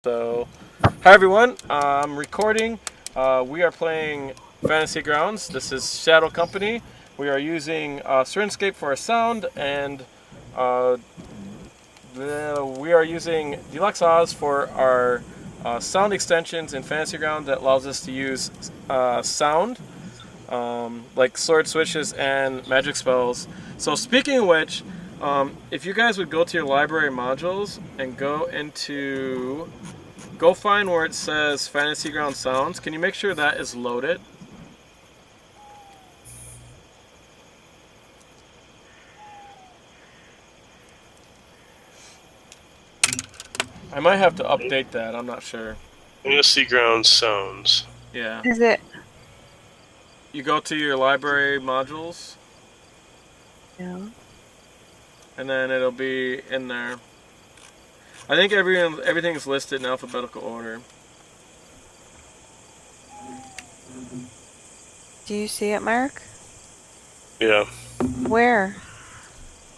So, hi everyone. I'm recording. We are playing Fantasy Grounds. This is Shadow Company. We are using Cernscape for our sound, and we are using dulux-oz for our sound extensions in Fantasy Ground that allows us to use sound, like sword switches and magic spells. So speaking of which, if you guys would go to your library modules and go find where it says Fantasy Ground Sounds. Can you make sure that is loaded? I might have to update that. I'm not sure. Fantasy Ground Sounds. Yeah. Is it? You go to your library modules, Yeah. and then it'll be in there. I think everything's listed in alphabetical order. Do you see it, Marc? Yeah. Where?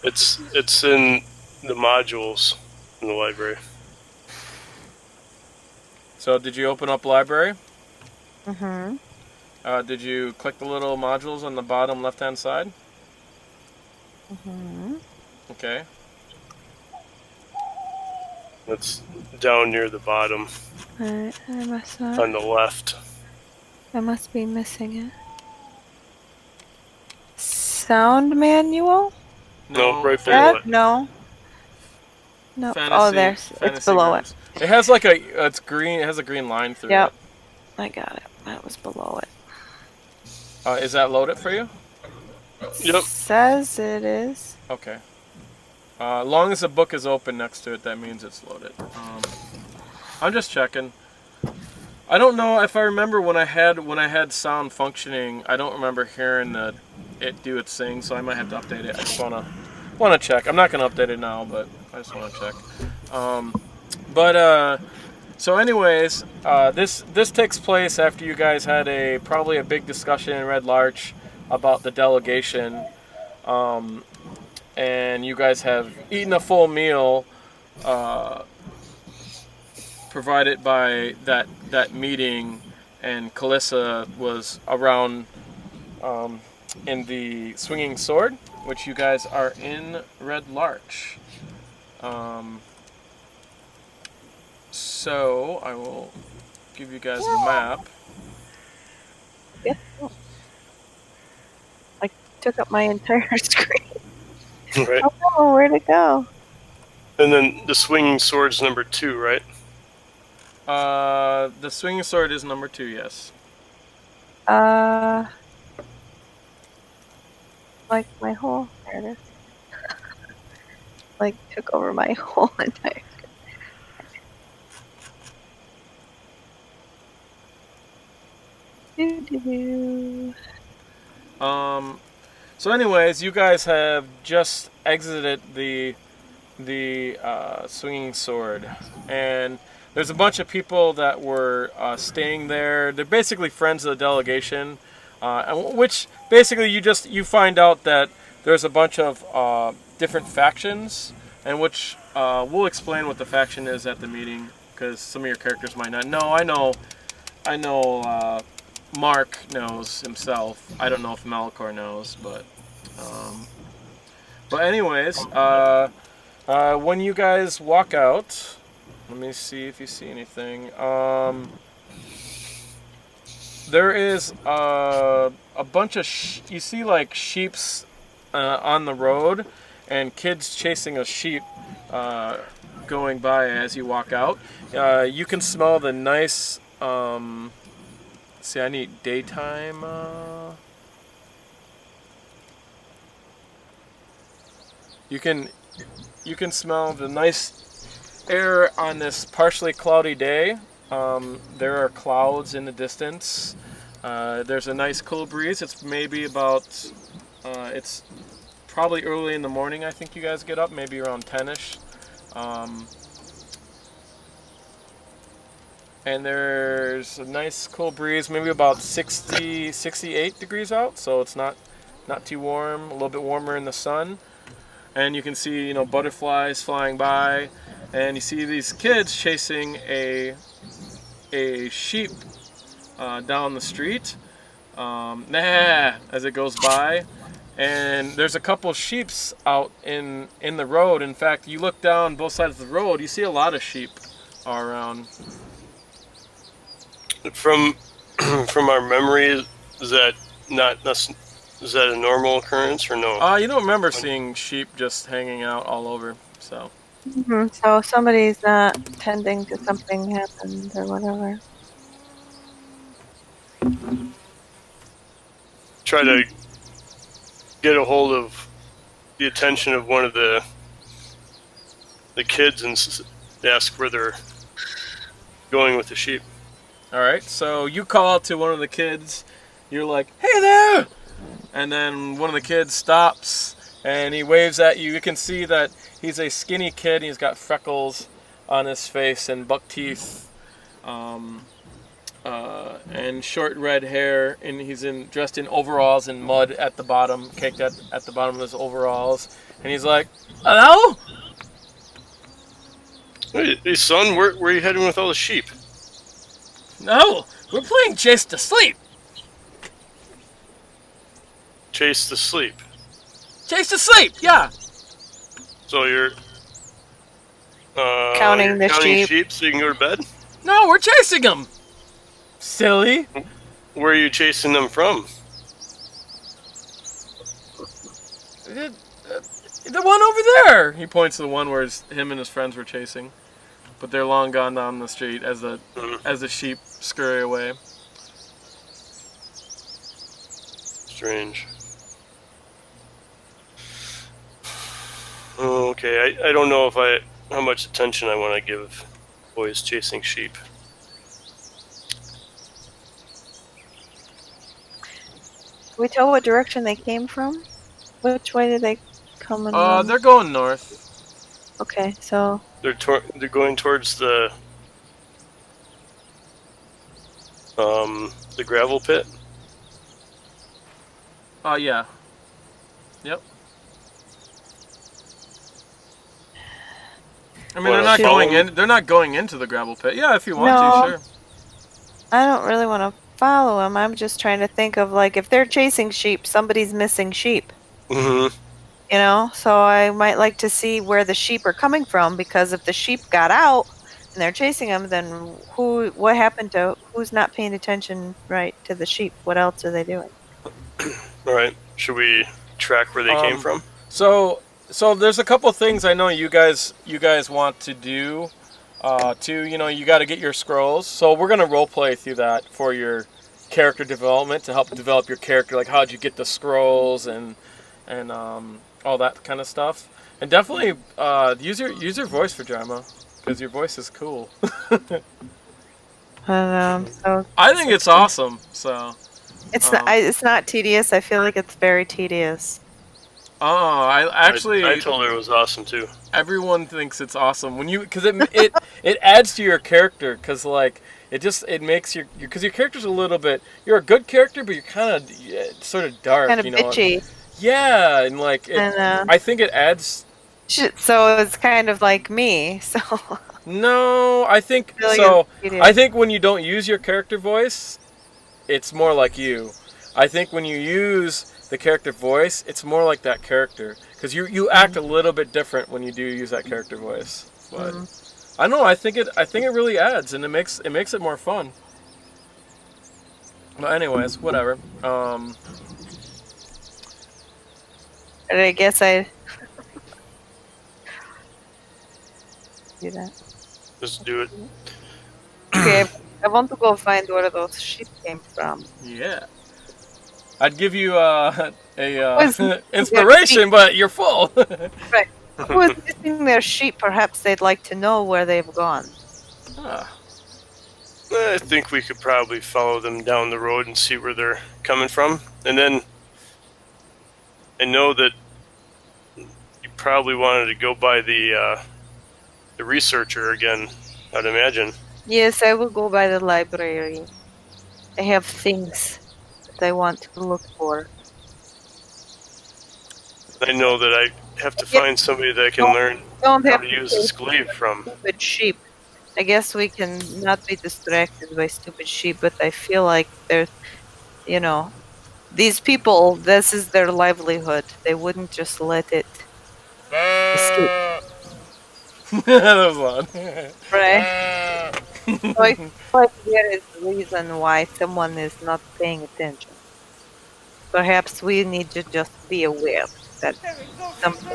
It's in the modules in the library. So did you open up library? Mm-hmm. Did you click the little modules on the bottom left-hand side? Mm-hmm. Okay. It's down near the bottom I must not. on the left. I must be missing it. Sound manual? No, right below That? it. No. No. Fantasy, There's. It's Fantasy below Grounds. It has like it's green. It has a green line through Yep. it. I got it. That was below it. Is that loaded for you? Yep. Says it is. Okay. As long as the book is open next to it, that means it's loaded. I'm just checking. I don't know if I remember when I had sound functioning. I don't remember hearing it do its thing, so I might have to update it. I just wanna check. I'm not gonna update it now, but I just wanna check. So anyways, this takes place after you guys had probably a big discussion in Red Larch about the delegation. And you guys have eaten a full meal provided by that meeting, and Calissa was around in the Swinging Sword, which you guys are in Red Larch. So I will give you guys a map. Yep. I took up my entire screen. Right. Oh, where'd it go? And then the Swinging Sword's number 2, right? The Swinging Sword is number 2, yes. Like my whole. There it is. Like took over my whole entire. Doo-doo-doo. So anyways, you guys have just exited the Swinging Sword, and there's a bunch of people that were staying there. They're basically friends of the delegation, which basically you find out that there's a bunch of different factions, and which we'll explain what the faction is at the meeting, because some of your characters might not know. I know. Marc knows himself. I don't know if Malichor knows, but anyways, when you guys walk out, let me see if you see anything. There is a bunch of you see like sheeps on the road, and kids chasing a sheep going by as you walk out. You can smell the nice. See, I need daytime. You can smell the nice air on this partially cloudy day. There are clouds in the distance. There's a nice cool breeze. It's maybe about. It's probably early in the morning. I think you guys get up, maybe around 10ish. And there's a nice cool breeze, maybe about 68 degrees out, so it's not too warm, a little bit warmer in the sun. And you can see, butterflies flying by. and you see these kids chasing a sheep down the street. As it goes by, and there's a couple sheeps out in the road. In fact, you look down both sides of the road, you see a lot of sheep are around. From our memory, is that a normal occurrence or no? You don't remember seeing sheep just hanging out all over, so. So somebody's not tending to something happened or whatever. Try to get a hold of the attention of one of the kids and ask where they're going with the sheep. All right, so you call out to one of the kids. You're like, "Hey there!" And then one of the kids stops and he waves at you. You can see that he's a skinny kid. And he's got freckles on his face and buck teeth, and short red hair. And he's dressed in overalls and mud at the bottom, caked at the bottom of his overalls. And he's like, "Hello?" Hey son, where are you heading with all the sheep? "No, we're playing Chase to Sleep." Chase to sleep. Chase to Sleep, yeah. So you're Counting the sheep so you can go to bed? No, we're chasing them. Silly. Where are you chasing them from? The one over there. He points to the one where him and his friends were chasing, but they're long gone down the street as the sheep scurry away. Strange. Oh, okay, I don't know how much attention I want to give boys chasing sheep. Can we tell what direction they came from? Which way did they come in? They're going north. Okay, so They're going towards the gravel pit. Yeah. Yep. I mean, Wanna they're not follow going them? in. They're not going into the gravel pit. Yeah, if you want No. to, sure. I don't really want to follow them. I'm just trying to think of, like, if they're chasing sheep, somebody's missing sheep. Mm-hmm. You know, so I might like to see where the sheep are coming from, because if the sheep got out and they're chasing them, then what happened to who's not paying attention right to the sheep? What else are they doing? All right. Should we track where they came from? So there's a couple things I know you guys want to do. You got to get your scrolls. So we're gonna role play through that for your character development to help develop your character. Like, how'd you get the scrolls and all that kind of stuff. And definitely use your voice for Vhajjharma, because your voice is cool. So I think it's awesome. So it's not tedious. I feel like it's very tedious. I told her it was awesome too. Everyone thinks it's awesome because it adds to your character, because like it makes because your character's a little bit, you're a good character, but you're kind of sort of dark, Kind of bitchy. Yeah, and like I think it adds. So it's kind of like me. So No, I think I feel like so. it's tedious. I think when you don't use your character voice, it's more like you. I think when you use the character voice, it's more like that character, because you act a little bit different when you do use that character voice. But I don't know. I think it really adds, and it makes it more fun. But anyways, whatever. But I guess I do that. Just do it. Okay, I want to go find where those sheep came from. Yeah. I'd give you Was- inspiration, but you're full. Right. Who is missing their sheep? Perhaps they'd like to know where they've gone. I think we could probably follow them down the road and see where they're coming from. And then I know that you probably wanted to go by the researcher again, I'd imagine. Yes, I will go by the library. I have things that I want to look for. I know that I have to find somebody that can learn don't how have to to use this glaive from. stupid sheep. I guess we can not be distracted by stupid sheep, but I feel like there's, you know, these people, this is their livelihood. They wouldn't just let it escape, That was loud. right? So I feel like there is a reason why someone is not paying attention. Perhaps we need to just be aware that something.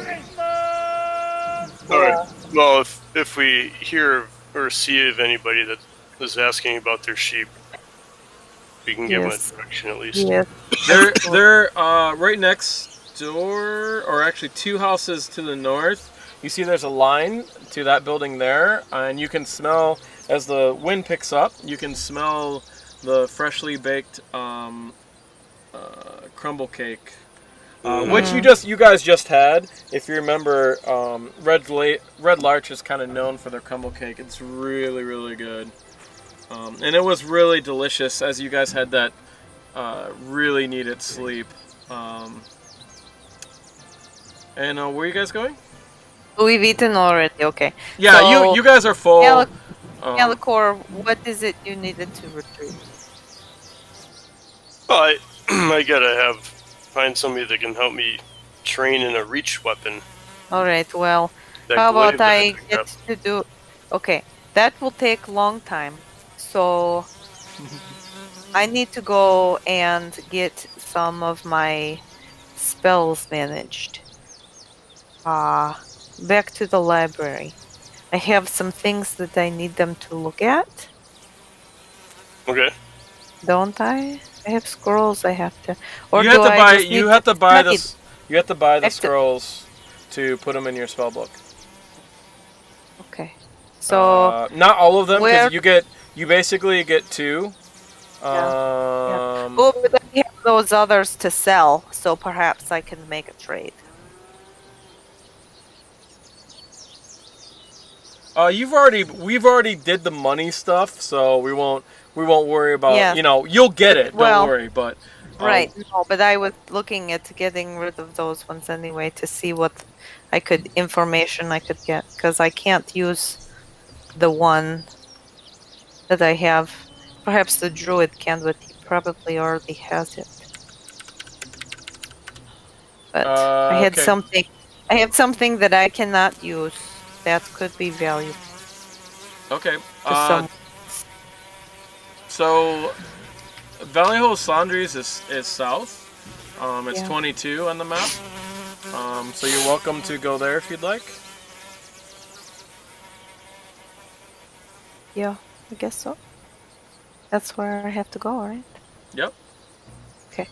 All right. Yeah. Well, if we hear or see of anybody that is asking about their sheep, we can give them a Yes. direction at least. Yes. They're right next door, or actually 2 houses to the north. You see there's a line to that building there, and you can smell, as the wind picks up, you can smell the freshly baked crumble cake, which you guys just had. If you remember, Red Larch is kind of known for their crumble cake. It's really, really good. And it was really delicious as you guys had that really needed sleep. And where are you guys going? We've eaten already. Okay. Yeah, So, you guys are full. Malichor, what is it you needed to retrieve? Well, I gotta find somebody that can help me train in a reach weapon. All right. Well, That how glaive about that I picked get up. to do? Okay, that will take a long time. So I need to go and get some of my spells managed. Back to the library. I have some things that I need them to look at, Okay. don't I? I have scrolls I have to. Or You do have to I buy. just You need have to buy study? this. You have to buy the Have to- scrolls to put them in your spell book. Okay. So Not all of them, where- because you basically get 2. oh, but I have those others to sell, so perhaps I can make a trade. We've already did the money stuff, so we won't worry about. Yeah. You'll get it. Well, don't worry. But Right. No, but I was looking at getting rid of those ones anyway to see what information I could get, because I can't use the one that I have. Perhaps the druid can, but he probably already has it. But I had okay. something. I have something that I cannot use that could be valuable Okay. to some. So Valley Hole Saundries is south. It's Yeah. 22 on the map. So you're welcome to go there if you'd like. Yeah, I guess so. That's where I have to go, right? Yep. Okay.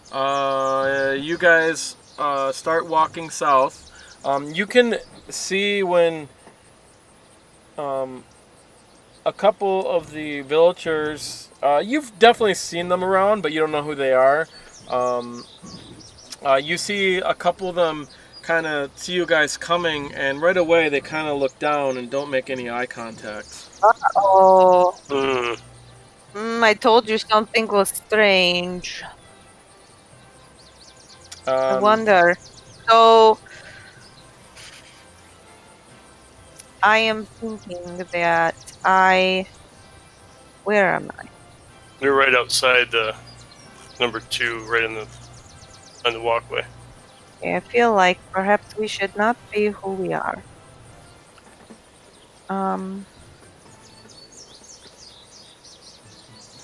You guys start walking south. You can see when a couple of the villagers, you've definitely seen them around, but you don't know who they are. You see a couple of them kind of see you guys coming, and right away they kind of look down and don't make any eye contact. Oh. Mm. I told you something was strange. I wonder. So, I am thinking that where am I? They're right outside the number 2, right on the walkway. I feel like perhaps we should not be who we are.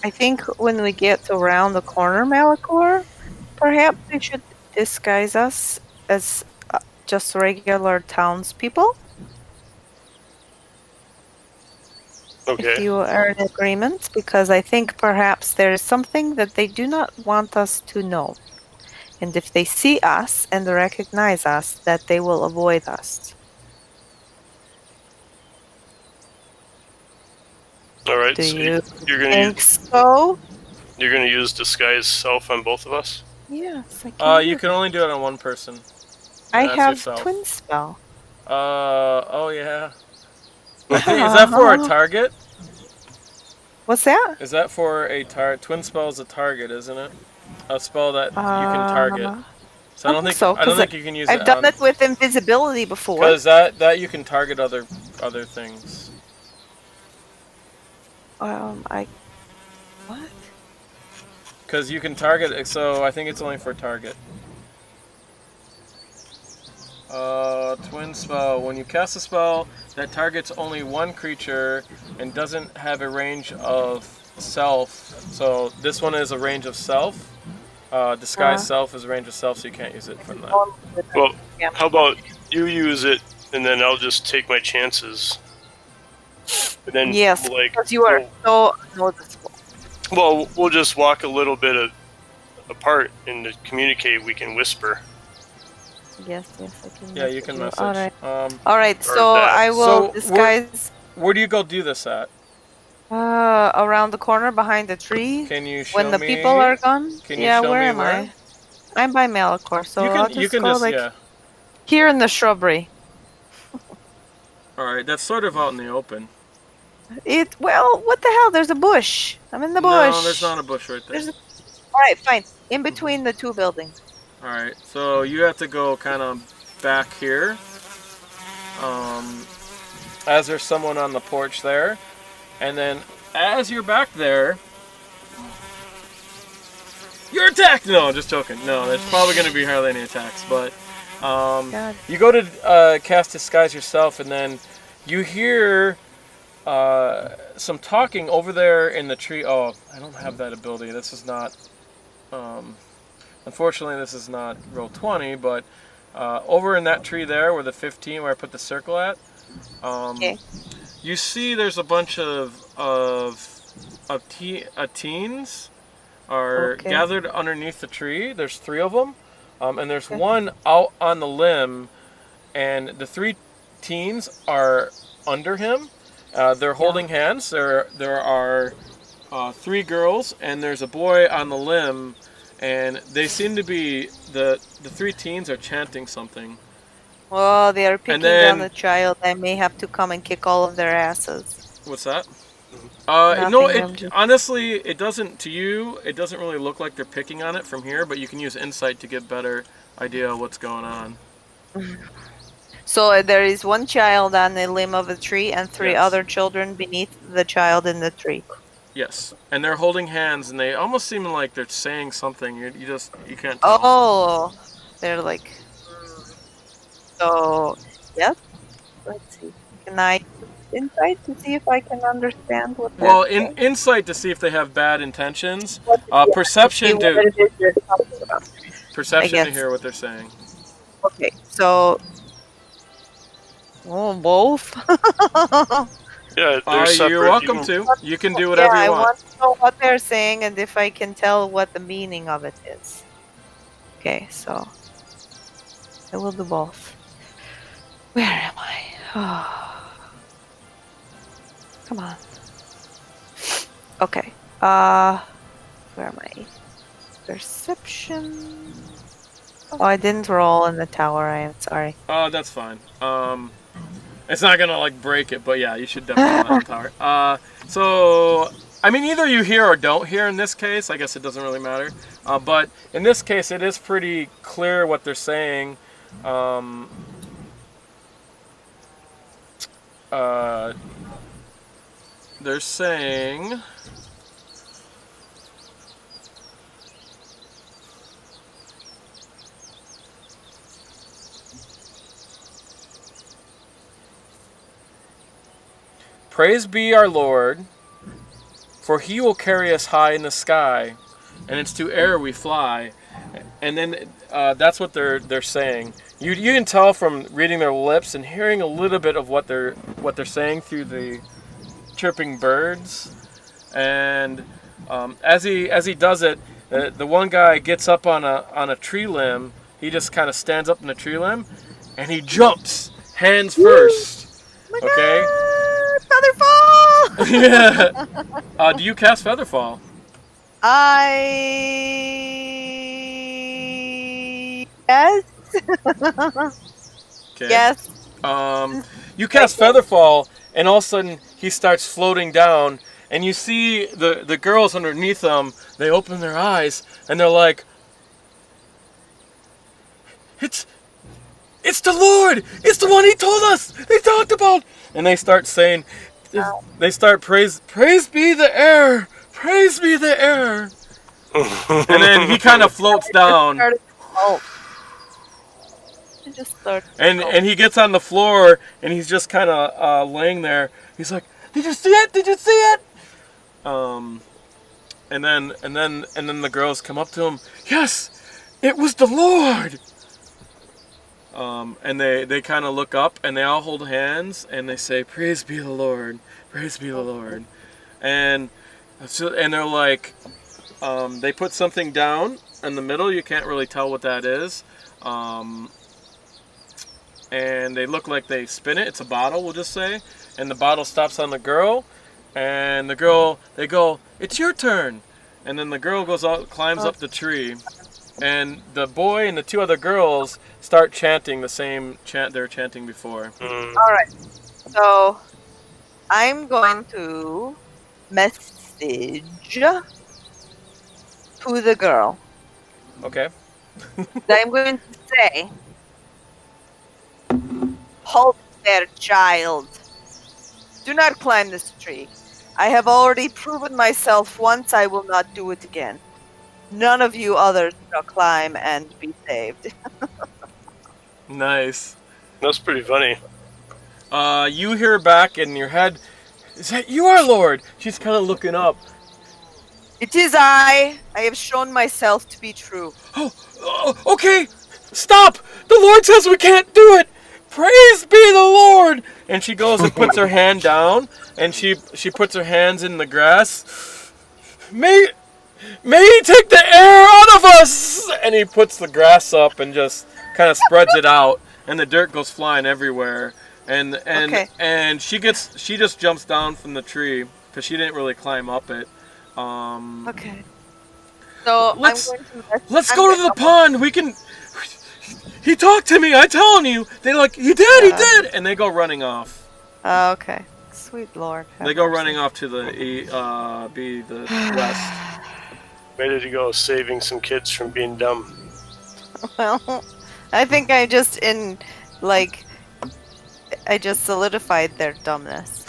I think when we get around the corner, Malichor, perhaps we should disguise us as just regular townspeople. Okay. If you are in agreement, because I think perhaps there is something that they do not want us to know. And if they see us and recognize us, that they will avoid us. All right. Do So you you're gonna think use, so? you're gonna use disguise self on both of us. Yes, I can. You can only do it on one person. I that's have yourself. twin spell. Oh yeah. Is that for a target? What's that? Is that for a target? Twin spell is a target, isn't it? A spell that you can target. So I don't think so, I don't 'cause think you can use I've it done it with invisibility before. because that you can target other things. What? Because you can target it, so I think it's only for target. Twin spell. When you cast a spell that targets only one creature and doesn't have a range of self, so this one is a range of self. Disguise self is a range of self, so you can't use it from that. Well, Yeah. how about you use it, and then I'll just take my chances. And then, Yes, like, because you are so noticeable. well, we'll just walk a little bit apart, and to communicate, we can whisper. Yes, I can. Yeah, you can message. All right. All right. So that. I will disguise. Where do you go do this at? Around the corner behind the tree. Can you show when the me? people are gone? Can you yeah, show where me am where? I? I'm by Malichor, so I'll just go like yeah. here in the shrubbery. All right, that's sort of out in the open. Well, what the hell? There's a bush. I'm in the bush. No, there's not a bush right there. All right, fine. In between the two buildings. All right, so you have to go kind of back here. As there's someone on the porch there, and then as you're back there, you're attacked. No, just joking. No, there's probably going to be hardly any attacks, but you go to cast disguise yourself, and then you hear some talking over there in the tree. Oh, I don't have that ability. This is not. Unfortunately, this is not roll 20, but over in that tree there, where the 15, where I put the circle at, you see there's a bunch of teens are gathered underneath the tree. There's 3 of them, and there's one out on the limb, and the 3 teens are under him. They're holding hands. There are 3 girls, and there's a boy on the limb. And they seem to be the 3 teens are chanting something. Oh, they are picking down the child. I may have to come and kick all of their asses. What's that? No, honestly, it doesn't. To you, it doesn't really look like they're picking on it from here. But you can use insight to get better idea of what's going on. So there is one child on the limb of a tree, and 3 other children beneath the child in the tree. Yes, and they're holding hands, and they almost seem like they're saying something. You can't tell. Oh, they're like. So, yes. Let's see. Can I insight to see if I can understand what they're saying? Insight to see if they have bad intentions. Perception to hear what they're saying. Okay, so. Oh, both. Yeah, they're separate. You're welcome to. You can do whatever you want. I want to know what they're saying and if I can tell what the meaning of it is. Okay, so I will do both. Where am I? Oh. Come on. Okay. Where am I? Perception. Oh, I didn't roll in the tower. I am sorry. Oh, that's fine. It's not gonna like break it, but yeah, you should definitely let the tower. So I mean, either you hear or don't hear in this case. I guess it doesn't really matter. But in this case, it is pretty clear what they're saying. They're saying. Praise be our Lord, for he will carry us high in the sky, and it's to air we fly. And then that's what they're saying. You can tell from reading their lips and hearing a little bit of what they're saying through the chirping birds. And as he does it, the one guy gets up on a tree limb. He just kind of stands up in the tree limb, and he jumps hands first. Oh my okay. God. Featherfall! Yeah. Do you cast Featherfall? Yes. Okay. Yes. You cast Featherfall, and all of a sudden he starts floating down, and you see the girls underneath him. They open their eyes, and they're like, It's the Lord! It's the one he told us! They talked about! And they start saying, they start praise be the air! Praise be the air! And then he kind of floats down. And he gets on the floor and he's just kind of laying there. He's like, "Did you see it? Did you see it?" And then the girls come up to him. "Yes, it was the Lord." And they kind of look up and they all hold hands and they say, "Praise be the Lord, praise be the Lord." And they're like, they put something down in the middle. You can't really tell what that is. And they look like they spin it. It's a bottle, we'll just say. And the bottle stops on the girl. And they go, "It's your turn." And then the girl goes out, climbs up the tree. And the boy and the two other girls start chanting the same chant they were chanting before. Alright. So, I'm going to message to the girl. Okay. I'm going to say, "Halt there, child. Do not climb this tree. I have already proven myself once. I will not do it again. None of you others shall climb and be saved." Nice. That's pretty funny. You hear back in your head, "Is that you, our Lord?" She's kind of looking up. "It is I. I have shown myself to be true." Oh, okay. Stop. The Lord says we can't do it. Praise be the Lord. And she goes and puts her hand down, and she puts her hands in the grass. May he take the air out of us. And he puts the grass up and just kind of spreads it out, and the dirt goes flying everywhere. And she just jumps down from the tree because she didn't really climb up it. Okay. So let's go to the pond. We can. He talked to me. I'm telling you. They're like, he did, and they go running off. Okay. Sweet Lord. They go running off to the west. Ready to go, saving some kids from being dumb. Well, I think I just solidified their dumbness.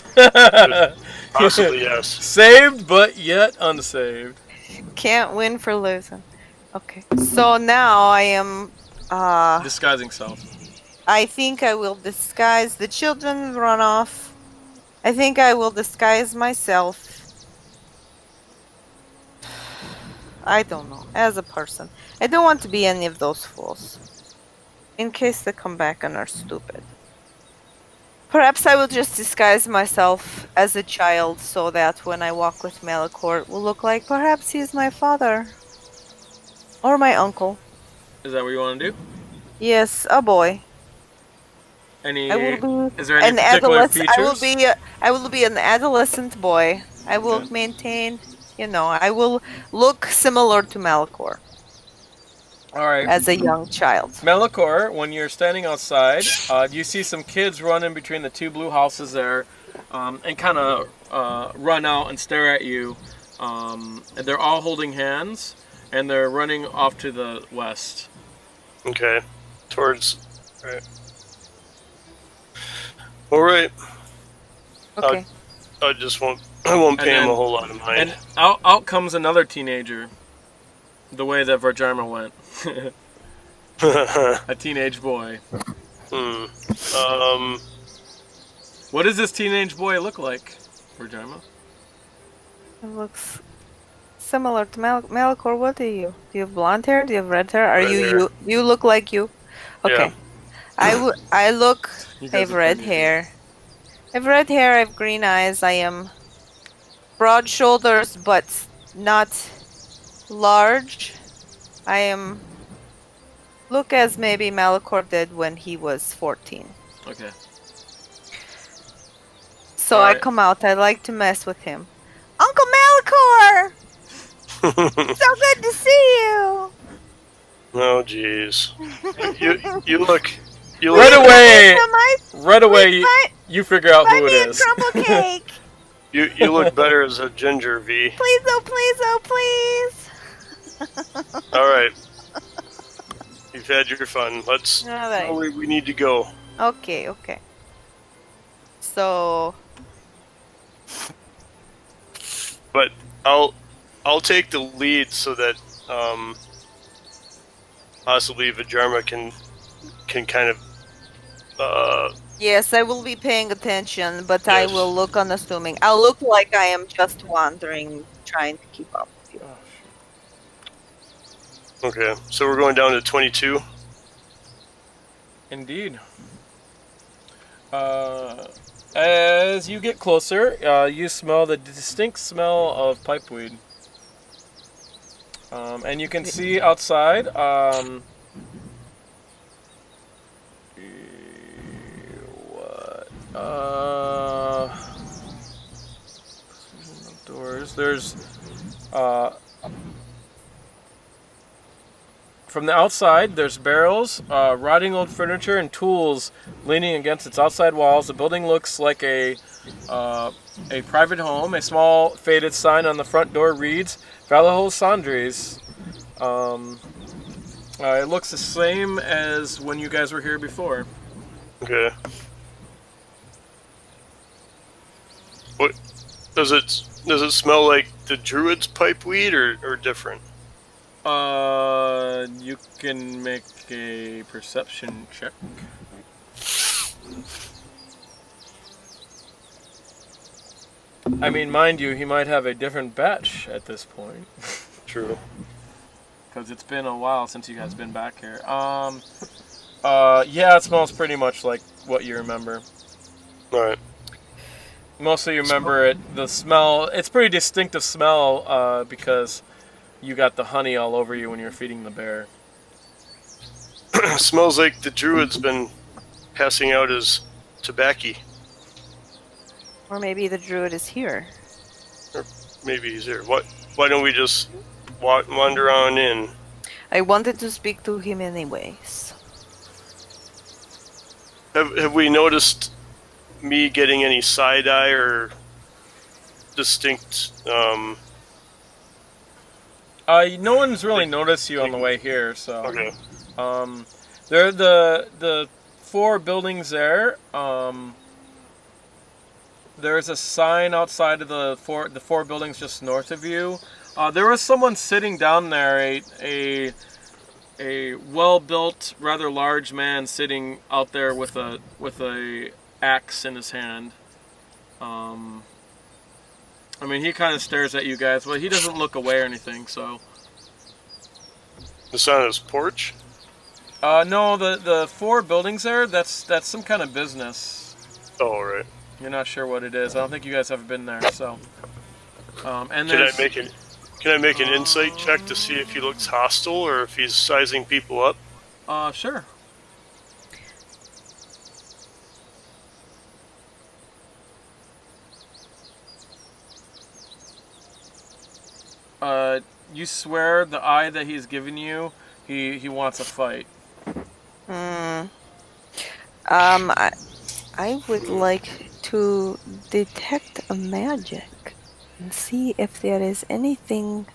Possibly, yes. Saved, but yet unsaved. Can't win for losing. Okay. So now I am disguising self. I think I will disguise the children run off. I think I will disguise myself. I don't know. As a person. I don't want to be any of those fools. In case they come back and are stupid. Perhaps I will just disguise myself as a child so that when I walk with Malichor, it will look like perhaps he is my father. Or my uncle. Is that what you want to do? Yes, a boy. Is there any particular features? I will be an adolescent boy. I will maintain, I will look similar to Malichor. All right. As a young child. Malichor, when you're standing outside, you see some kids running between the two blue houses there, and kind of run out and stare at you. And they're all holding hands, and they're running off to the west. Okay. Right. All right. Okay. I won't pay him a whole lot of mind. And out comes another teenager. The way that Vhajjharma went. A teenage boy. What does this teenage boy look like, Vhajjharma? It looks similar to Malichor. What are you? Do you have blonde hair? Do you have red hair? Are you? You look like you. Okay. Yeah. I look. I have red hair. I have red hair. I have green eyes. I am broad shoulders, but not large. I am. Look as maybe Malichor did when he was 14. Okay. So I come out. I like to mess with him. Uncle Malichor! So good to see you! Oh, jeez. You look. Right away, you figure out who it is. Crumble cake! You look better as a ginger, V. Please, oh please, oh please! All right. You've had your fun. Let's All right. go where we need to go. Okay, okay. So, But I'll take the lead so that possibly Vhajjharma can kind of yes, I will be paying attention, but I Yes. will look unassuming. I'll look like I am just wandering, trying to keep up with you. Okay, so we're going down to 22. Indeed. As you get closer, you smell the distinct smell of pipeweed. And you can see outside. Doors. There's from the outside, there's barrels, rotting old furniture, and tools leaning against its outside walls. The building looks like a private home. A small faded sign on the front door reads "Vallejo Sandres." It looks the same as when you guys were here before. Okay. What does it smell like? The druid's pipeweed or different? You can make a perception check. I mean, mind you, he might have a different batch at this point. True. Because it's been a while since you guys been back here. Yeah, it smells pretty much like what you remember. Alright. Mostly you remember it. The smell. It's pretty distinctive smell because you got the honey all over you when you're feeding the bear. Smells like the druid's been passing out his tobacco. Or maybe the druid is here. Or maybe he's there. Why don't we just wander on in? I wanted to speak to him anyways. Have we noticed me getting any side eye or distinct? No one's really noticed you on the way here, so. Okay. There are the 4 buildings there. There's a sign outside of the four buildings just north of you. There was someone sitting down there, a well-built, rather large man sitting out there with a axe in his hand. I mean, he kind of stares at you guys, but he doesn't look away or anything. So. It's on his porch? No, the 4 buildings there. That's some kind of business. Oh, all right. You're not sure what it is. I don't think you guys have been there. So. And Can I make an insight check to see if he looks hostile or if he's sizing people up? Sure. You swear the eye that he's given you, he wants a fight. I would like to detect a magic and see if there is anything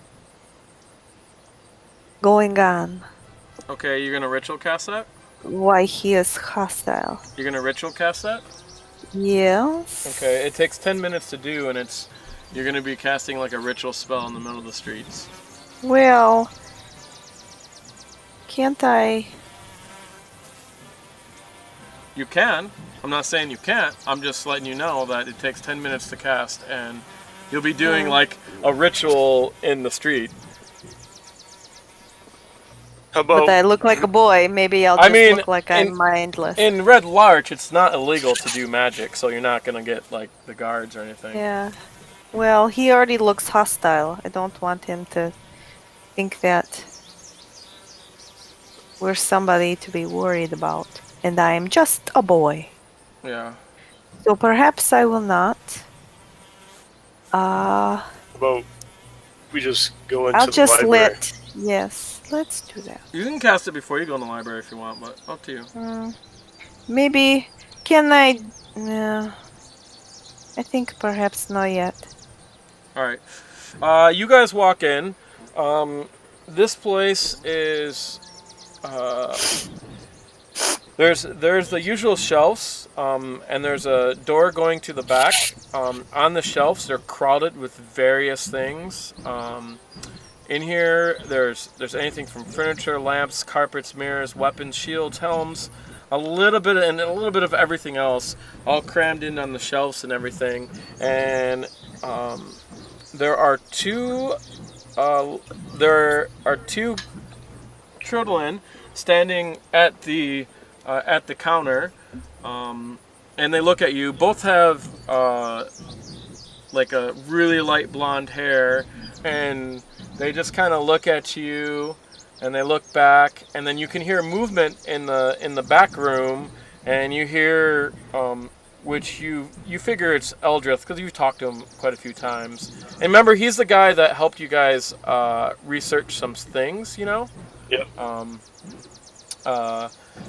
going on. Okay, you're gonna ritual cast that? Why he is hostile. You're gonna ritual cast that? Yes. Okay, it takes 10 minutes to do, and you're gonna be casting like a ritual spell in the middle of the streets. Well, can't I? You can. I'm not saying you can't. I'm just letting you know that it takes 10 minutes to cast, and you'll be doing like a ritual in the street. How about But I look like a boy. Maybe I'll just look like I'm mindless. In Red Larch, it's not illegal to do magic, so you're not gonna get like the guards or anything. Yeah. Well, he already looks hostile. I don't want him to think that we're somebody to be worried about. And I am just a boy. Yeah. So perhaps I will not. how about we just go into I'll the just library? Yes, let's do that. You can cast it before you go in the library if you want, but up to you. Maybe, can I? No. I think perhaps not yet. Alright. You guys walk in. This place is There's the usual shelves, and there's a door going to the back. On the shelves, they're crowded with various things. In here, there's anything from furniture, lamps, carpets, mirrors, weapons, shields, helms, a little bit of everything else, all crammed in on the shelves and everything. And there are two children standing at the counter, and they look at you. Both have like a really light blonde hair, and they just kind of look at you, and they look back, and then you can hear movement in the back room, and you hear which you figure it's Eldrith because you've talked to him quite a few times. And remember, he's the guy that helped you guys research some things, you know. Yep.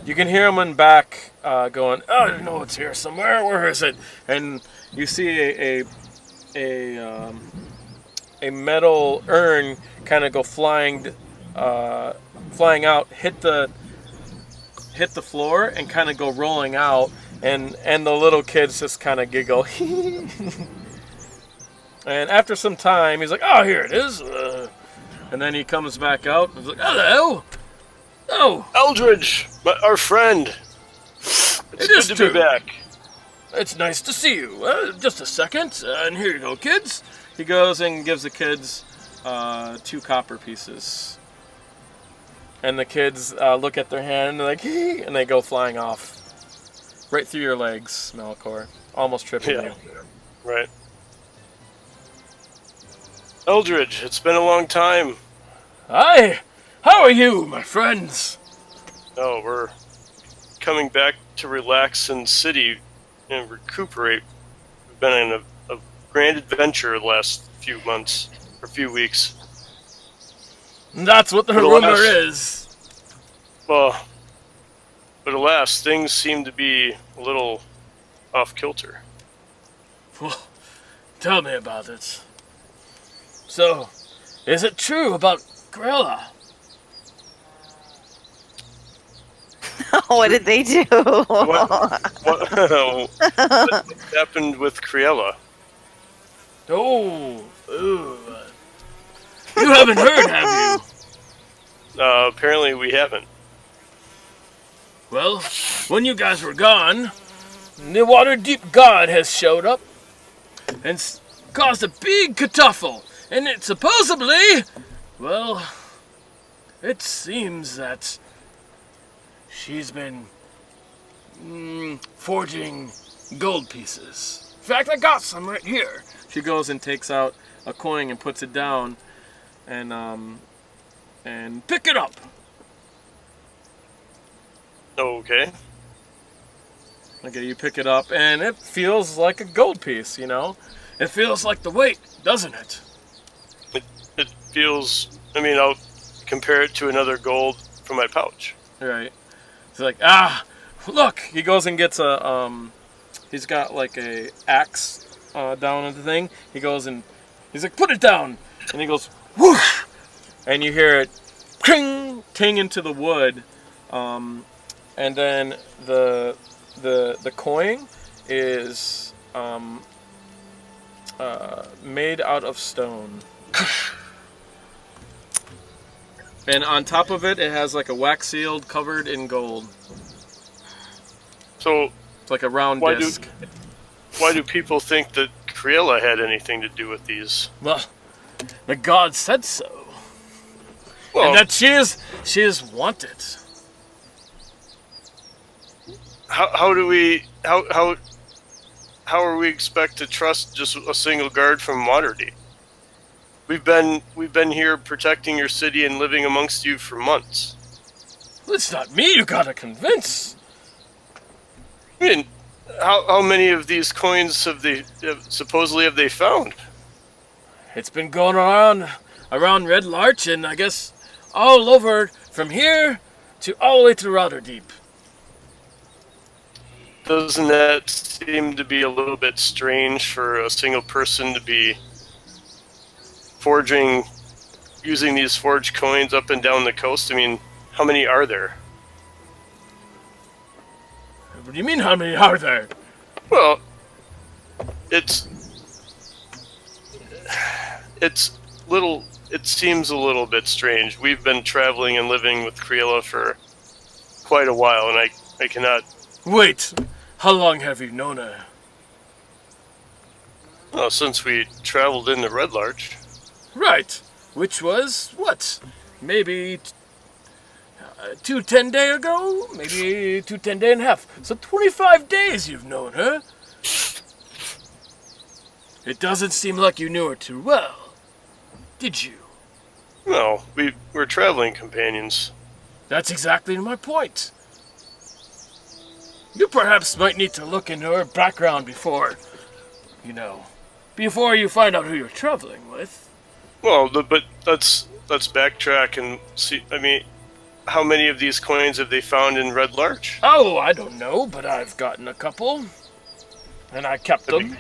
You can hear him in back going, "Oh, I know it's here somewhere. Where is it?" And you see a metal urn kind of go flying out, hit the floor, and kind of go rolling out. And the little kids just kind of giggle. And after some time, he's like, "Oh, here it is." And then he comes back out and he's like, "Hello. Oh, Eldridge, our friend. It's good to be back. It's nice to see you. Just a second, and here you go, kids." He goes and gives the kids 2 copper pieces. And the kids look at their hand and they're like, "Hee," and they go flying off. Right through your legs, Malichor. Almost tripping you. Right. Eldridge, it's been a long time. Hi! How are you, my friends? Oh, we're coming back to relax in the city and recuperate. We've been in a grand adventure the last few months, or few weeks. That's what the rumor is. Well, but alas, things seem to be a little off-kilter. Well, tell me about it. So, is it true about Criella? What did they do? What happened with Criella? Oh, you haven't heard, have you? Apparently we haven't. Well, when you guys were gone, the Waterdeep God has showed up and caused a big kerfuffle. And it supposedly, well, it seems that she's been forging gold pieces. In fact, I got some right here. She goes and takes out a coin and puts it down, and pick it up. Okay. Okay, you pick it up, and it feels like a gold piece, you know? It feels like the weight, doesn't it? It feels, I mean, I'll compare it to another gold from my pouch. Right. He's like, look! He goes and gets he's got like a axe down on the thing. He goes and he's like, "Put it down!" And he goes, whoosh! And you hear it ting, ting into the wood. And then the coin is made out of stone. And on top of it, it has like a wax sealed covered in gold. So It's like a round disc. Why do people think that Criella had anything to do with these? Well, the god said so. Well, And that she is wanted. how are we expect to trust just a single guard from Waterdeep? We've been here protecting your city and living amongst you for months. It's not me you gotta convince. I mean, how many of these coins supposedly have they found? It's been going around Red Larch, and I guess all over from here to all the way to Waterdeep. Doesn't that seem to be a little bit strange for a single person to be using these forged coins up and down the coast? I mean, How many are there? What do you mean, how many are there? Well, it's little. It seems a little bit strange. We've been traveling and living with Criella for quite a while, and I cannot. Wait, how long have you known her? Well, since we traveled in the Red Larch. Right, which was, what, maybe 2 10-day ago? Maybe 2 10-day and a half. So 25 days you've known her. It doesn't seem like you knew her too well, did you? No, we're traveling companions. That's exactly my point. You perhaps might need to look into her background before you find out who you're traveling with. Well, but let's backtrack and see. I mean, how many of these coins have they found in Red Larch? Oh, I don't know, but I've gotten a couple, and I kept them.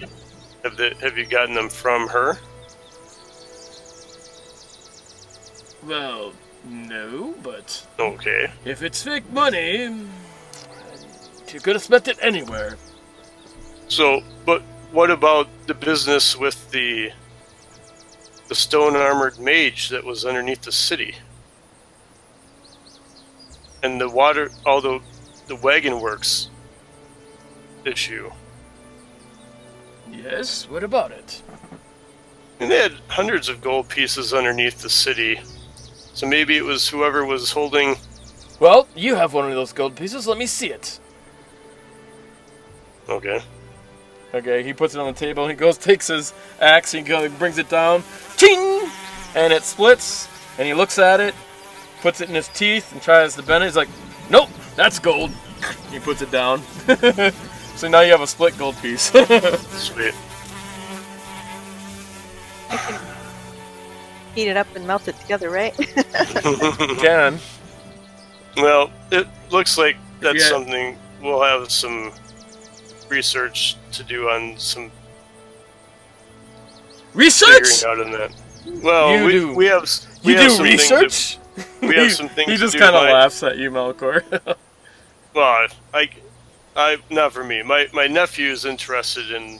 Have you gotten them from her? Well, no, but Okay. if it's fake money, you could have spent it anywhere. So, but what about the business with the stone-armored mage that was underneath the city? And the water, although the wagon works issue. Yes, what about it? And they had hundreds of gold pieces underneath the city. So maybe it was whoever was holding... Well, you have one of those gold pieces. Let me see it. Okay. Okay, he puts it on the table. He goes, takes his axe, and he brings it down. Ching! And it splits. And he looks at it, puts it in his teeth, and tries to bend it. He's like, nope, that's gold. He puts it down. So now you have a split gold piece. Sweet. Heat it up and melt it together, right? Can. Well, it looks like that's Yeah. something we'll have some research to do on some Research? figuring out on that. Well, You do. we have You have do some things research? we have some things He to just do kind of by- laughs at you, Malichor. Well, I not for me. My nephew is interested in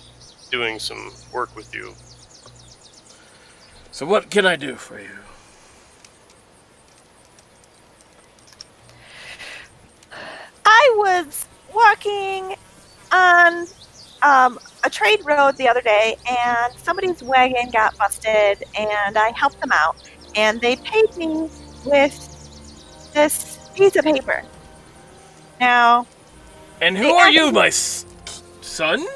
doing some work with you. So what can I do for you? I was walking on a trade road the other day, and somebody's wagon got busted, and I helped them out, and they paid me with this piece of paper. Now, And who They are you, actually- my son?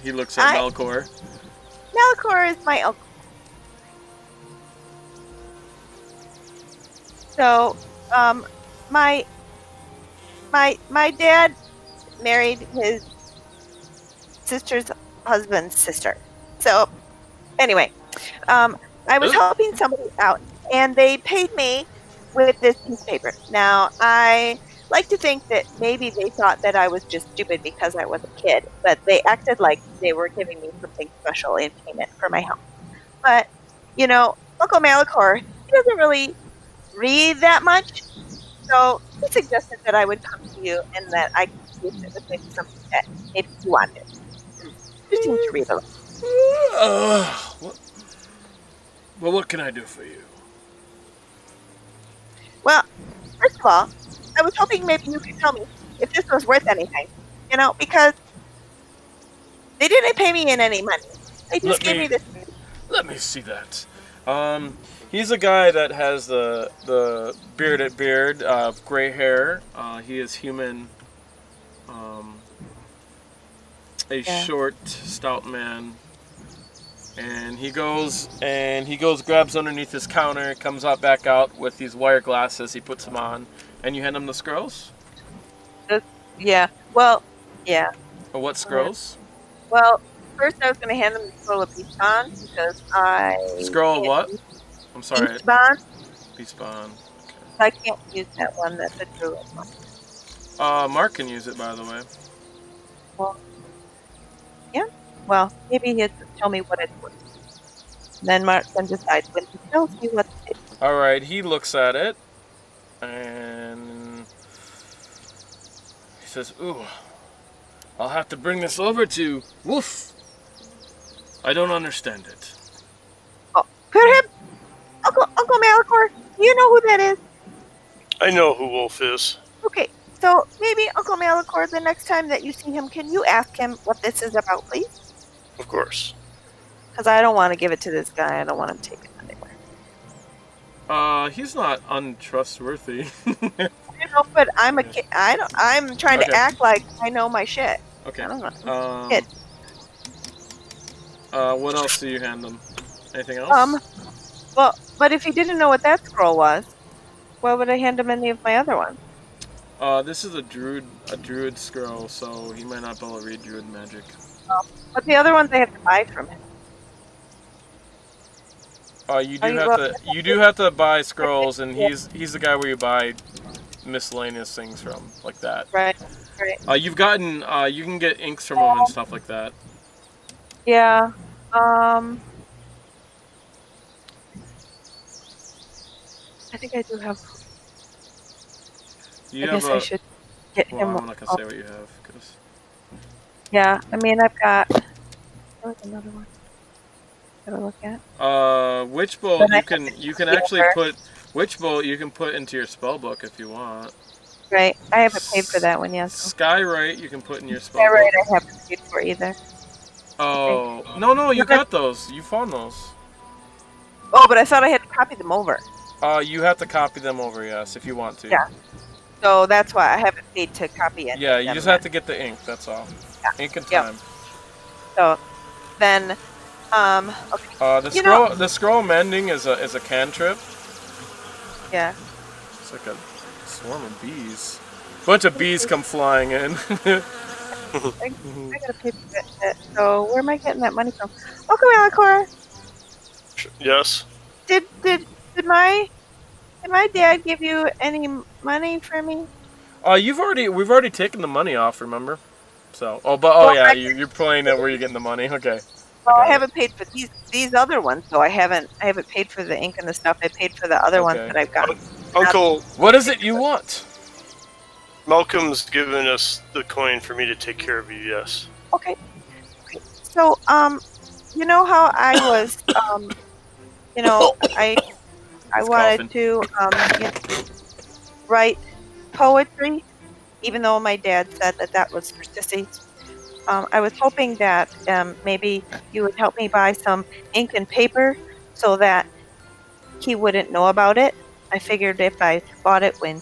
He looks at I- Malichor. Malichor is my uncle. So, my dad married his sister's husband's sister. So, anyway, I was helping somebody out, and they paid me with this piece of paper. Now, I like to think that maybe they thought that I was just stupid because I was a kid, but they acted like they were giving me something special in payment for my help. But, Uncle Malichor, he doesn't really read that much, so he suggested that I would come to you and that I could use it with maybe something that maybe you wanted. You seem to read a lot. Well, what can I do for you? Well, first of all, I was hoping maybe you could tell me if this was worth anything, because they didn't pay me in any money. They just gave me this. Let me see that. He's a guy that has the bearded beard, gray hair. He is human. Short, stout man. And he goes, grabs underneath his counter, comes back out with these wire glasses. He puts them on, and you hand him the scrolls. Yeah. Well, yeah. Or what scrolls? Well, first I was going to hand them the scroll of peace bond because I. Scroll of what? I'm sorry. Peace bond. Peace bond. I can't use that one. That's a druid one. Marc can use it, by the way. Well, yeah. Well, maybe he'll tell me what it's worth. Then Marc then decides when he tells me what it is. All right. He looks at it, And he says, "Ooh, I'll have to bring this over to Wolf. I don't understand it." Oh, perhaps Uncle Malichor, do you know who that is? I know who Wolf is. Okay, so maybe Uncle Malichor, the next time that you see him, can you ask him what this is about, please? Of course. Because I don't want to give it to this guy. I don't want him to take it anywhere. He's not untrustworthy. You know, but I'm a kid. I'm trying to Okay. act like I know my shit. Okay. I don't know. Kid. What else do you hand them? Anything else? Well, but if he didn't know what that scroll was, why would I hand him any of my other ones? This is a druid scroll, so he might not be able to read druid magic. But the other ones I have to buy from him. You do have to buy scrolls, and he's the guy where you buy miscellaneous things from, like that. Right. You've gotten you can get inks from him and stuff like that. Yeah. I think I do have. You I have guess I should get him. I'm not gonna say what you have, cause. Yeah, I mean I've got. There was another one. Gotta look at. Witch bolt you can actually put witch bolt you can put into your spell book if you want. Right, I haven't paid for that one yet. So. Skywrite you can put in your spell Skywrite book. I haven't paid for either. Oh no, you got those. You found those. Oh, but I thought I had to copy them over. You have to copy them over, yes, if you want to. Yeah. So that's why I haven't paid to copy it. Yeah, you just have to get the ink. That's all. Yeah. Ink and time. So then, okay. The scroll mending is a cantrip. Yeah. It's like a swarm of bees. Bunch of bees come flying in. I gotta pay for that. So where am I getting that money from? Okay, Malichor. Yes. Did my dad give you any money for me? We've already taken the money off. Remember? So you're playing it where you're getting the money. Okay. Well, I haven't paid for these other ones, so I haven't paid for the ink and the stuff. I paid for the ottle ones that I've got. Uncle, what is it you want? Malcolm's given us the coin for me to take care of you. Yes. Okay. So you know how I was I wanted to write poetry, even though my dad said that was for sissies. I was hoping that maybe you would help me buy some ink and paper so that he wouldn't know about it. I figured if I bought it when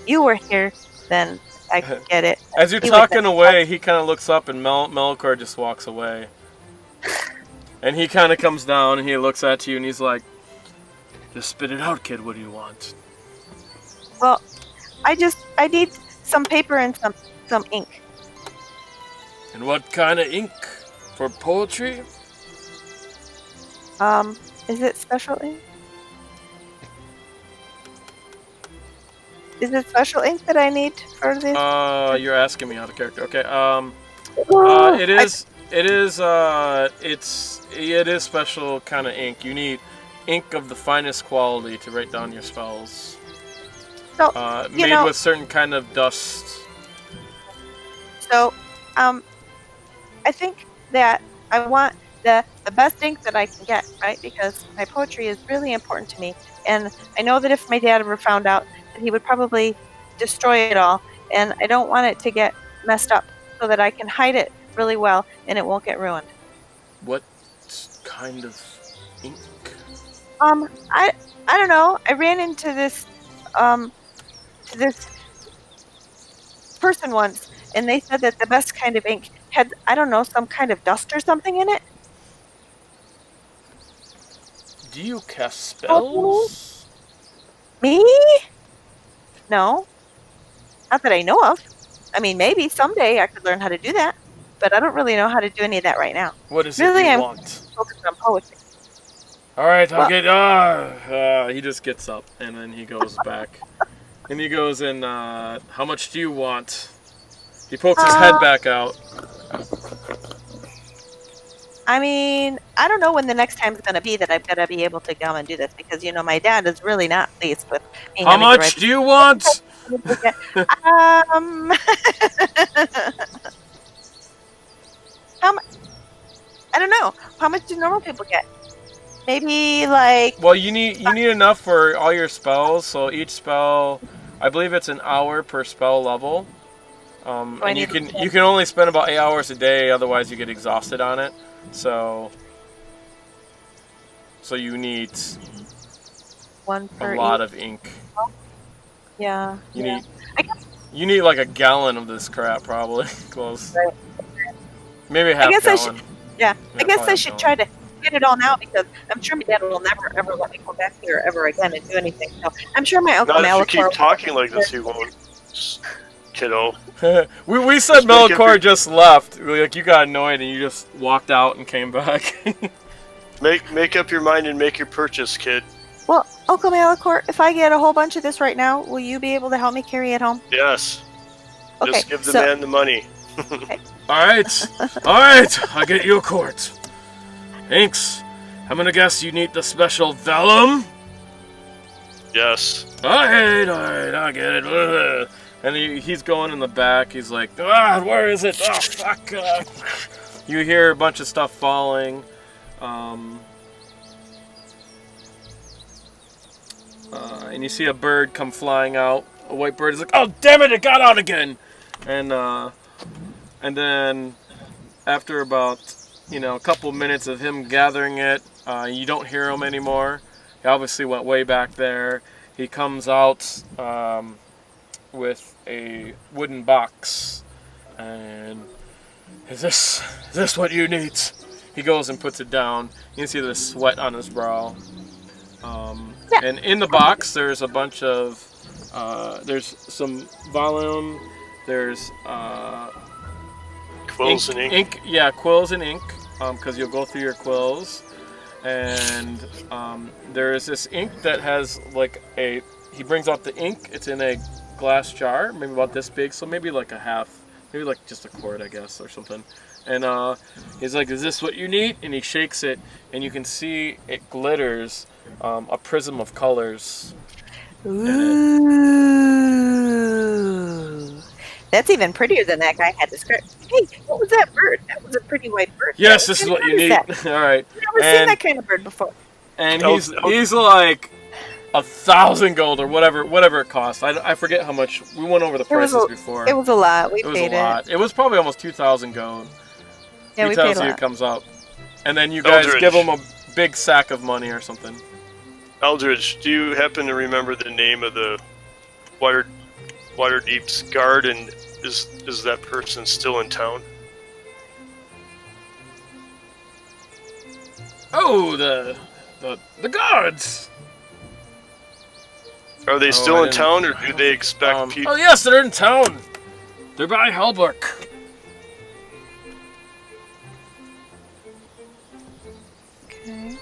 you were here, then I could get it. As you're talking away, he kind of looks up and Malichor just walks away. And he kind of comes down and he looks at you and he's like, "Just spit it out, kid. What do you want?" Well, I need some paper and some ink. And what kind of ink for poetry? Is it special ink? Is it special ink that I need for this? You're asking me out of character. Okay. It is special kind of ink. You need ink of the finest quality to write down your spells. So, made with certain kind of dust. So, I think that I want the best ink that I can get, right? Because my poetry is really important to me. And I know that if my dad ever found out, that he would probably destroy it all. And I don't want it to get messed up so that I can hide it really well and it won't get ruined. What kind of ink? I don't know. I ran into this person once, and they said that the best kind of ink had, I don't know, some kind of dust or something in it. Do you cast spells? Me? No. Not that I know of. I mean, maybe someday I could learn how to do that, but I don't really know how to do any of that right now. What is really, it you I'm want? focused on poetry. Alright, I'll get... he just gets up, and then he goes back. And he goes in, how much do you want? He pokes his head back out. I mean, I don't know when the next time's going to be that I'm going to be able to come and do this because, my dad is really not pleased with me How having to ride much do you want? um, how much? I don't know. How much do normal people get? Maybe like Well, you need enough for all your spells. So each spell, I believe it's an hour per spell level. I And you need can only spend about 8 hours a day, otherwise you get exhausted on it. So you need one a per lot each. of ink. Yeah. You need like a gallon of this crap, probably. Close. Right. Maybe a half guess gallon. I guess probably I half should gallon. try to get it all now because I'm sure my dad will never ever let me come back here ever again and do anything. So I'm sure my uncle Not if you keep Malichor. talking like this, he won't. Kiddo. we said Just make up Malichor your- just left. Like you got annoyed and you just walked out and came back. Make up your mind and make your purchase, kid. Well, Uncle Malichor, if I get a whole bunch of this right now, will you be able to help me carry it home? Yes. Okay. Just give the so, man the money. All right, I'll get you a quart. Inks, I'm gonna guess you need the special vellum. Yes. All right, I get it. Ugh. And he's going in the back. He's like, where is it? Oh, fuck. You hear a bunch of stuff falling. And you see a bird come flying out. A white bird is like, oh, damn it, it got out again. And then after about, a couple minutes of him gathering it, you don't hear him anymore. He obviously went way back there. He comes out with a wooden box, and is this what you need? He goes and puts it down. You can see the sweat on his brow. And in the box, there's a bunch of there's some volume. There's Quills and ink. Yeah, quills and ink, because you'll go through your quills. And there is this ink that has he brings out the ink. It's in a glass jar, maybe about this big, so maybe like a half, maybe like just a quart, I guess, or something. And he's like, is this what you need? And he shakes it, and you can see it glitters, a prism of colors. Ooh. That's even prettier than that guy had described. Hey, what was that bird? That was a pretty white bird. Yes, this is what you need. All right. I've never seen that kind of bird before. And he's like 1,000 gold or whatever it costs. I forget how much. We went over the prices before. It was a lot. We It was paid a lot. It was probably almost 2,000 gold. Yeah, he we tells paid a you lot. it comes up, and then you guys Eldridge. give him a big sack of money or something. Eldridge, do you happen to remember the name of the Waterdeep's guard, and is that person still in town? Oh, the guards. Are they I still in didn't- town, or do they expect people? Oh yes, they're in town. They're by Halbrook. Okay.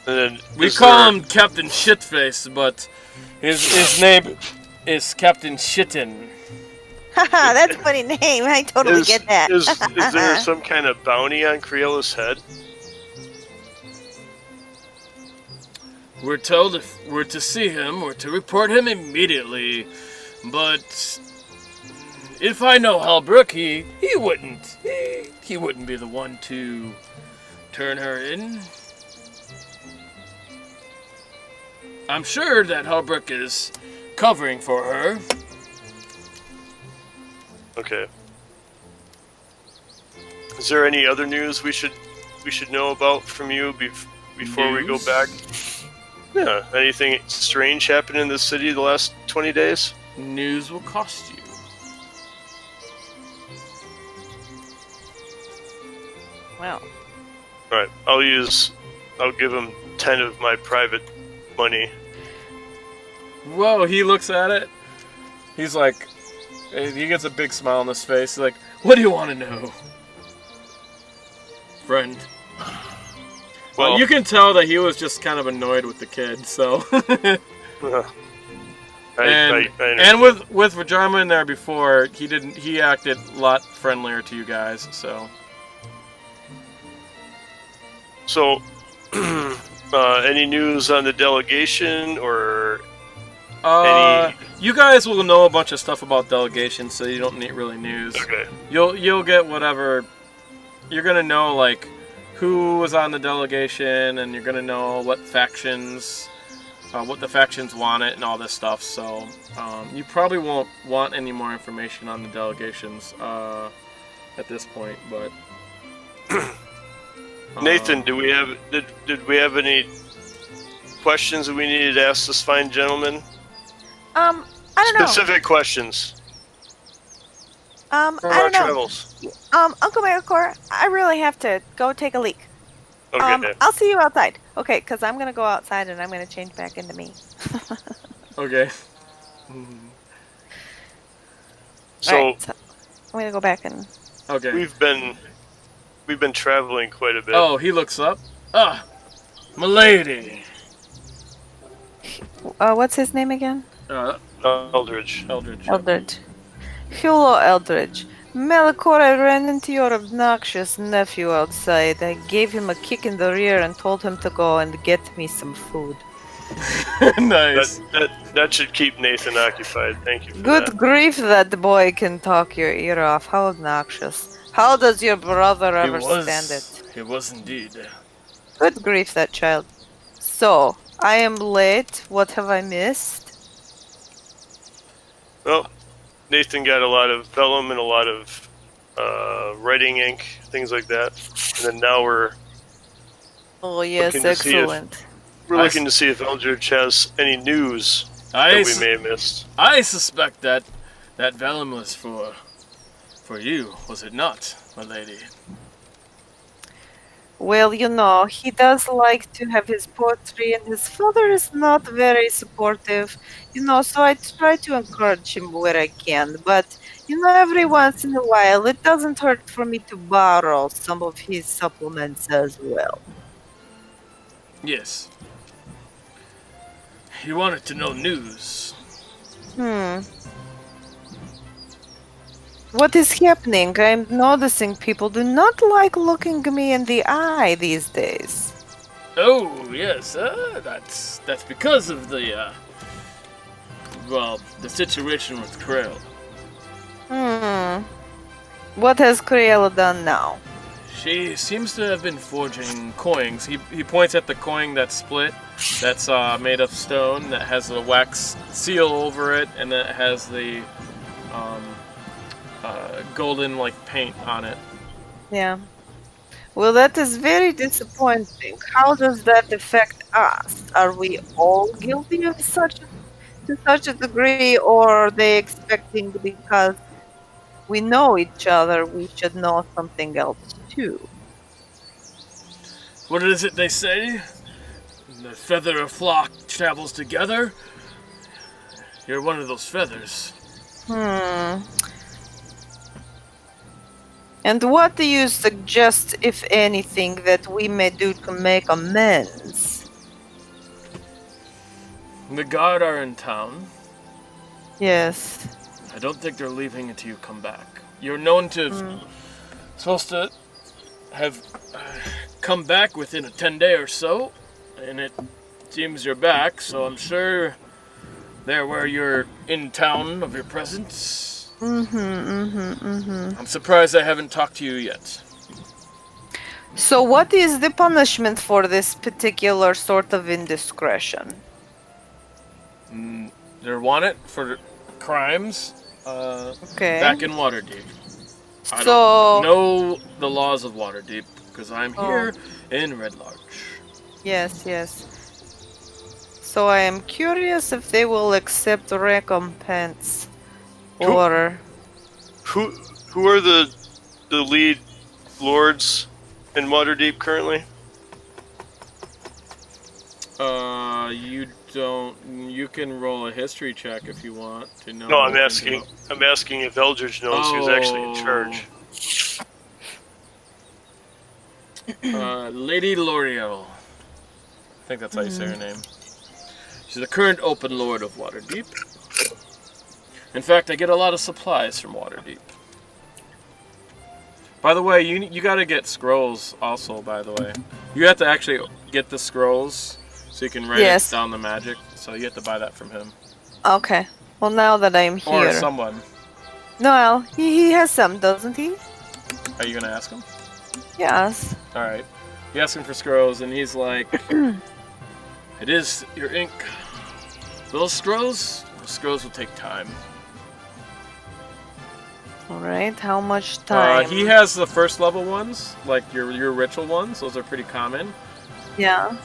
And then We is call there- him Captain Shitface, but his name is Captain Shitten. Haha, that's a funny name. I totally get that. Is there some kind of bounty on Criella's head? We're told if we're to see him, we're to report him immediately. But if I know Halbrook, he wouldn't. He wouldn't be the one to turn her in. I'm sure that Halbrook is covering for her. Okay. Is there any other news we should know about from you before we go News? back? Yeah. Anything strange happened in the city the last 20 days? News will cost you. Well, All right. I'll give him 10 of my private money. Whoa, he looks at it. He's like, he gets a big smile on his face. He's like, what do you want to know? Friend. Well, you can tell that he was just kind of annoyed with the kid, so. And with Vhajjharma in there before, he acted a lot friendlier to you guys, so. So, any news on the delegation or any? You guys will know a bunch of stuff about delegation, so you don't need really news. Okay. You'll get whatever. You're gonna know like who was on the delegation, and you're gonna know what factions, what the factions want it, and all this stuff. So you probably won't want any more information on the delegations at this point, but. Nathan, did we have any questions that we needed to ask this fine gentleman? I don't know. Specific questions I from our don't know. travels. Uncle Malichor, I really have to go take a leak. Okay. I'll see you outside. Okay, because I'm gonna go outside and I'm gonna change back into me. Okay. So, Alright, so I'm gonna go back and. Okay. we've been traveling quite a bit. Oh, he looks up. Ah, milady. What's his name again? Eldridge. Eldridge. Eldridge. Hello, Eldridge. Malichor, I ran into your obnoxious nephew outside. I gave him a kick in the rear and told him to go and get me some food. Nice. That should keep Nathan occupied. Thank you for Good that. grief, that boy can talk your ear off. How obnoxious. How does your brother ever stand it? He was indeed. Good grief, that child. So, I am late. What have I missed? Well, Nathan got a lot of vellum and a lot of writing ink, things like that. And then now we're Oh, yes, Looking to see if- excellent. looking to see if Eldridge has any news that we may have missed. I suspect that vellum was for you, was it not, my lady? Well, you know, he does like to have his poetry, and his father is not very supportive, you know, so I try to encourage him where I can. But, you know, every once in a while, it doesn't hurt for me to borrow some of his supplements as well. Yes. He wanted to know news. What is happening? I'm noticing people do not like looking me in the eye these days. Oh, yes, that's because of the situation with Krill. What has Criella done now? She seems to have been forging coins. He points at the coin that's split, that's made of stone, that has a wax seal over it, and that has the golden like paint on it. Yeah. Well, that is very disappointing. How does that affect us? Are we all guilty of to such a degree, or are they expecting because we know each other, we should know something else too? What is it they say? The feather of flock travels together. You're one of those feathers. And what do you suggest, if anything, that we may do to make amends? The guard are in town. Yes. I don't think they're leaving until you come back. You're known to supposed to have come back within a 10-day or so, and it seems you're back, so I'm sure they're where you're in town of your presence. I'm surprised I haven't talked to you yet. So what is the punishment for this particular sort of indiscretion? They're wanted for crimes Okay. back in Waterdeep. I So don't know the laws of Waterdeep because I'm here in Red Larch. yes. So I am curious if they will accept recompense, or Who are the lead lords in Waterdeep currently? You can roll a history check if you want to know. No, I'm asking if Eldridge knows who's actually in charge. Lady L'Oreal. I think that's how you say her name. She's the current open lord of Waterdeep. In fact, I get a lot of supplies from Waterdeep. By the way, you got to get scrolls also, by the way. You have to actually get the scrolls so you can write Yes. down the magic. So you have to buy that from him. Okay. Well, now that I'm here. Or someone. No, he has some, doesn't he? Are you going to ask him? Yes. Alright. You ask him for scrolls, and he's like, it is your ink. Those scrolls will take time. Alright, how much time? He has the first level ones, like your ritual ones. Those are pretty common. Yeah.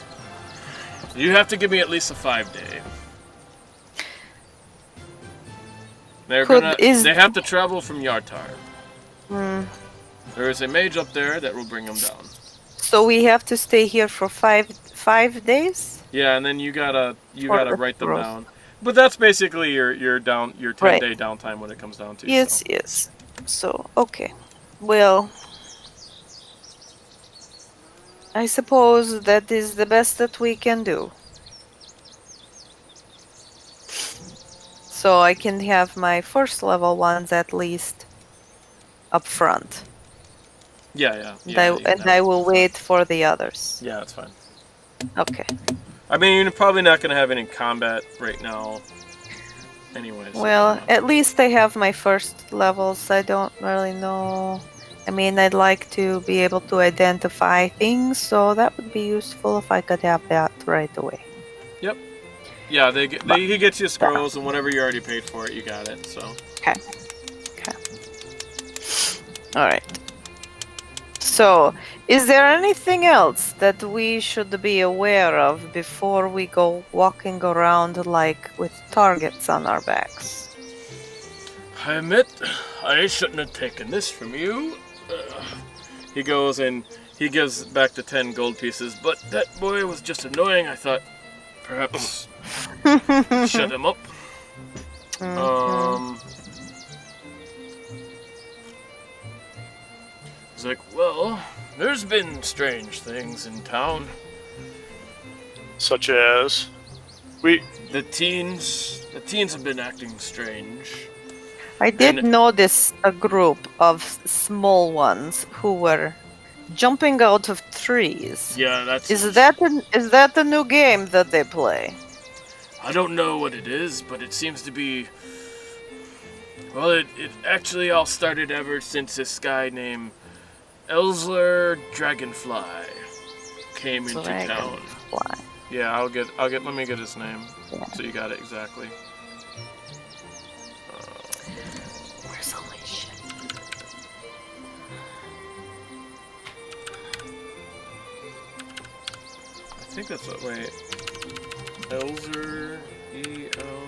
You have to give me at least a 5-day. They have to travel from Yartar. Hmm. There is a mage up there that will bring them down. So we have to stay here for five days? Yeah, and then you gotta write them scrolls. down. But that's basically your 10-day Right. downtime when it comes down to. Yes, so. yes. So, okay. Well, I suppose that is the best that we can do. So I can have my first level ones at least up front. Yeah. And I will wait for the others. Yeah, that's fine. Okay. I mean, you're probably not gonna have any combat right now. Anyways. Well, at least I have my first levels. I don't really know. I mean, I'd like to be able to identify things, so that would be useful if I could have that right away. Yep. Yeah, he gets you scrolls, and whatever you already paid for it, you got it. So. Okay. All right. So, is there anything else that we should be aware of before we go walking around like with targets on our backs? I admit, I shouldn't have taken this from you. He goes and he gives back the 10 gold pieces, but that boy was just annoying. I thought perhaps shut him up. He's like, well, there's been strange things in town. Such as? The teens have been acting strange. I did notice a group of small ones who were jumping out of trees. Yeah, that's... Is that the new game that they play? I don't know what it is, but it seems to be... Well, it actually all started ever since this guy named Elzler Dragonfly came into town. Yeah, let me get his name. Yeah. So you got it exactly. Where's all my shit? I think that's what, wait. Elzer, E-L...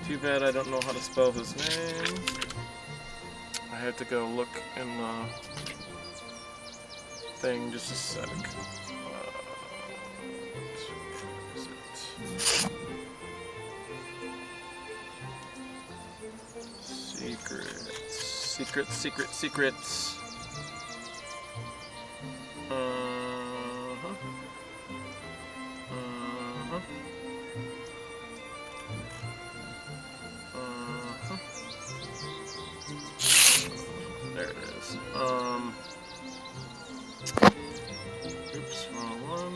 Too bad I don't know how to spell his name. I had to go look in the thing just a sec. Secrets. There it is. Oops, wrong one.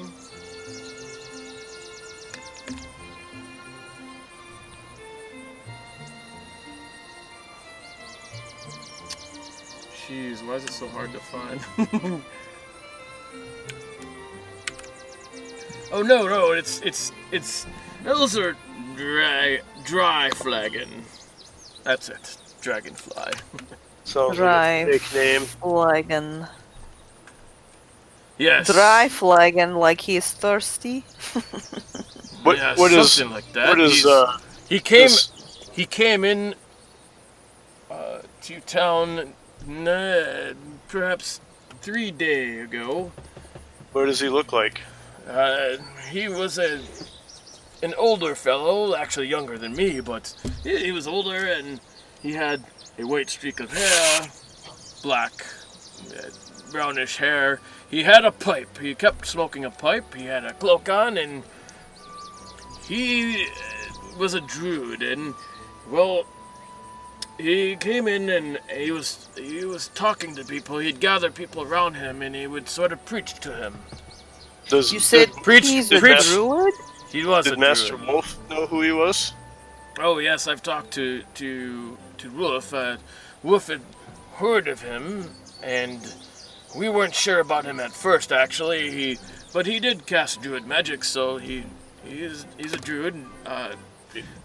Jeez, why is it so hard to find? Oh no, it's those are dry flagon. That's it. Dragonfly. Sounds like a fake name. Flagon. Yes. Dry flagon, like he's thirsty. What is something like that? What is he came in to town perhaps 3 days ago. What does he look like? He was an older fellow, actually younger than me, but he was older, and he had a white streak of hair, black, brownish hair. He had a pipe. He kept smoking a pipe. He had a cloak on, and he was a druid. And, well, He came in and he was talking to people. He'd gather people around him and he would sort of preach to him. Does You said Preach, he's did a preach. druid? He was a did Master druid. Wolf know who he was? Oh yes, I've talked to Wolf. Wolf had heard of him, and we weren't sure about him at first. Actually, but he did cast druid magic, so he's a druid.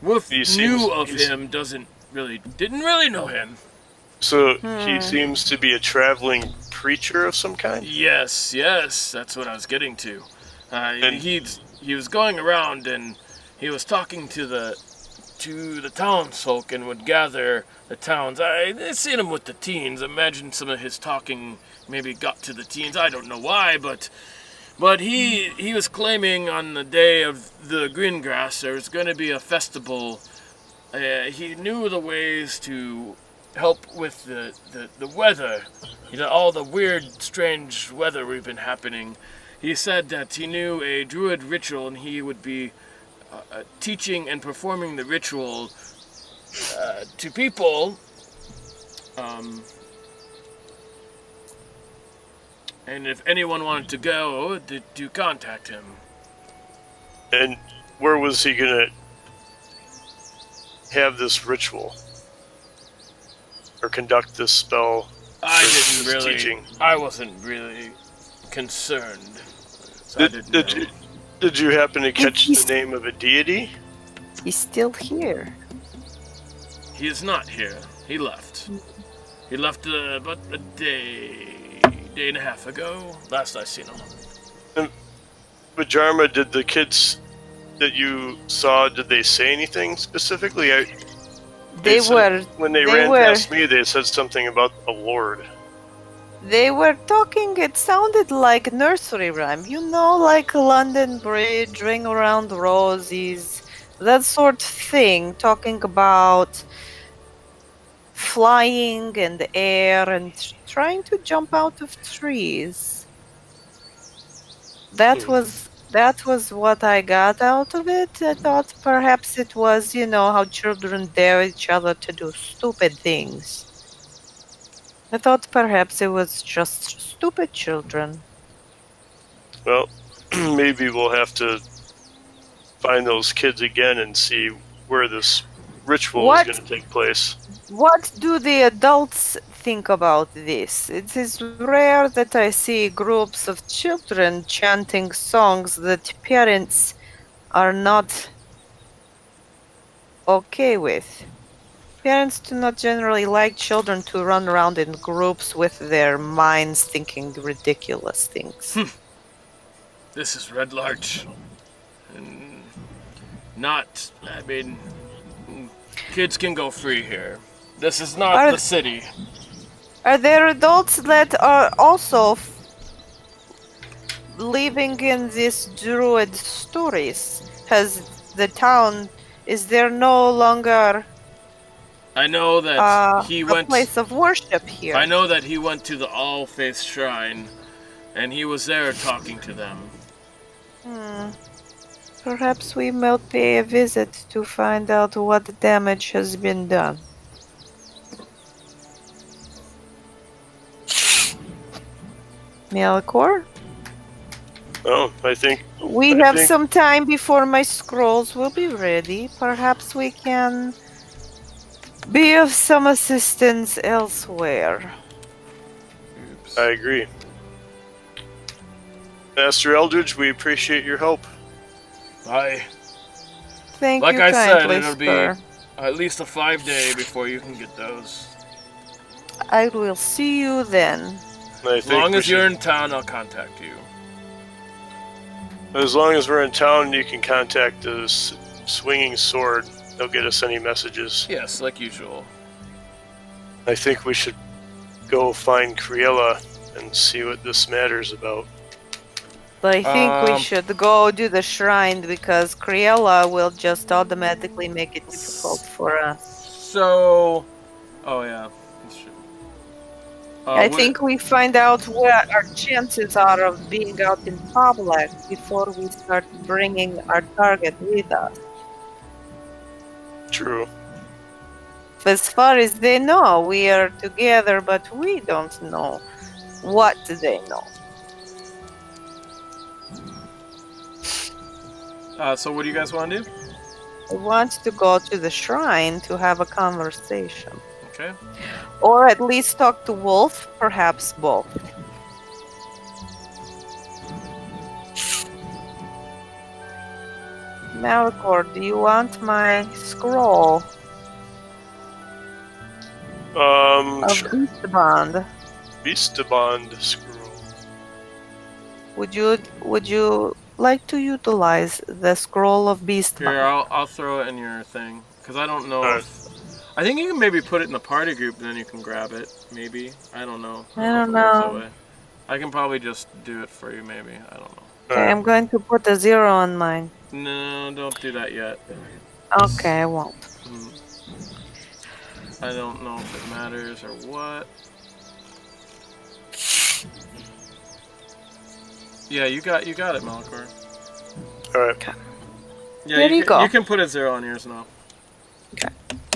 Wolf knew of him. Didn't really know him. So he seems to be a traveling preacher of some kind? Yes, that's what I was getting to. And- He was going around and he was talking to the townsfolk and would gather the towns. I seen him with the teens. Imagine some of his talking maybe got to the teens. I don't know why, but he was claiming on the day of the green grass there was going to be a festival. He knew the ways to help with the weather. All the weird, strange weather we've been happening. He said that he knew a druid ritual and he would be teaching and performing the ritual to people. And if anyone wanted to go, to contact him. And where was he going to have this ritual? Or conduct this spell? Teaching? I wasn't really concerned. So Did you happen to catch the name of a deity? He's still here. He is not here. He left. He left about a day and a half ago. Last I seen him. Vhajjharma, did the kids that you saw, did they say anything specifically? When they ran past me, they said something about a lord. They were talking, it sounded like nursery rhyme. Like London Bridge, Ring Around Roses, that sort of thing. Talking about flying in the air and trying to jump out of trees. That was what I got out of it. I thought perhaps it was, how children dare each other to do stupid things. I thought perhaps it was just stupid children. Well, maybe we'll have to find those kids again and see where this ritual is going to take place. What do the adults think about this? It is rare that I see groups of children chanting songs that parents are not okay with. Parents do not generally like children to run around in groups with their minds thinking ridiculous things. This is Red Larch. And kids can go free here. This is not the city. Are there adults that are also living in these druid stories? Is there no longer I know that he a went. place of worship here? I know that he went to the All Faith Shrine, and he was there talking to them. Perhaps we might pay a visit to find out what damage has been done. Malichor? Oh, I think... We have some time before my scrolls will be ready. Perhaps we can be of some assistance elsewhere. Oops. I agree. Master Eldridge, we appreciate your help. Thank like you I said, kindly, it'll be sir. at least a 5-day before you can get those. I will see you then. As long as you're in town, I'll contact you. As long as we're in town, you can contact the Swinging Sword. They'll get us any messages. Yes, like usual. I think we should go find Criella and see what this matter's about. I think we should go do the shrine because Criella will just automatically make it difficult for us. So... Oh, yeah. That's true. I think we find out what our chances are of being out in public before we start bringing our target with us. True. As far as they know, we are together, but we don't know what they know. So what do you guys want to do? I want to go to the shrine to have a conversation. Okay. Or at least talk to Wolf, perhaps both. Malichor, do you want my scroll of Sure. Beastbond? Beastabond scroll. Would you like to utilize the scroll of Beastbond? Here, I'll throw it in your thing because I don't know. Alright. I think you can maybe put it in the party group, and then you can grab it. Maybe I don't know. I don't if it works that know. way. I can probably just do it for you. Maybe I don't know. Okay, I'm going to put a 0 on mine. No, don't do that yet. Okay, I won't. I don't know if it matters or what. Yeah, you got it, Malichor. Alright. Yeah, There you go. You can put a 0 on yours now. Okay.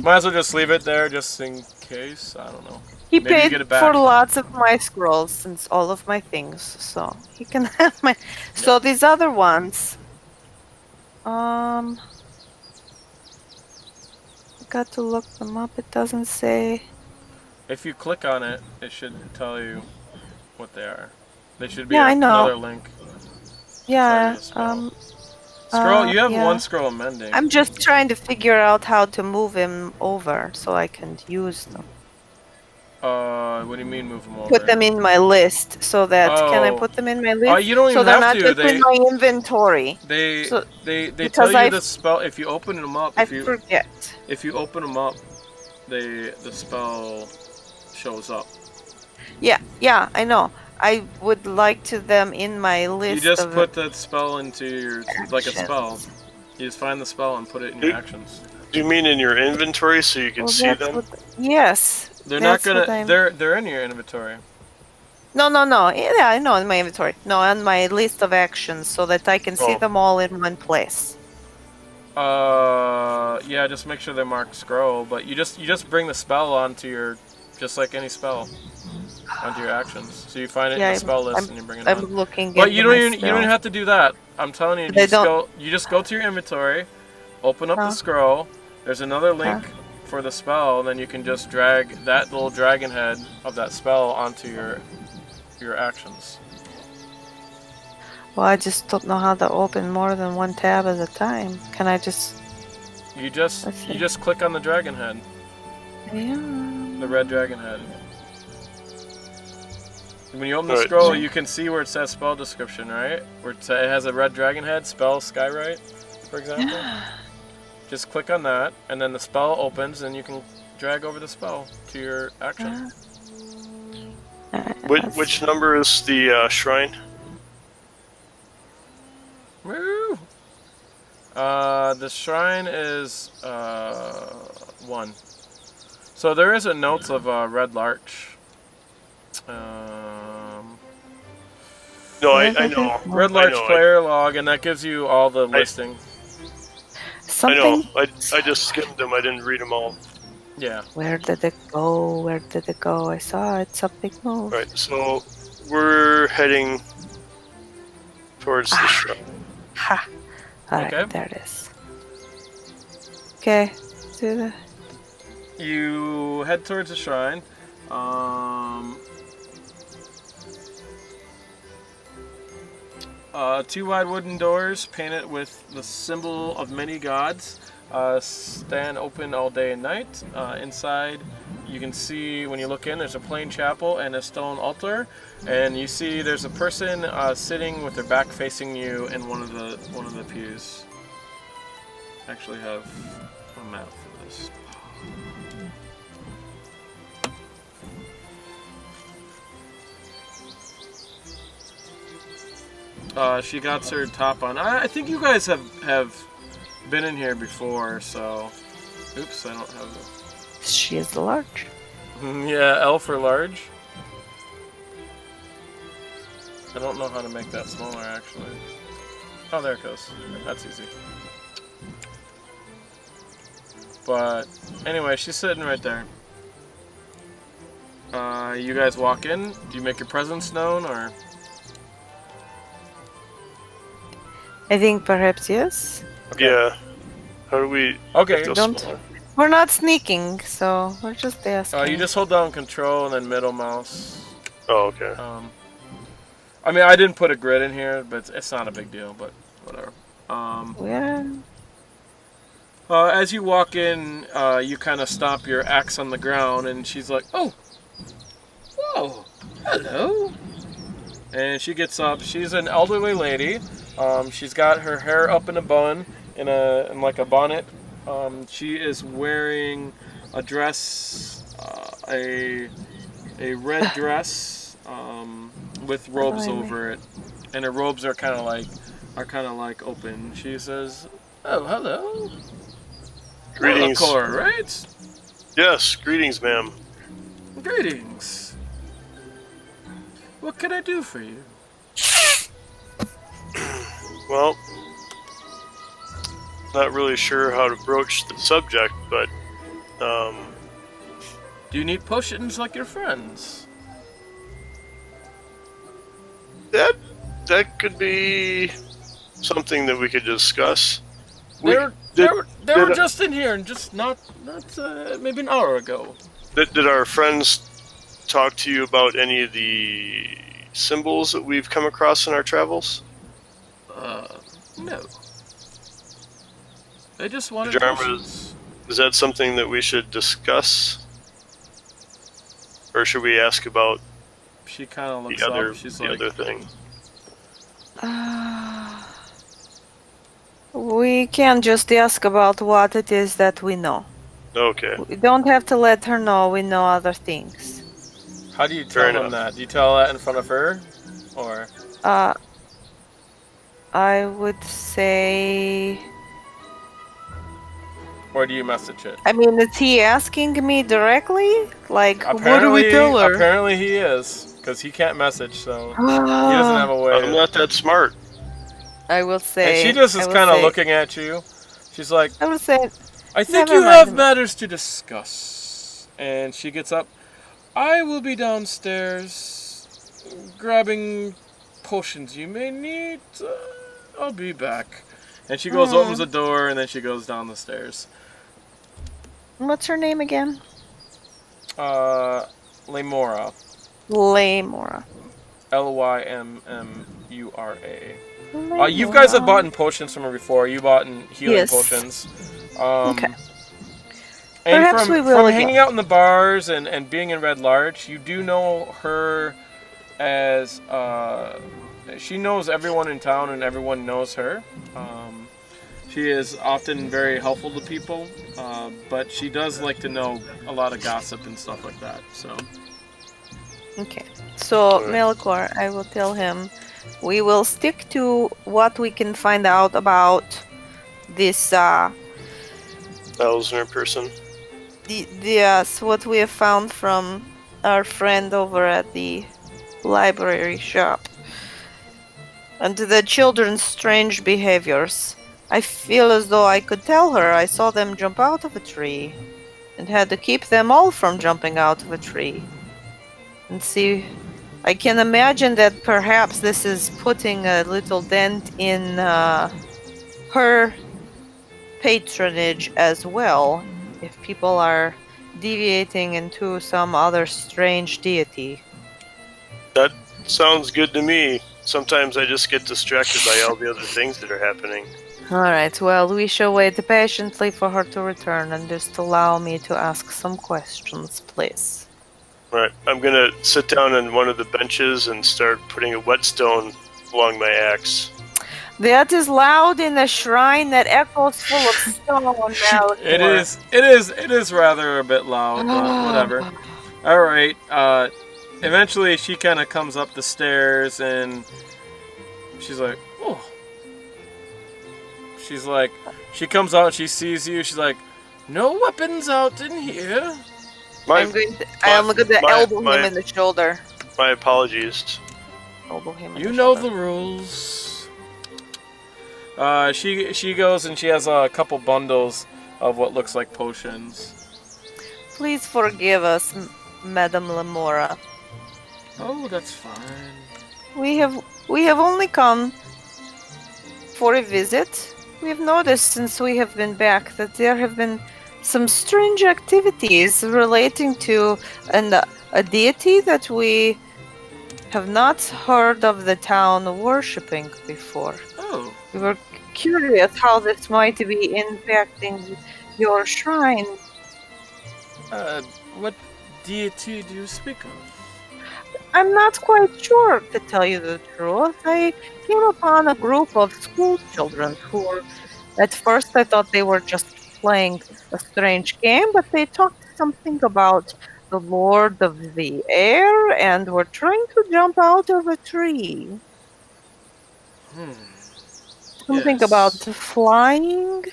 Might as well just leave it there, just in case. I don't know. He Maybe you paid get it back. for lots of my scrolls since all of my things, so he can have my. So these other ones, I got to look them up. It doesn't say. If you click on it, it should tell you what they are. They should be Yeah, I know. another link. Yeah. Scroll. You have yeah. one scroll mending. I'm just trying to figure out how to move him over so I can use them. What do you mean move them over? Put them in my list so that can I Oh. put them in my list? You don't so even they're have not to. just They in my inventory. they So- they because tell you I the spell if you open them up. I If you forget. if you open them up, the spell shows up. Yeah, I know. I would like to them in my list. You just of put the spell into your like a spell. actions. You just find the spell and put it in your actions. Do you mean in your inventory so you can Well, see that's them? yes. They're that's not what gonna. I'm- They're in your inventory. No. Yeah, I know in my inventory. No, on my list of actions so that I can see Oh. them all in one place. Yeah. Just make sure they're marked scroll. But you just bring the spell onto your, just like any spell, onto your actions. So you find it in the spell list and you bring it I'm on. looking. But into you don't my even spell. have to do that. I'm telling you, They you just go to your inventory, open up Huh? the scroll. There's another link for the spell, and then you can just drag that little dragon head of that spell onto your actions. Well, I just don't know how to open more than one tab at a time. Can I just? You Let's see. just click on the dragon head, Yeah. the red dragon head. When you open the Right. scroll, you can see where it says spell description, right? Where it has a red dragon head, spell skywrite, for example. Just click on that, and then the spell opens, and you can drag over the spell to your action. Alright, Which number is the shrine? Woo! The shrine is 1. So there is a notes of red larch. No, I know. Red I larch know, player log, and that gives you all the listing. I know. Something. I just skimmed them. I didn't read them all. Yeah. Where did it go? Where did it go? I saw it. Something moved. Right. So we're heading towards the shrine. Ha! Alright, Okay. there it is. Okay. Do the. You head towards the shrine. Two wide wooden doors painted with the symbol of many gods stand open all day and night. Inside, you can see when you look in, there's a plain chapel and a stone altar, and you see there's a person sitting with their back facing you in one of the pews. I actually have a map for this. She got her top on. I think you guys have been in here before, so. Oops, I don't have She is the larch. yeah, L for large. I don't know how to make that smaller, actually. Oh, there it goes. That's easy. But anyway, she's sitting right there. You guys walk in. Do you make your presence known, or? I think perhaps yes. Okay. Yeah. How do we? Okay. Go Don't. smaller? We're not sneaking, so we're just asking. You just hold down Control and then middle mouse. Oh, okay. I mean, I didn't put a grid in here, but it's not a big deal. But whatever. Yeah. As you walk in, you kind of stomp your axe on the ground, and she's like, "Oh, whoa, hello." And she gets up. She's an elderly lady. She's got her hair up in a bun, in like a bonnet. She is wearing a dress, a red dress, with robes over it, and her robes are kind of like open. She says, "Oh, hello." Greetings. Malichor, right? Yes, greetings, ma'am. Greetings. What can I do for you? Well, not really sure how to broach the subject, but Do you need potions like your friends? that could be something that we could discuss. They were just in here, and just not maybe an hour ago. Did our friends talk to you about any of the symbols that we've come across in our travels? No. They just wanted Vhajjharma, potions. is that something that we should discuss? Or should we ask about She kind of looks the other, up. She's the like, other thing? We can just ask about what it is that we know. Okay. We don't have to let her know we know other things. how do you Fair tell them enough. that? Do you tell that in front of her, or? I would say. Or do you message it? I mean, is he asking me directly? Like, what do we tell her? Apparently he is, because he can't message, so he doesn't have a way. I'm not that smart. I will say. And she just is I will kind of say- looking at you. She's like, I would say. I think Never you mind. have matters to discuss. And she gets up. I will be downstairs grabbing potions you may need. I'll be back. And she goes, opens the door, and then she goes down the stairs. What's her name again? Lemora. Laymora. Lymura. You guys have bought potions from her before. You bought healing Yes. potions. Okay. And Perhaps from, we will from again. hanging out in the bars and being in Red Larch, you do know her as she knows everyone in town and everyone knows her. She is often very helpful to people, but she does like to know a lot of gossip and stuff like that. So Okay. So, Malichor, I will tell him we will stick to what we can find out about this, Elsner person. what we have found from our friend over at the library shop. And the children's strange behaviors. I feel as though I could tell her I saw them jump out of a tree and had to keep them all from jumping out of a tree. And see, I can imagine that perhaps this is putting a little dent in her patronage as well, if people are deviating into some other strange deity. That sounds good to me. Sometimes I just get distracted by all the other things that are happening. Alright, well, we shall wait patiently for her to return, and just allow me to ask some questions, please. Right, I'm gonna sit down on one of the benches and start putting a whetstone along my axe. That is loud in a shrine that echoes full of stone, Malichor. it is rather a bit loud, but whatever. All right. Eventually, she kind of comes up the stairs and she's like, "Oh." She's like, she comes out, she sees you. She's like, "No weapons out in here." I'm going to elbow him in the shoulder. My apologies. Elbow him in You the know shoulder. the rules. She goes and she has a couple bundles of what looks like potions. Please forgive us, Madame Lamora. Oh, that's fine. We have only come for a visit. We have noticed since we have been back that there have been some strange activities relating to a deity that we have not heard of the town worshipping before. Oh, We were curious how this might be impacting your shrine. what deity do you speak of? I'm not quite sure, to tell you the truth. I came upon a group of school children who were, at first I thought they were just playing a strange game, but they talked something about the Lord of the Air and were trying to jump out of a tree. Something about flying.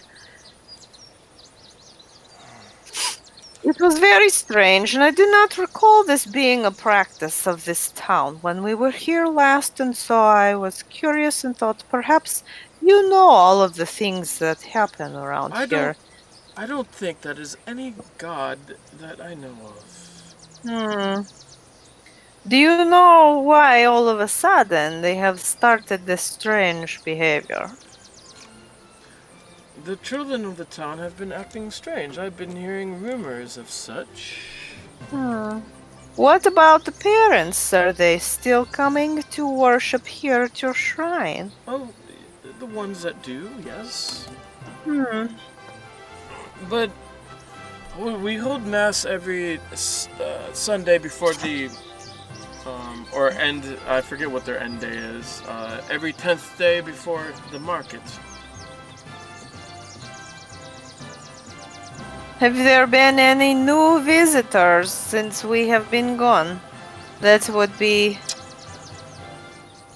It was very strange, and I do not recall this being a practice of this town. When we were here last and saw, I was curious and thought perhaps you know all of the things that happen around here. I don't think that is any god that I know of. Do you know why all of a sudden they have started this strange behavior? The children of the town have been acting strange. I've been hearing rumors of such. What about the parents? Are they still coming to worship here at your shrine? Oh, the ones that do, yes. But we hold mass every Sunday before the or end. I forget what their end day is. Every 10th day before the market. Have there been any new visitors since we have been gone? That would be...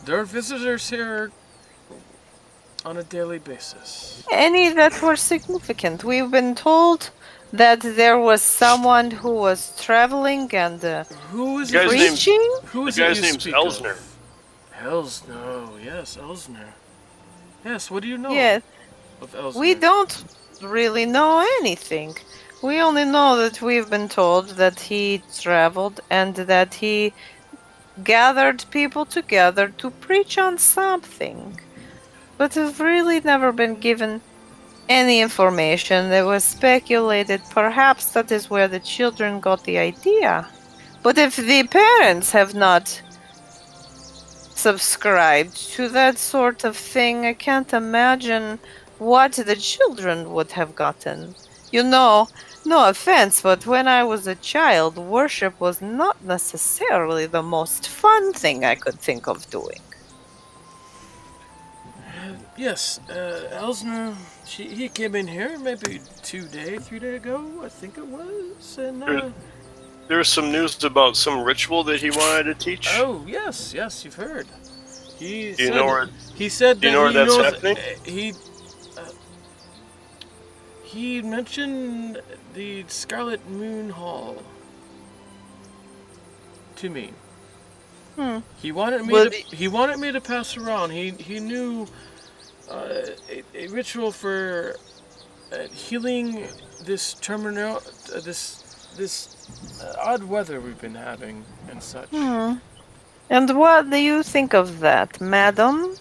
There are visitors here on a daily basis. Any that were significant. We've been told that there was someone who was traveling and Who is Guy's name's- preaching? Who is The guy's it you name's speak Elsner. of? Oh, yes, Elsner. Yes, what do you know Yes, of Elsner? we don't really know anything. We only know that we've been told that he traveled and that he gathered people together to preach on something. But we've really never been given any information. It was speculated perhaps that is where the children got the idea. But if the parents have not subscribed to that sort of thing, I can't imagine what the children would have gotten. You know, no offense, but when I was a child, worship was not necessarily the most fun thing I could think of doing. Yes, Elsner, he came in here maybe 3 days ago, I think it was, and There's some news about some ritual that he wanted to teach. oh yes, you've heard. He Do you know where? he said do you that know where he that's knows, happening? He mentioned the Scarlet Moon Hall to me. He wanted me Well, he wanted me to pass around. He knew a ritual for healing this terminal this odd weather we've been having and such. And what do you think of that, madam?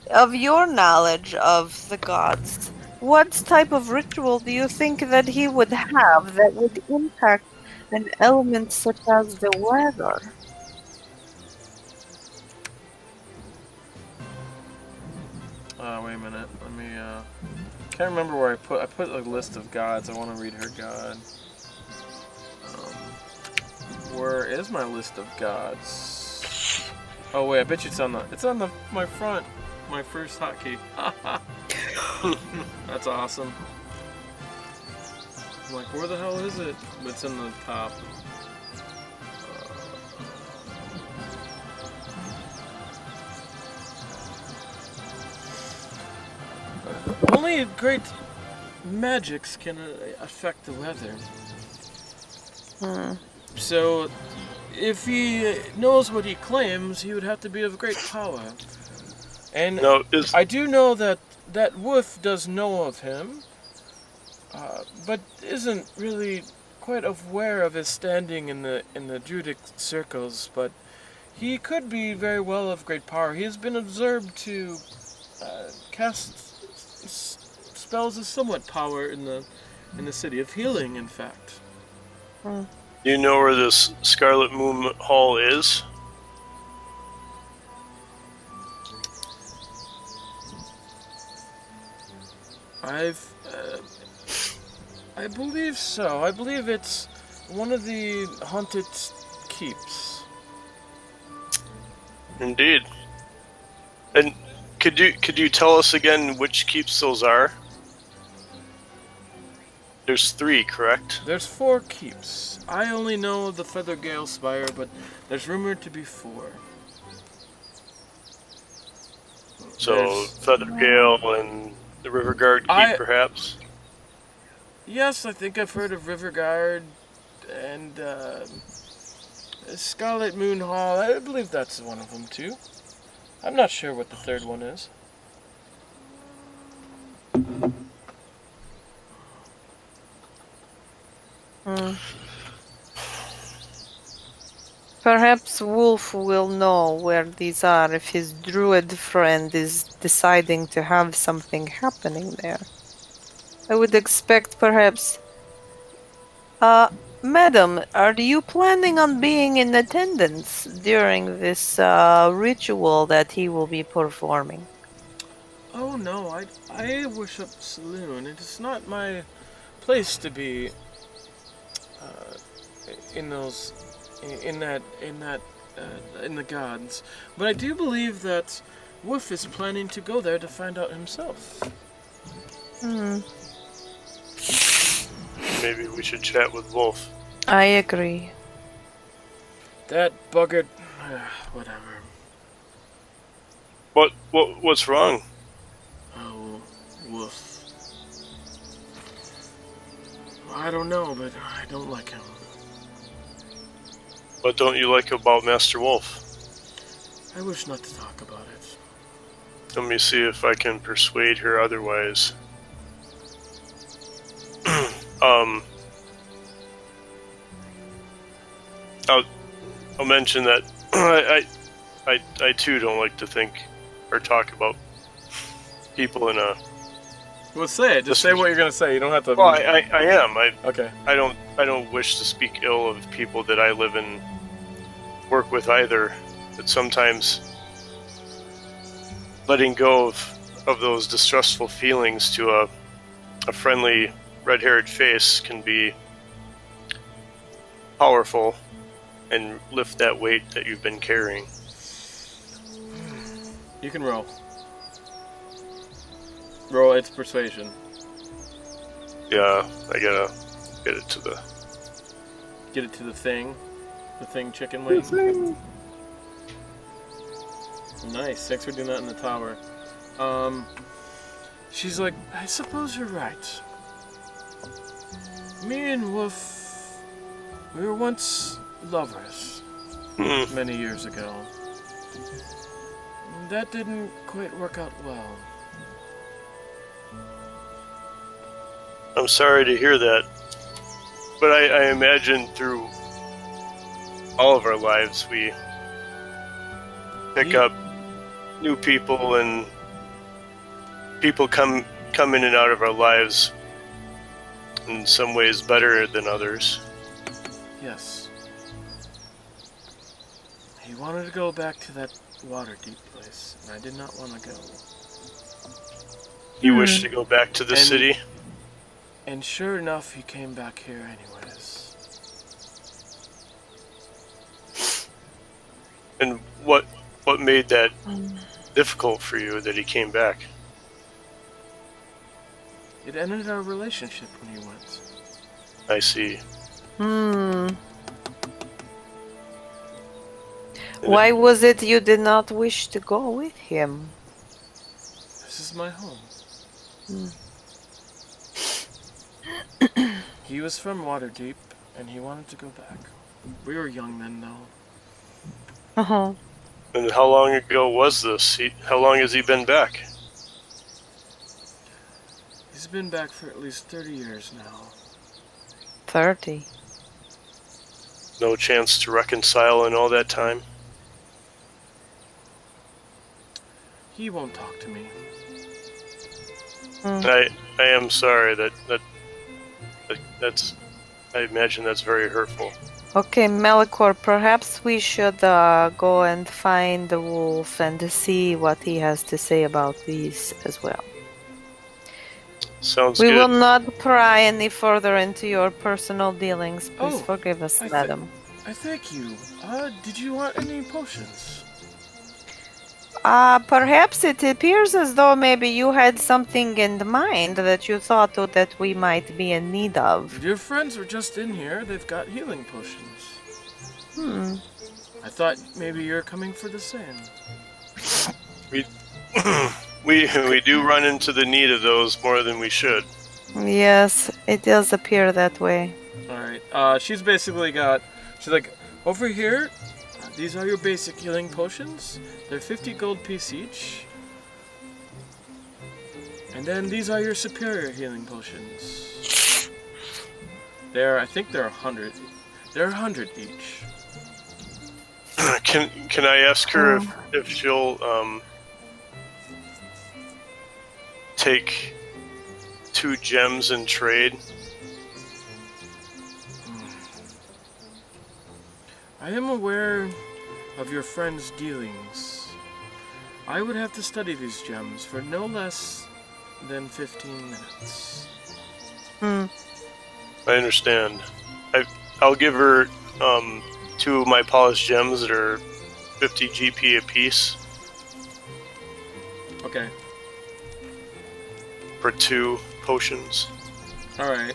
Of your knowledge of the gods, what type of ritual do you think that he would have that would impact an element such as the weather? Wait a minute. Let me can't remember where I put a list of gods. I want to read her god. Where is my list of gods? Oh wait, I bet you it's on my first hotkey. That's awesome. I'm like, where the hell is it? It's in the top. Only great magics can affect the weather. So, if he knows what he claims, he would have to be of great power. And No, I do know that that Wolf does know of him, but isn't really quite aware of his standing in the Druidic circles. But he could be very well of great power. He has been observed to cast spells of somewhat power in the city of healing. In fact, Hmm. Do you know where this Scarlet Moon Hall is? I believe so. I believe it's one of the haunted keeps. Indeed. And could you tell us again which keeps those are? There's 3, correct? There's 4 keeps. I only know the Feathergale Spire, but there's rumored to be 4. So There's- Feathergale and the Riverguard Keep, perhaps. Yes, I think I've heard of Riverguard and Scarlet Moon Hall. I believe that's one of them too. I'm not sure what the third one is. Hmm. Perhaps Wolf will know where these are if his druid friend is deciding to have something happening there. I would expect perhaps... Madam, are you planning on being in attendance during this ritual that he will be performing? Oh no, I worship Saloon. It is not my place to be in those in the gods. But I do believe that Wolf is planning to go there to find out himself. Hmm. Maybe we should chat with Wolf. I agree. That buggered. Whatever. What's wrong? Oh, Wolf. I don't know, but I don't like him. What don't you like about Master Wolf? I wish not to talk about it. Let me see if I can persuade her otherwise. I'll mention that I too don't like to think or talk about people in a. Well, say it. Just say what you're gonna say. You don't have to. Well, I am. Okay. I don't wish to speak ill of people that I live and work with either. But sometimes letting go of those distrustful feelings to a friendly red-haired face can be powerful and lift that weight that you've been carrying. You can roll. Roll. It's persuasion. Yeah, I gotta get it to the. Get it to the thing chicken wing. Nice. Thanks for doing that in the tower. She's like, I suppose you're right. Me and Wolf, we were once lovers many years ago. That didn't quite work out well. I'm sorry to hear that, but I imagine through all of our lives we pick up new people, and people come in and out of our lives in some ways better than others. Yes. He wanted to go back to that Waterdeep place, and I did not want to go. You wish to go back to the city? And sure enough, he came back here anyways. And what made that difficult for you that he came back? It ended our relationship when he went. I see. Why was it you did not wish to go with him? This is my home. He was from Waterdeep, and he wanted to go back. We were young then, though. Uh-huh. And how long ago was this? How long has he been back? He's been back for at least 30 years now. 30. No chance to reconcile in all that time? He won't talk to me. I am sorry that's I imagine that's very hurtful. Okay, Malichor, perhaps we should go and find the wolf and see what he has to say about these as well. Sounds We good. will not pry any further into your personal dealings. Please Oh, forgive us, madam. I thank you. Did you want any potions? Perhaps it appears as though maybe you had something in mind that you thought that we might be in need of. Your friends were just in here. They've got healing potions. I thought maybe you're coming for the same. We do run into the need of those more than we should. Yes, it does appear that way. Alright, she's basically got... She's like, over here, these are your basic healing potions. They're 50 gold piece each. And then these are your superior healing potions. I think they're 100. They're 100 each. Can I ask her if she'll take 2 gems in trade? I am aware of your friend's dealings. I would have to study these gems for no less than 15 minutes. I understand. I'll give her 2 of my polished gems that are 50 GP apiece Okay. for 2 potions. Alright.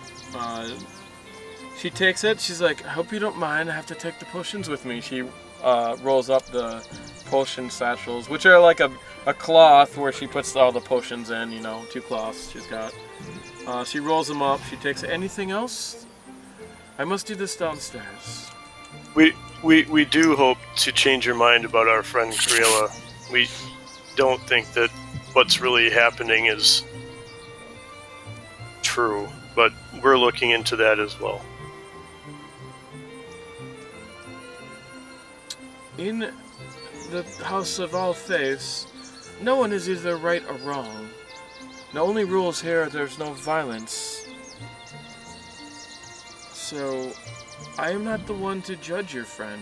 She takes it. She's like, I hope you don't mind. I have to take the potions with me. She rolls up the potion satchels, which are like a cloth where she puts all the potions in, 2 cloths she's got. She rolls them up. She takes anything else? I must do this downstairs. We do hope to change your mind about our friend Criella. We don't think that what's really happening is true, but we're looking into that as well. In the house of all Theifs, no one is either right or wrong. The only rules here, there's no violence. So, I am not the one to judge your friend,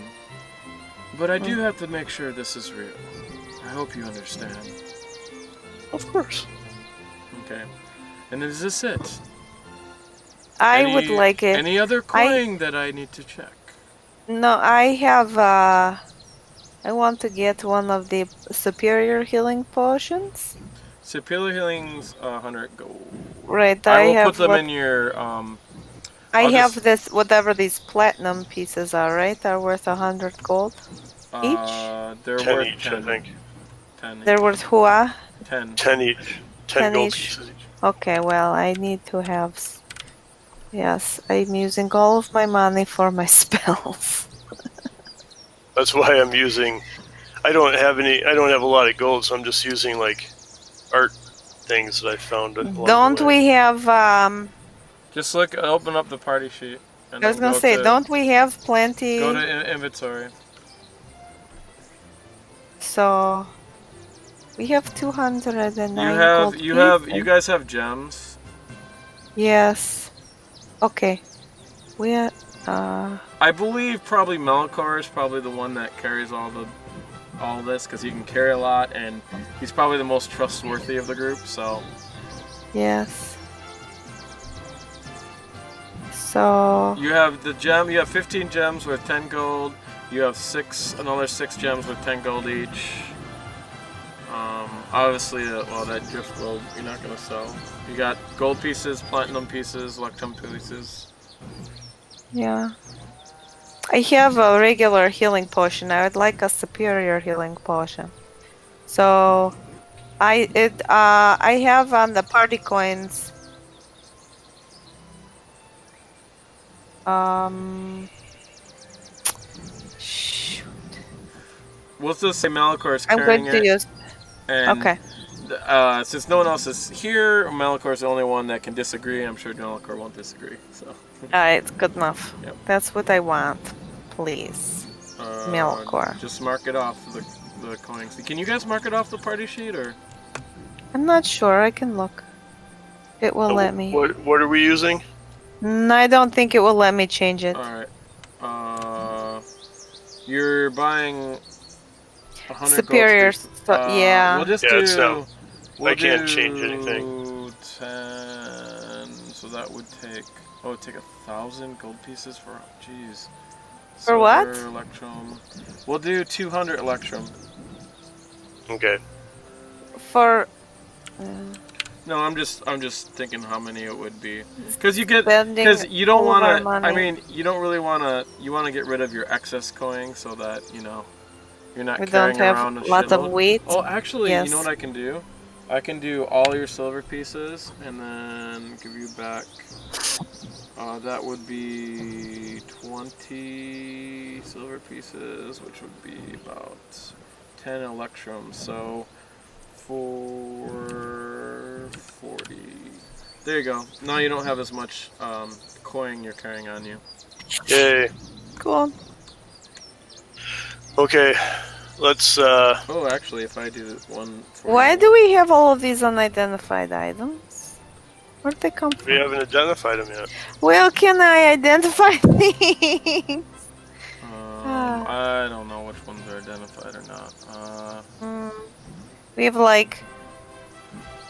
but I do have to make sure this is real. I hope you understand. Of course. Okay. And is this it? I would like it. Any other coin that I need to check? No, I have, I want to get one of the superior healing potions. Superior healing's 100 gold. Right, I will have put them in your, I I'll have just- this, whatever these platinum pieces are, right? Are worth 100 gold each? They're 10 worth each, 10. I think. 10 They're worth hua? 10. 10 each. 10 10 gold each. pieces each. Okay, well, I need to have... Yes, I'm using all of my money for my spells. That's why I'm using... I don't have a lot of gold, so I'm just using, like, art things that I found along the Don't way. we have, Just open up the party sheet. And I was then gonna go say, to- don't we have plenty? Go to inventory. So... We have 209 gold You guys have gems. Yes. Okay. We are, I believe probably Malichor is probably the one that carries all this because he can carry a lot and he's probably the most trustworthy of the group. So yes. So... you have the gem. You have 15 gems worth 10 gold. You have another 6 gems with 10 gold each. Obviously, that gift world you're not gonna sell. You got gold pieces, platinum pieces, electrum pieces. Yeah. I have a regular healing potion. I would like a superior healing potion. So, I have on the party coins. Shoot. We'll just say Malichor is I'm carrying going to it. use. And Okay. since no one else is here, Malichor's the only one that can disagree. I'm sure Malichor won't disagree. So. Alright, good enough. Yep. That's what I want. Please. Malichor. Just mark it off the coins. Can you guys mark it off the party sheet or? I'm not sure. I can look. It will let me. What are we using? I don't think it will let me change it. All right. You're buying 100 Superior. gold. Yeah. We'll just do. We'll I can't do change anything. 10. So that would take. Oh, it'd take 1,000 gold pieces for. Jeez. For what? Electrum. We'll do 200 electrum. Okay. For. No, I'm just thinking how many it would be. Because you don't all want our to. money. I mean, you don't really want to. You want to get rid of your excess coin so that you're not We carrying don't around have a lots of shitload. weight. Oh, actually, Yes. you know what I can do? I can do all your silver pieces and then give you back. That would be 20 silver pieces, which would be about 10 electrum. So. 440. There you go. Now you don't have as much coin you're carrying on you. Yay. Cool. Okay. Let's. Oh, actually, if I do one. Why do we have all of these unidentified items? Where'd they come from? We haven't identified them yet. Well, can I identify things? I don't know which ones are identified or not. We have like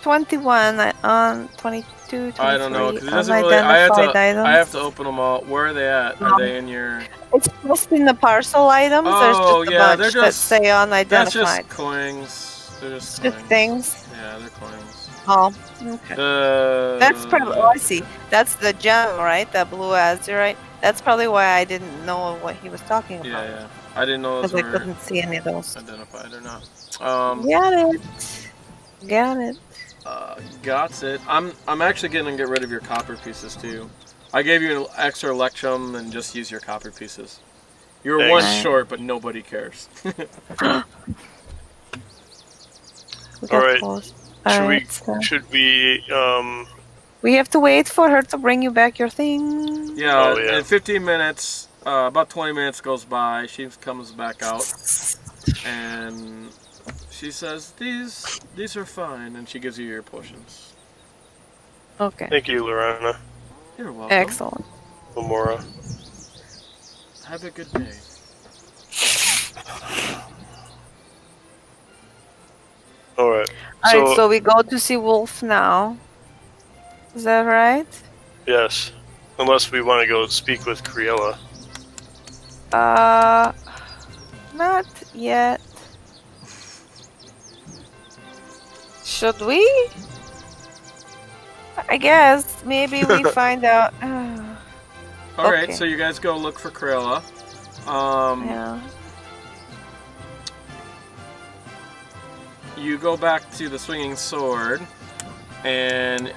21 on 22, 23 I don't know because it doesn't really. items. I have to open them all. Where are they at? Are they in your? It's just in the parcel items. Oh, There's just a yeah, bunch they're that just- say unidentified. That's just coins. They're just coins. Just things. Yeah, they're coins. Oh, okay. That's probably. Oh, I see. That's the gem, right? The blue azurite. That's probably why I didn't know what he was talking about. Yeah. I didn't know those Because I were couldn't see any of those. identified or not. Got it. Got it. Got it. I'm actually gonna get rid of your copper pieces too. I gave you an extra electrum and just use your copper pieces. You were one Thanks. short, but nobody cares. Alright. Should Should we we have to wait for her to bring you back your thing. Yeah, Oh, yeah. in 15 minutes, about 20 minutes goes by. She comes back out, and she says, "These are fine," and she gives you your potions. Okay. Thank you, Lorana. You're welcome. Excellent. Lamora. Have a good day. Alright. Alright, so we go to see Wolf now. Is that right? Yes. Unless we want to go speak with Criella. Not yet. Should we? I guess maybe we find out. All right, Okay. so you guys go look for Criella. Yeah. You go back to the Swinging Sword, and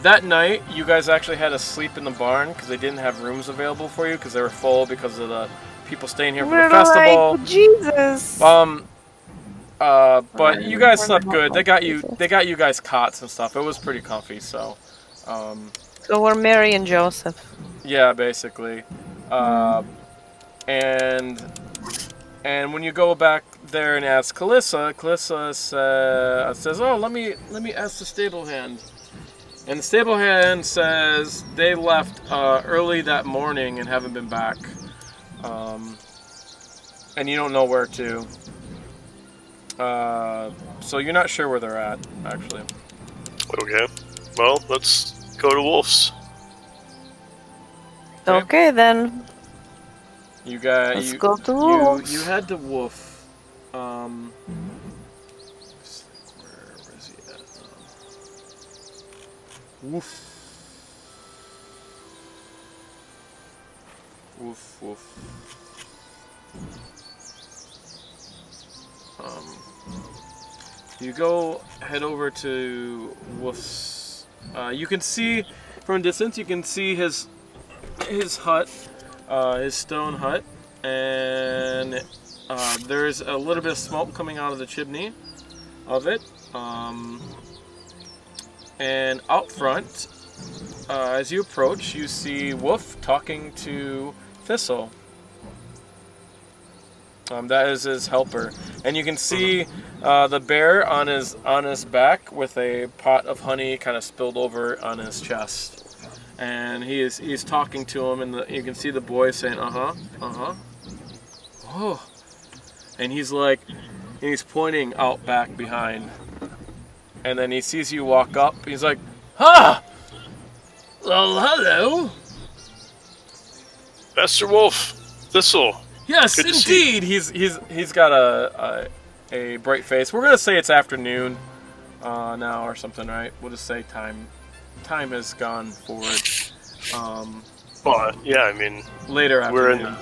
that night you guys actually had to sleep in the barn because they didn't have rooms available for you because they were full because of the people staying here for We're the festival. like, Jesus. But you guys We're slept not good. like Jesus. They got you guys cots and stuff. It was pretty comfy. So, So we're Mary and Joseph. yeah, basically. And when you go back there and ask Calissa says, "Oh, let me ask the stable hand." And the stable hand says they left early that morning and haven't been back. And you don't know where to. So you're not sure where they're at, actually. Okay. Well, let's go to Wolf's. Okay, then. You got Let's go to Wolf. You head to Wolf. Where is he at? Woof. Woof, woof. You head over to Wolf's. You can see from a distance. You can see his hut, his stone hut, and there's a little bit of smoke coming out of the chimney of it. And out front, as you approach, you see Wolf talking to Thistle. That is his helper, and you can see the bear on his back with a pot of honey kind of spilled over on his chest, and he's talking to him, and you can see the boy saying oh, and he's pointing out back behind, and then he sees you walk up. He's like, well, hello, Master Wolf, Thistle. Yes, Good to see indeed. He's got a bright face. We're gonna say it's afternoon now or something, right? We'll just say time has gone forward. But yeah, I mean, Later we're afternoon.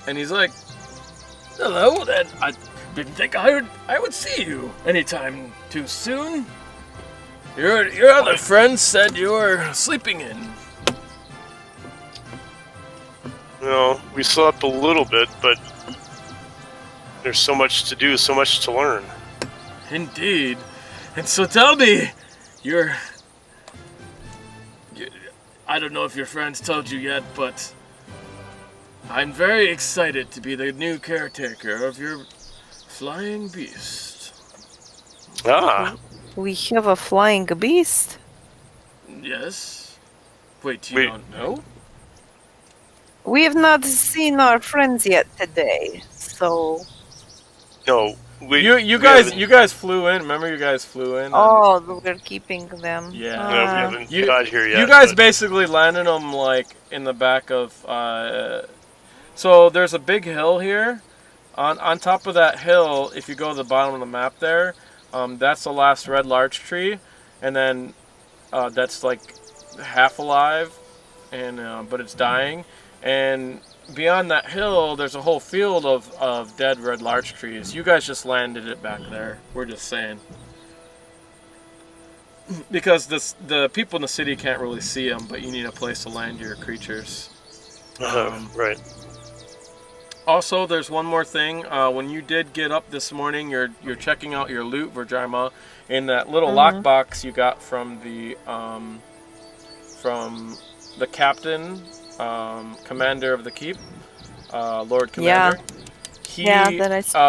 And he's like, hello. Then I didn't think I would see you anytime too soon. Your other friends said you were sleeping in. we slept a little bit, but there's so much to do, so much to learn. Indeed. And so tell me, I don't know if your friends told you yet, but I'm very excited to be the new caretaker of your flying beast. Ah, We have a flying beast. Yes? Wait, you don't know? We have not seen our friends yet today, so. no. You guys flew in. Remember, you guys flew in. Oh, we're keeping them. Yeah. No, we haven't got here yet. You guys but- basically landed them like in the back of. So there's a big hill here. On top of that hill, if you go to the bottom of the map there, that's the last red larch tree, and then that's like half alive, and but it's dying. And beyond that hill, there's a whole field of dead red larch trees. You guys just landed it back there. We're just saying. Because the people in the city can't really see them, but you need a place to land your creatures. Right. Also, there's one more thing. When you did get up this morning, you're checking out your loot, Vhajjharma, in that little lockbox you got from the captain, commander of the keep, Lord Commander.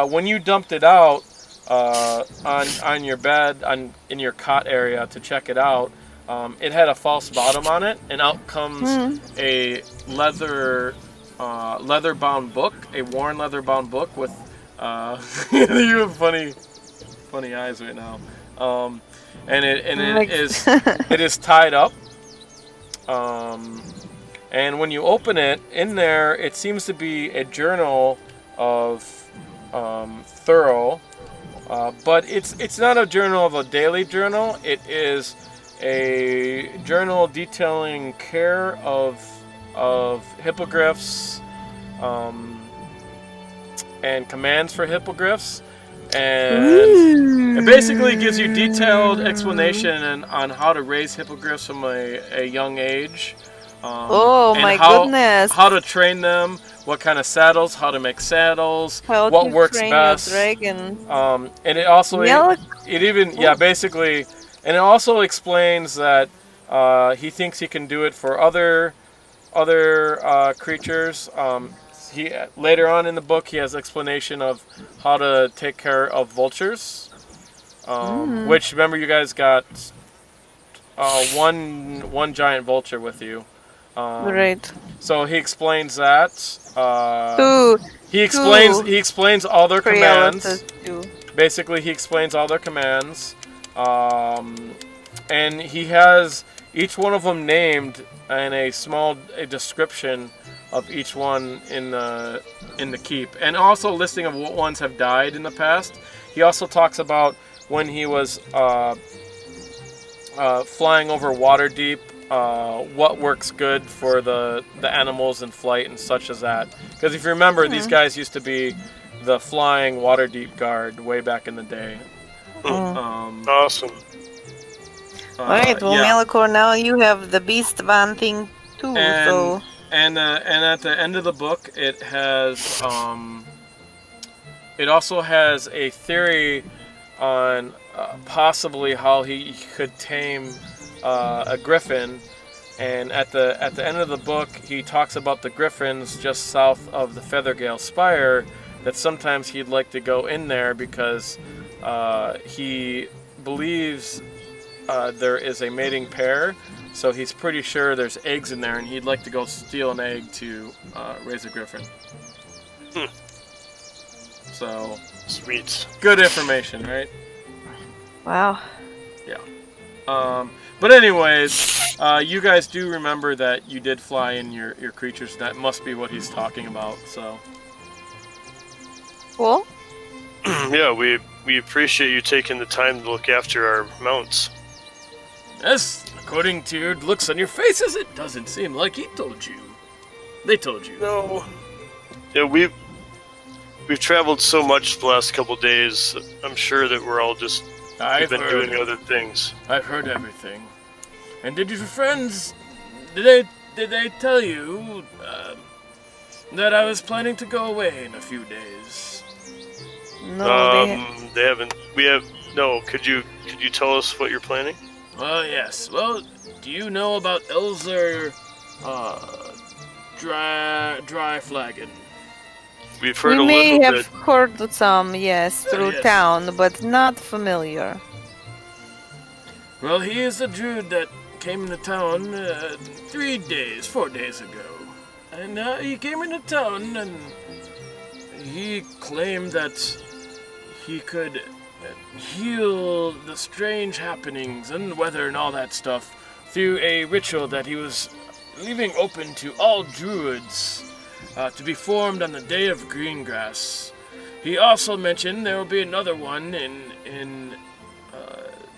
When you dumped it out on your bed, in your cot area to check it out, it had a false bottom on it, and out comes a leather-bound book, a worn leather-bound book with you have funny eyes right now, and it is tied up. And when you open it, in there, it seems to be a journal of Thorough, but it's not a journal of a daily journal. It is a journal detailing care of hippogriffs, and commands for hippogriffs, and it basically gives you detailed explanation on how to raise hippogriffs from a young age. Goodness! How to train them, what kind of saddles, how to make saddles, How what to works train best. your dragon. And it also basically, and it also explains that he thinks he can do it for other creatures. He later on in the book he has explanation of how to take care of vultures, which remember you guys got one giant vulture with you. Right. So he explains that. He explains all their Criella commands. too. Basically, he explains all their commands, and he has each one of them named and a description of each one in the keep, and also a listing of what ones have died in the past. He also talks about when he was flying over Waterdeep, what works good for the animals in flight and such as that. Because if you remember, these guys used to be the flying Waterdeep guard way back in the day. Awesome. Alright, well, Malichor, now you have the beast van thing too, And at the end of the book, it has It also has a theory on possibly how he could tame a griffin. And at the end of the book, he talks about the griffins just south of the Feathergale Spire. That sometimes he'd like to go in there because he believes there is a mating pair. So he's pretty sure there's eggs in there, and he'd like to go steal an egg to raise a griffin. So Sweet. good information, right? Wow. Yeah. But anyways, you guys do remember that you did fly in your creatures. That must be what he's talking about. So Cool. Yeah, we appreciate you taking the time to look after our mounts. yes, according to your looks on your faces, it doesn't seem like he told you. They told you. No. Yeah, we've traveled so much the last couple days. I'm sure that we're all just I've been heard. doing other things. I've heard everything. And did your friends? Did they tell you that I was planning to go away in a few days? No, They haven't. We have no. Could you tell us what you're planning? Yes. Well, do you know about Elzer Dry Flagon? We've heard we a may little have bit. heard some, yes, through yes. town, but not familiar. Well, he is a druid that came into town 4 days ago. And he came into town and he claimed that he could heal the strange happenings and weather and all that stuff through a ritual that he was leaving open to all druids to be formed on the Day of Greengrass. He also mentioned there will be another one in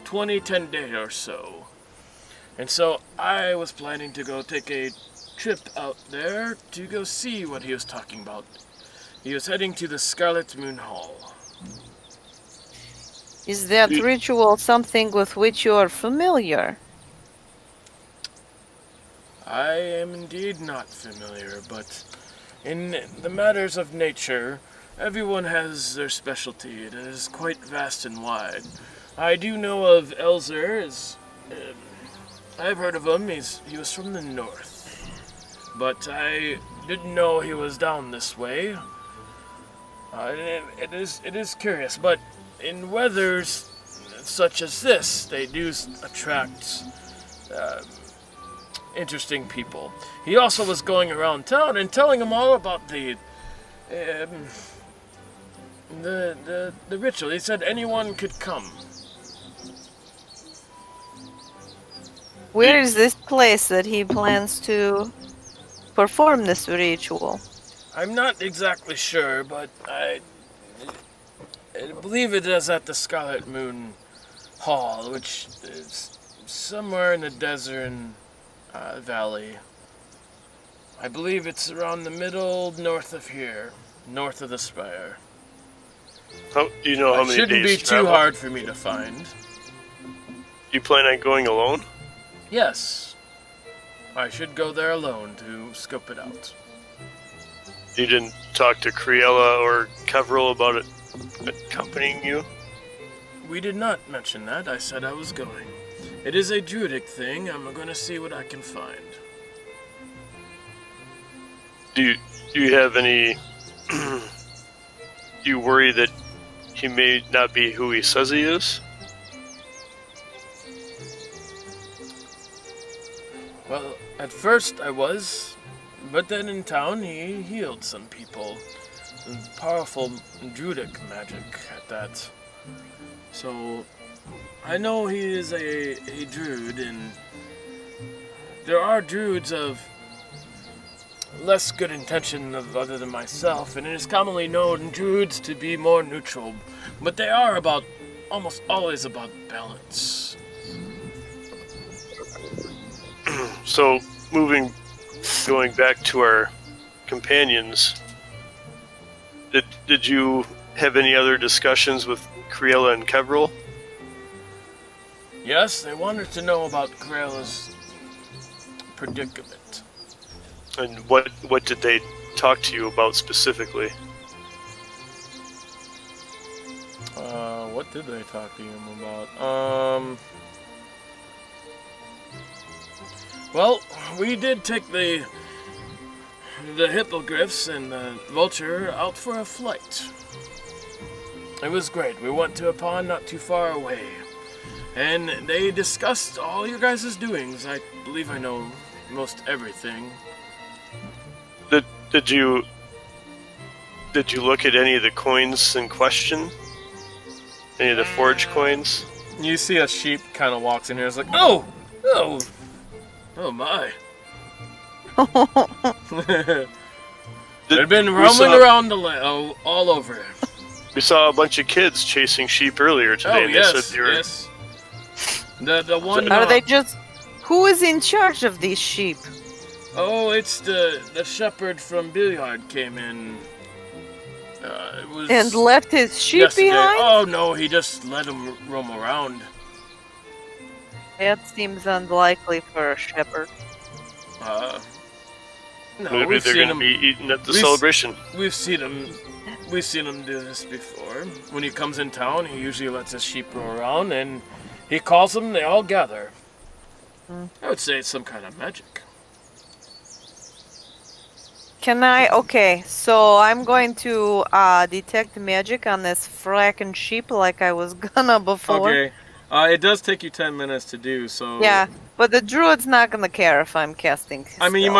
10 days or so. And so I was planning to go take a trip out there to go see what he was talking about. He was heading to the Scarlet Moon Hall. Is that ritual something with which you are familiar? I am indeed not familiar, but in the matters of nature, everyone has their specialty. It is quite vast and wide. I do know of Elzer. I've heard of him. He was from the north, but I didn't know he was down this way. It is curious, but in weathers such as this, they do attract interesting people. He also was going around town and telling them all about the ritual. He said anyone could come. Where is this place that he plans to perform this ritual? I'm not exactly sure, but I believe it is at the Scarlet Moon Hall, which is somewhere in the Desert Valley. I believe it's around the middle north of here, north of the Spire. Do you know how It many shouldn't days be travel? too hard for me to find. You plan on going alone? Yes. I should go there alone to scope it out. You didn't talk to Criella or Kevril about it accompanying you? We did not mention that. I said I was going. It is a druidic thing. I'm going to see what I can find. Do you have any... do you worry that he may not be who he says he is? Well, at first I was, but then in town he healed some people. Powerful druidic magic at that. So, I know he is a druid, and there are druids of less good intention other than myself, and it is commonly known druids to be more neutral, but they are almost always about balance. So, going back to our companions, did you have any other discussions with Criella and Kevril? Yes, they wanted to know about Creella's predicament. And what did they talk to you about specifically? What did they talk to him about? Well, we did take the hippogriffs and the vulture out for a flight. It was great. We went to a pond not too far away, and they discussed all your guys' doings. I believe I know most everything. Did you look at any of the coins in question? Any of the forged coins? You see a sheep kind of walks in here. It's like, oh my. They've been roaming around the land, all over it. We saw a bunch of kids chasing sheep earlier today. Oh, and yes, they said they were, yes. The one... Are they just... Who is in charge of these sheep? Oh, it's the shepherd from Billiard came in. It was And left his sheep yesterday. behind? Oh, no, he just let them roam around. That seems unlikely for a shepherd. No, maybe we've they're seen going to him. be eaten at the celebration. We've seen him do this before. When he comes in town, he usually lets his sheep roam around, and he calls them, they all gather. I would say it's some kind of magic. Can I? Okay, so I'm going to detect magic on this frackin' sheep like I was gonna before. Okay. It does take you 10 minutes to do, so... Yeah, but the druid's not gonna care if I'm casting I mean, you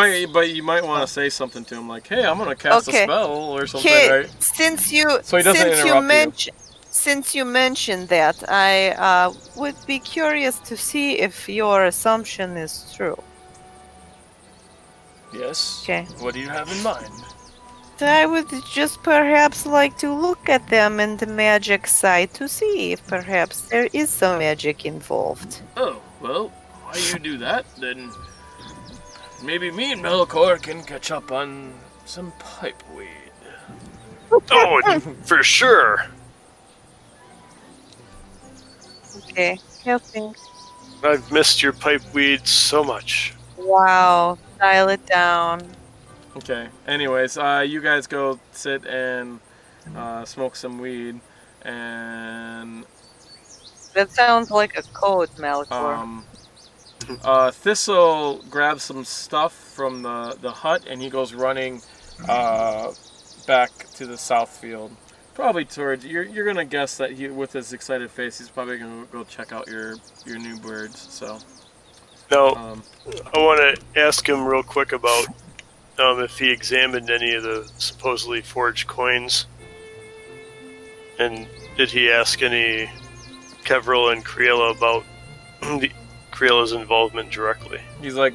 might want to say something to him, like, "Hey, I'm gonna cast a spell" or something, right? Since you So he doesn't interrupt you. Since you mentioned that, I would be curious to see if your assumption is true. Yes. Okay. What do you have in mind? I would just perhaps like to look at them in the magic side to see if perhaps there is some magic involved. Oh, well, while you do that, then maybe me and Malichor can catch up on some pipeweed. Oh, for sure. Okay, helping. I've missed your pipeweed so much. Wow, dial it down. Okay. Anyways, you guys go sit and smoke some weed, and That sounds like a code, Malichor. Thistle grabs some stuff from the hut, and he goes running back to the south field. Probably towards you're gonna guess that he, with his excited face, he's probably gonna go check out your new birds. So. Now, I want to ask him real quick about if he examined any of the supposedly forged coins, and did he ask any Kevril and Criella about Criella's involvement directly? He's like,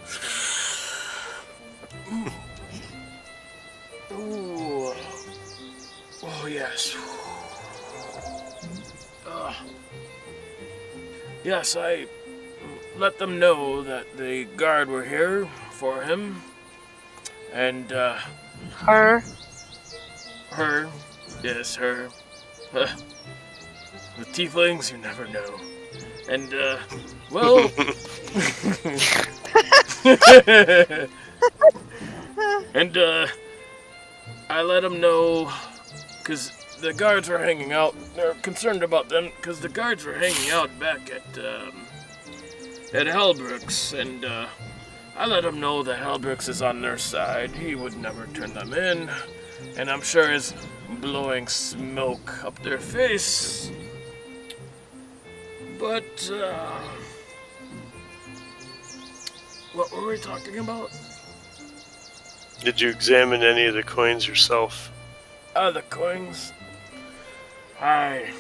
ooh, oh yes, yes, I let them know that the guard were here for him, and Her? Yes, her. The Tiflings, you never know. And, well... and, I let them know, because the guards were hanging out. They're concerned about them, because the guards were hanging out back at Helbrooks, and, I let them know that Helbrooks is on their side. He would never turn them in, and I'm sure is blowing smoke up their face. But, what were we talking about? Did you examine any of the coins yourself? The coins? I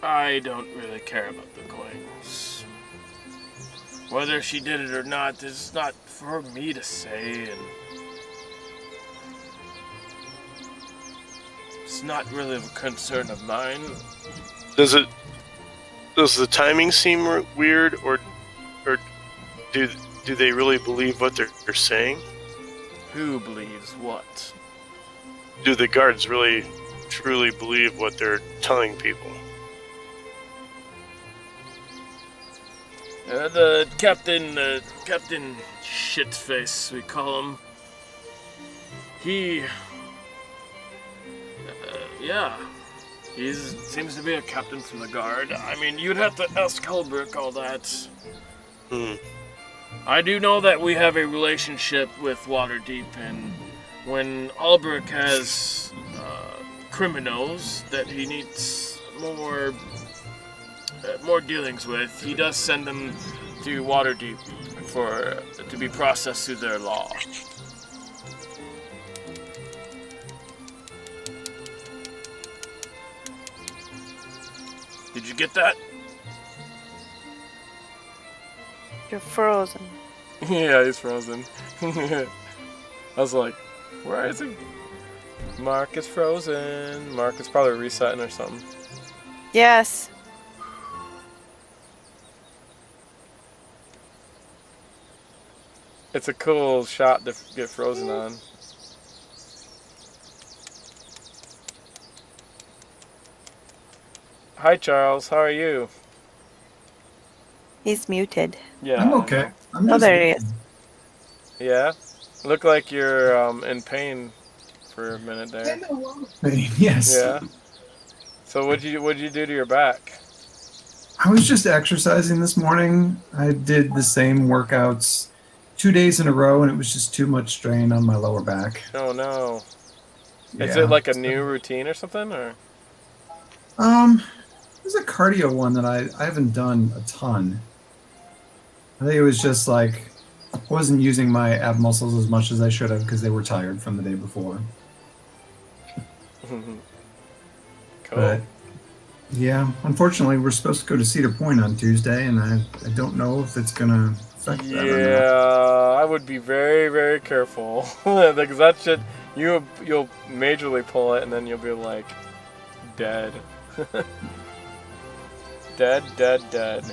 don't really care about the coins. Whether she did it or not is not for me to say, and it's not really a concern of mine. Does the timing seem weird, or do they really believe what they're saying? Who believes what? Do the guards really truly believe what they're telling people? The Captain Shitface, we call him. He, yeah, He seems to be a captain from the guard. I mean, you'd have to ask Halbrook all that. I do know that we have a relationship with Waterdeep, and when Albrook has criminals that he needs more dealings with, he does send them to Waterdeep to be processed through their law. Did you get that? You're frozen. Yeah, he's frozen. I was like, where is he? Marc is frozen. Marc is probably resetting or something. Yes. It's a cool shot to get frozen on. Hi, Charles. How are you? He's muted. Yeah. I'm okay. Oh, there he is. Yeah? Look like you're in pain for a minute there. Yes. Yeah. So what'd you do to your back? I was just exercising this morning. I did the same workouts 2 days in a row, and it was just too much strain on my lower back. Oh no. Is Yeah. it like a new routine or something, or? There's a cardio one that I haven't done a ton. I think it was just like I wasn't using my ab muscles as much as I should have because they were tired from the day before. Cool. But yeah, unfortunately, we're supposed to go to Cedar Point on Tuesday, and I don't know if it's gonna affect that or not. Yeah, I would be very, very careful because that shit you'll majorly pull it, and then you'll be like dead, dead.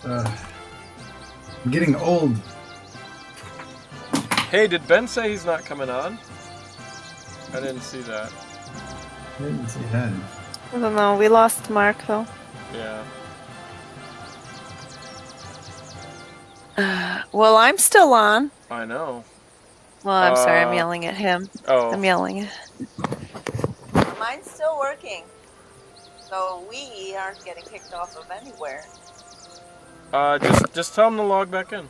I'm getting old. Hey, did Ben say he's not coming on? I didn't see that. I didn't see that. I don't know. We lost Marc though. Yeah. Well, I'm still on. I know. Well, I'm sorry. I'm yelling at him. Oh. I'm yelling. Mine's still working. So we aren't getting kicked off of anywhere. Just tell him to log back in.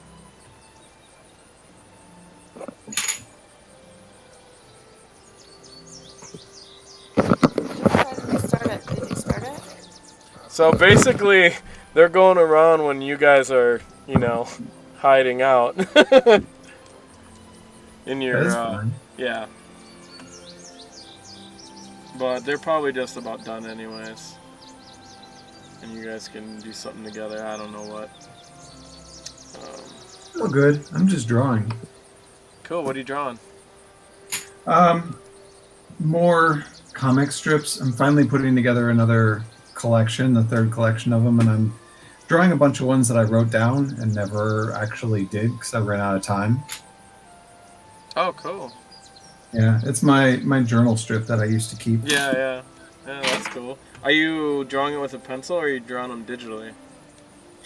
Did you start it? So basically, they're going around when you guys are, hiding out. In your, That is fun. yeah. But they're probably just about done anyways. And you guys can do something together. I don't know what. Oh, good. I'm just drawing. Cool. What are you drawing? More comic strips. I'm finally putting together another collection, the third collection of them, and I'm drawing a bunch of ones that I wrote down and never actually did because I ran out of time. Oh, cool. Yeah, it's my journal strip that I used to keep. Yeah, that's cool. Are you drawing it with a pencil, or are you drawing them digitally?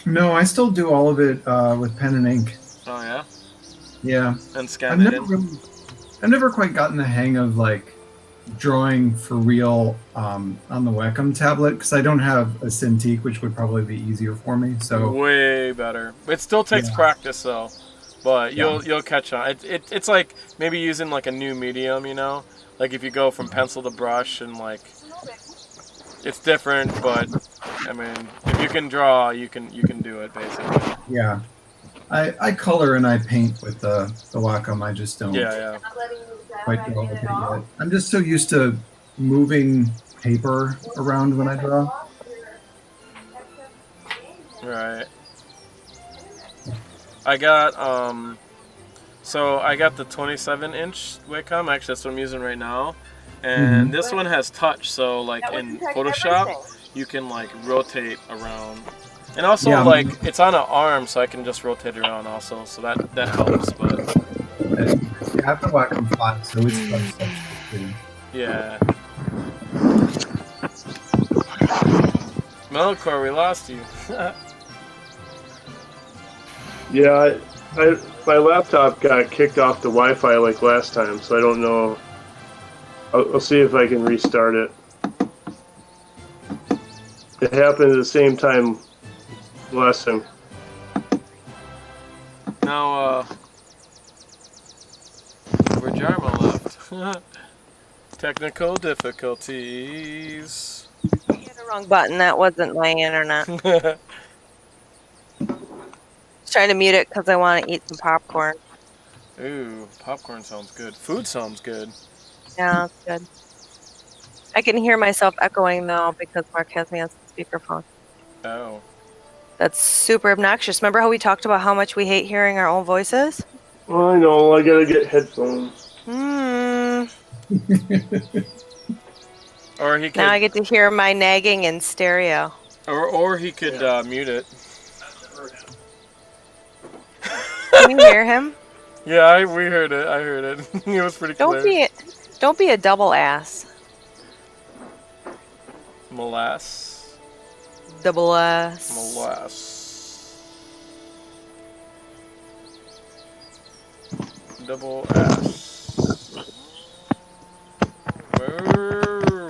No, I still do all of it with pen and ink. Oh, yeah? Yeah. And scan it in? I've never quite gotten the hang of like drawing for real on the Wacom tablet because I don't have a Cintiq, which would probably be easier for me. So way better. It still takes practice though, but you'll catch on. It's like maybe using like a new medium, like if you go from pencil to brush and like it's different, but I mean if you can draw, you can do it basically. yeah, I color and I paint with the Wacom. I just don't. Yeah. Quite draw with it yet. I'm just so used to moving paper around when I draw. Right. I got so I got the 27-inch Wacom. Actually, that's what I'm using right now. And this one has touch, so like in Photoshop, you can like rotate around. And also like it's on an arm, so I can just rotate around also. So that helps. But I have the Wacom flat, so it's fun too. yeah. Malichor, we lost you. Yeah, my laptop got kicked off the Wi-Fi like last time, so I don't know. I'll see if I can restart it. It happened at the same time last time. Now, Vhajjharma left. Technical difficulties. I hit the wrong button. That wasn't my internet. I was trying to mute it because I want to eat some popcorn. Ooh, popcorn sounds good. Food sounds good. Yeah, it's good. I can hear myself echoing though because Marc has me on speakerphone. Oh. That's super obnoxious. Remember how we talked about how much we hate hearing our own voices? Well, I know. I gotta get headphones. Or he could. Now I get to hear my nagging in stereo. Or he could mute it. Can you hear him? Yeah, we heard it. I heard it. It was pretty clear. Don't be a double ass. Molass. Double ass. Molass. Double ass. Moo.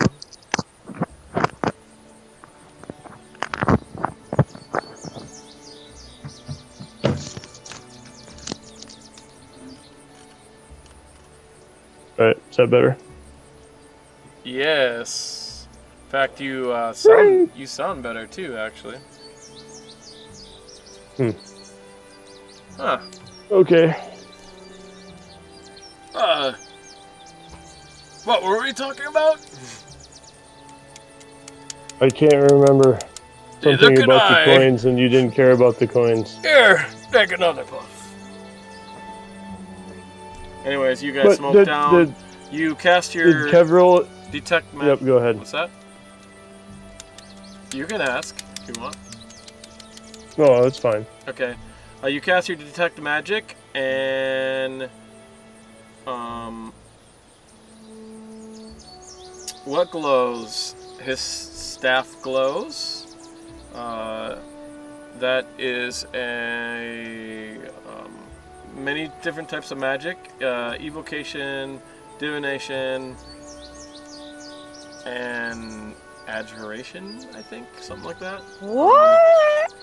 Alright, is that better? Yes. In fact, you sound better too, actually. Huh. Okay. What were we talking about? I can't remember something Neither can about I. the coins, and you didn't care about the coins. Here, take another puff. Anyways, you guys smoke down. You cast your Did Kevril... detect magic. Yep, go ahead. What's that? You can ask if you want. No, that's fine. Okay. You cast your detect magic, and what glows? His staff glows. That is a many different types of magic: evocation, divination, and adjuration. I think something like that. What?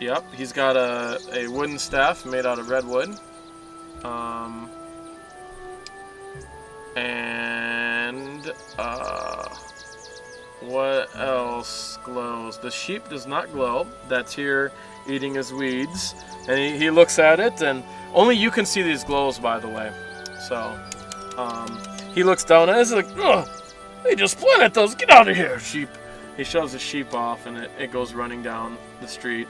Yep, he's got a wooden staff made out of redwood. And what else glows? The sheep does not glow. That's here eating his weeds. And he looks at it, and only you can see these glows, by the way. So, he looks down at it, and like, oh, they just planted those. Get out of here, sheep. He shoves the sheep off, and it goes running down the street.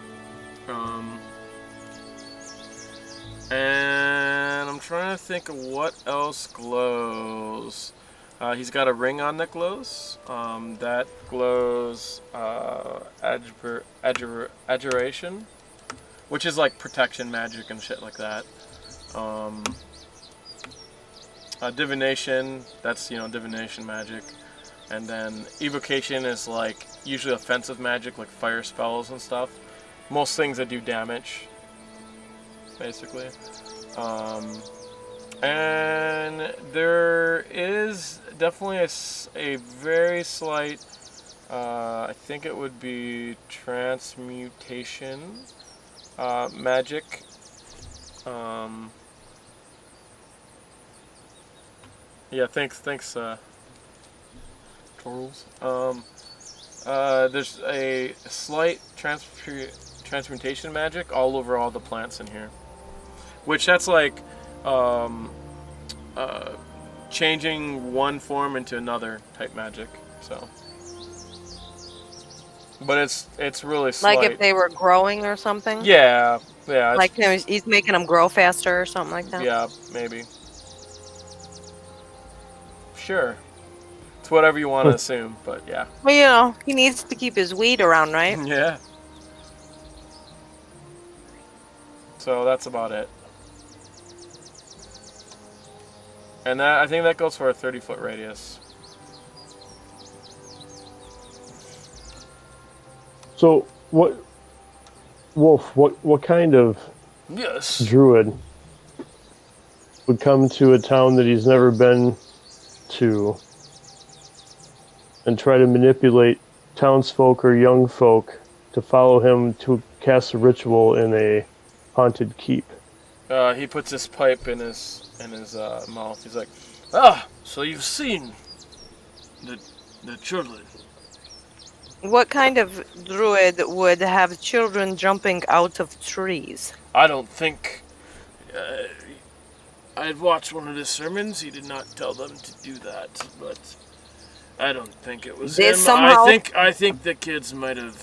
And I'm trying to think of what else glows. He's got a ring on that glows. That glows adjuration, which is like protection magic and shit like that. Divination, that's divination magic. And then evocation is like usually offensive magic, like fire spells and stuff. Most things that do damage, basically. And there is definitely a very slight, I think it would be transmutation magic. Yeah, thanks, Charles. There's a slight transmutation magic all over all the plants in here, which that's like changing one form into another type magic. So, but it's really slight. Like if they were growing or something? Yeah. Like he's making them grow faster or something like that? Yeah, maybe. Sure. It's whatever you want to assume, but yeah. Well, he needs to keep his weed around, right? Yeah. So that's about it. And I think that goes for a 30-foot radius. So, what kind of druid would come to a town that he's never been to and try to manipulate townsfolk or young folk to follow him to cast a ritual in a haunted keep. He puts his pipe in his mouth. He's like, "Ah, so you've seen the children." What kind of druid would have children jumping out of trees? I don't think. I had watched one of his sermons. He did not tell them to do that, but I don't think it was him. I think the kids might have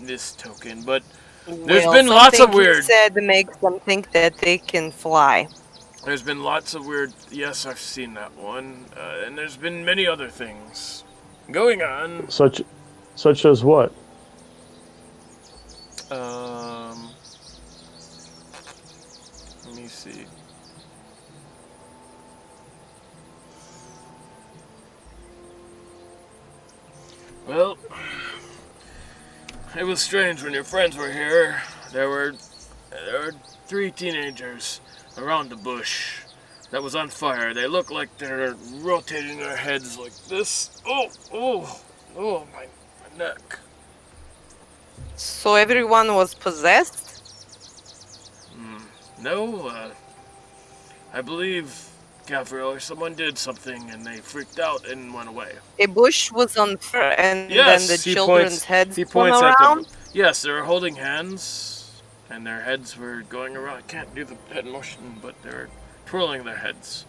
mistoken, but there's been lots of weird. Said makes them think that they can fly. There's been lots of weird. Yes, I've seen that one, and there's been many other things going on. Such as what? Let me see. Well, it was strange when your friends were here. There were 3 teenagers around the bush that was on fire. They look like they're rotating their heads like this. Oh, my neck. So everyone was possessed? No, I believe Kevril or someone did something and they freaked out and went away. A bush was on fire and Yes, then the he children's points- heads he went points at around? Yes, they were holding hands and their heads were going around. I can't do the head motion, but they're twirling their heads.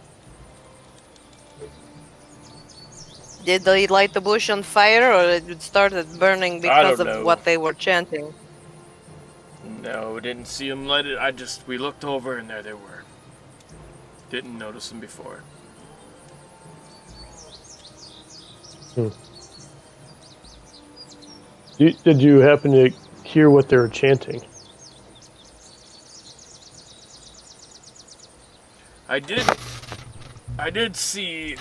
Did they light the bush on fire or it started burning because don't of know. what they were chanting? No, didn't see them light it. We looked over and there they were. Didn't notice them before. Did you happen to hear what they were chanting? I did see.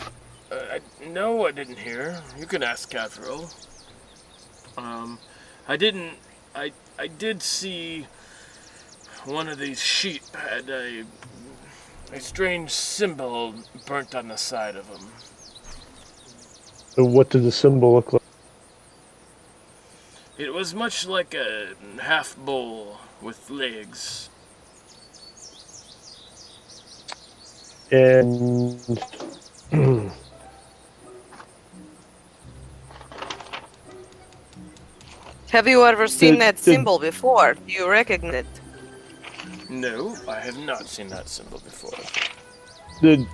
No, I didn't hear. You can ask Kevril. I did see one of these sheep had a strange symbol burnt on the side of him. What did the symbol look like? It was much like a half bull with legs. And Have you ever seen that did- symbol before? Do you recognize it? No, I have not seen that symbol before. did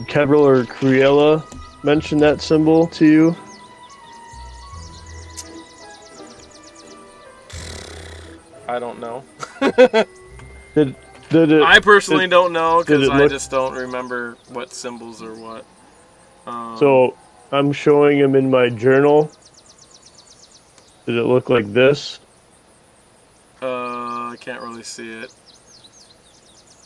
Kevril or Criella mention that symbol to you? I don't know. Did it? I personally don't know did because it I look- just don't remember what symbols are what. So I'm showing him in my journal. Did it look like this? I can't really see it.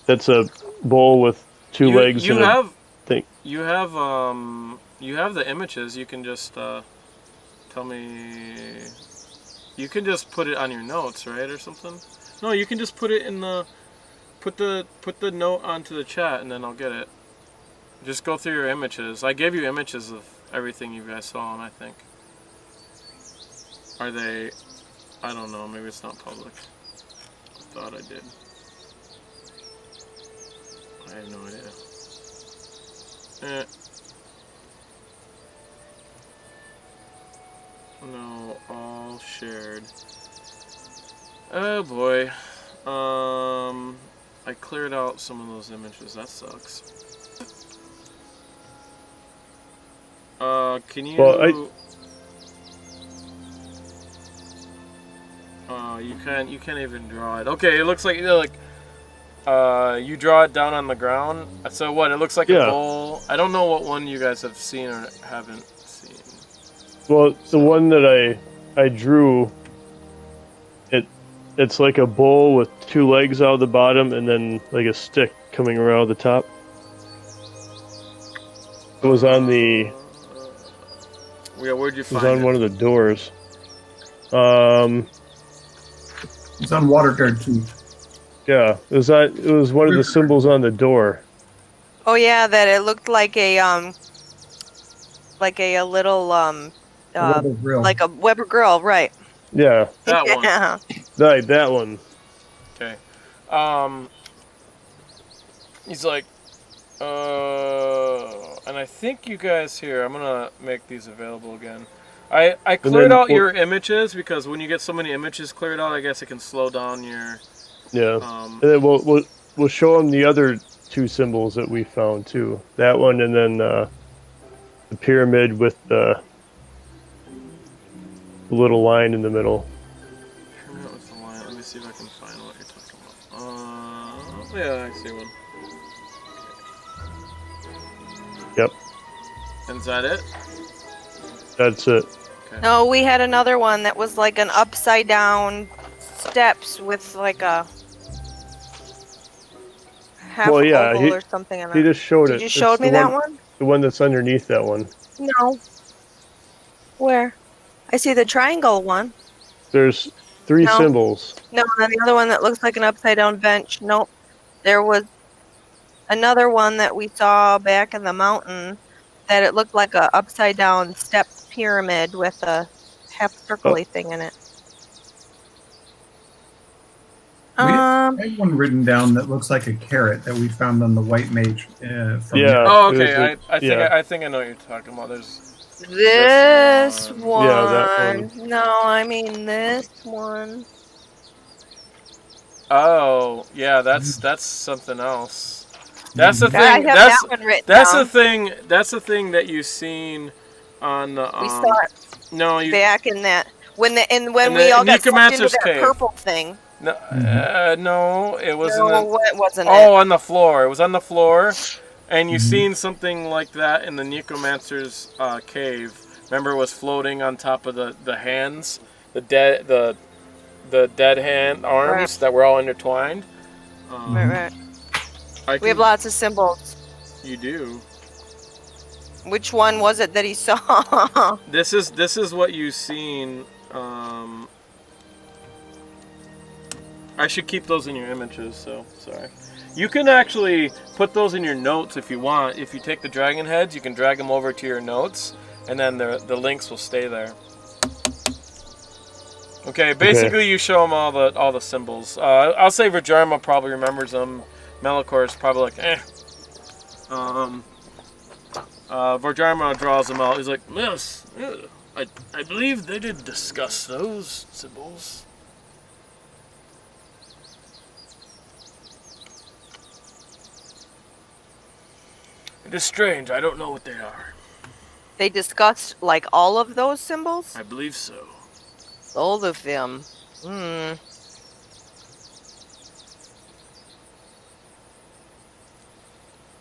That's a bowl with two legs You and have a thing. you have the images. You can just tell me. You can just put it on your notes, right, or something. No, you can just put it in the put the note onto the chat, and then I'll get it. Just go through your images. I gave you images of everything you guys saw, and I think. Are they? I don't know. Maybe it's not public. I thought I did. I have no idea. No, all shared. Oh boy. I cleared out some of those images. That sucks. Can you? Well, you can't even draw it. Okay, it looks like you draw it down on the ground. So what? It looks like a bowl. I don't know what one you guys have seen or haven't seen. Well, the one that I drew, it's like a bowl with two legs out of the bottom and then like a stick coming around the top. It was on the. Yeah, where'd you It find was on it? one of the doors. It's on WaterGuard too. Yeah, it was one of the symbols on the door. Oh yeah, that it looked like a little Weber grill. like a Weber grill, right? Yeah, That one. Yeah. right, that one. Okay. He's like, and I think you guys here. I'm gonna make these available again. I cleared then out we'll- your images because when you get so many images cleared out, I guess it can slow down your. Yeah, and then we'll show them the other two symbols that we found too. That one, and then the pyramid with the little line in the middle. What was the line? Let me see if I can find what you're talking about. Yeah, I see one. Yep, And is that it? that's it. No, we had another one that was like an upside down steps with like a half Well, yeah, oval or something. He just showed it. Did you show It's me the that one? one? The one that's underneath that one. No. Where? I see the triangle one. There's three No. symbols. No, and the other one that looks like an upside down bench. Nope. There was another one that we saw back in the mountain that it looked like a upside down step pyramid with a half circly thing in it. I had one written down that looks like a carrot that we found on the white mage. From Yeah. Oh, There's okay. a- I think I know what you're talking about. There's This one. one. Yeah, that one. No, I mean this one. Oh, yeah. That's something else. That's the I thing. have That's that one written that's down. the thing. That's the thing that you've seen on the. We saw it No, you. back in that when In we the all got sucked into Necromancer's that Cave. purple thing. No, no, it wasn't. No, it wasn't. Oh, on the floor. It was on the floor, and you seen something like that in the Necromancer's cave. Remember, it was floating on top of the hands, the dead hand arms Right. that were all intertwined. Right. We have lots of symbols. You do. Which one was it that he saw? This is what you've seen. I should keep those in your images. So sorry. You can actually put those in your notes if you want. If you take the dragon heads, you can drag them over to your notes, and then the links will stay there. Okay, basically you show them all the symbols. I'll say Vhajjharma probably remembers them. Malichor is probably like, eh. Vhajjharma draws them out. He's like, yes, I believe they did discuss those symbols. It is strange. I don't know what they are. They discussed like all of those symbols? I believe so. All of them. Hmm.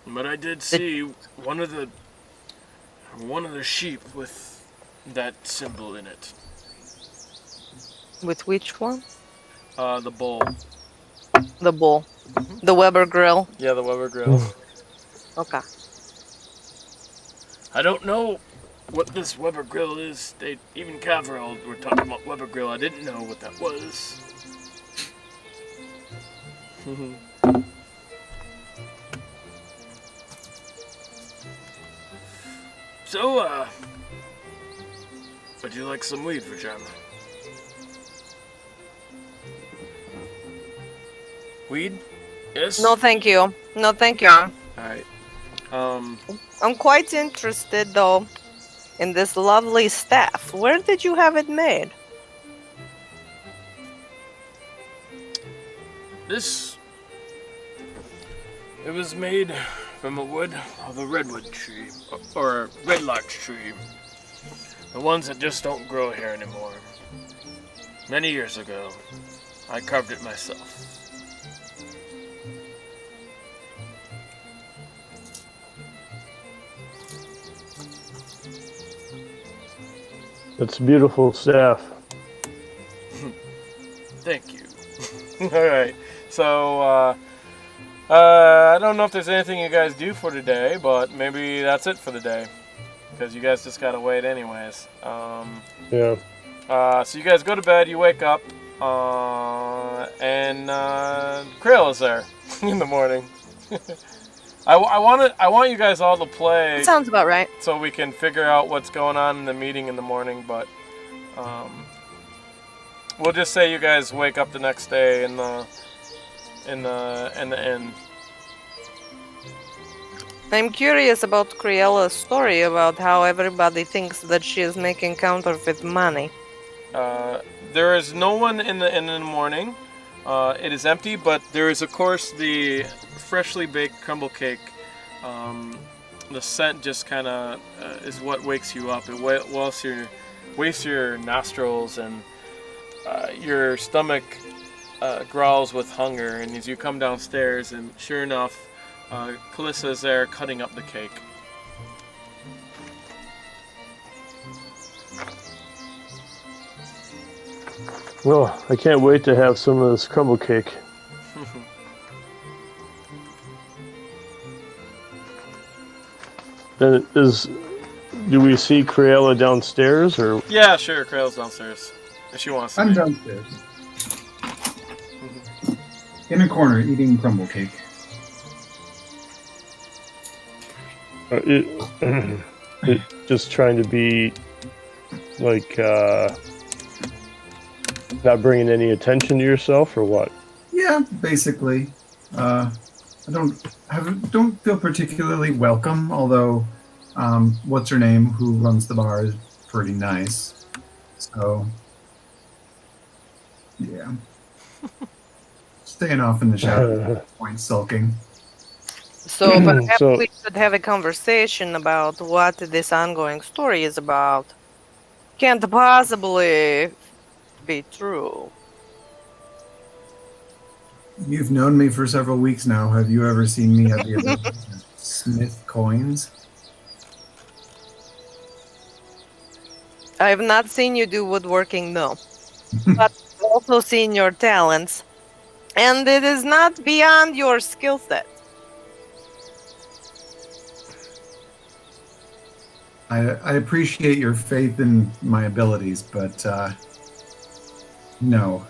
But I did see one of the sheep with that symbol in it. With which one? The bull. The bull. The Weber grill. Yeah, the Weber grill. Okay. I don't know what this Weber grill is. Even Kevril were talking about Weber grill. I didn't know what that was. So, would you like some weed, Vhajjharma? Weed? Yes? No, thank you. No, thank you. Alright. I'm quite interested, though, in this lovely staff. Where did you have it made? It was made from a wood of a redwood tree, or a red larch tree. The ones that just don't grow here anymore. Many years ago, I carved it myself. It's a beautiful staff. Thank you. Alright, so, I don't know if there's anything you guys do for today, but maybe that's it for the day. Because you guys just gotta wait anyways. Yeah. So you guys go to bed, you wake up, and Creel is there in the morning. I want you guys all to play That sounds about right. so we can figure out what's going on in the meeting in the morning. But we'll just say you guys wake up the next day in the inn. I'm curious about Criella's story about how everybody thinks that she is making counterfeit money. There is no one in the inn in the morning. It is empty, but there is, of course, the freshly baked crumble cake. The scent just kind of is what wakes you up. It wastes your nostrils, and your stomach growls with hunger. And as you come downstairs, and sure enough, Calissa is there cutting up the cake. Well, I can't wait to have some of this crumble cake. Then do we see Criella downstairs, or? Yeah, sure, Craile's downstairs. If she wants to. I'm downstairs. In a corner, eating crumble cake. Just trying to be, like, not bringing any attention to yourself, or what? Yeah, basically. I don't feel particularly welcome, although what's her name, who runs the bar, is pretty nice. So yeah. Staying off in the shadow, point sulking. So perhaps we should have a conversation about what this ongoing story is about. Can't possibly be true. You've known me for several weeks now. Have you ever seen me have the ability to smith coins? I have not seen you do woodworking, no. But I've also seen your talents. And it is not beyond your skill set. I appreciate your faith in my abilities, but no.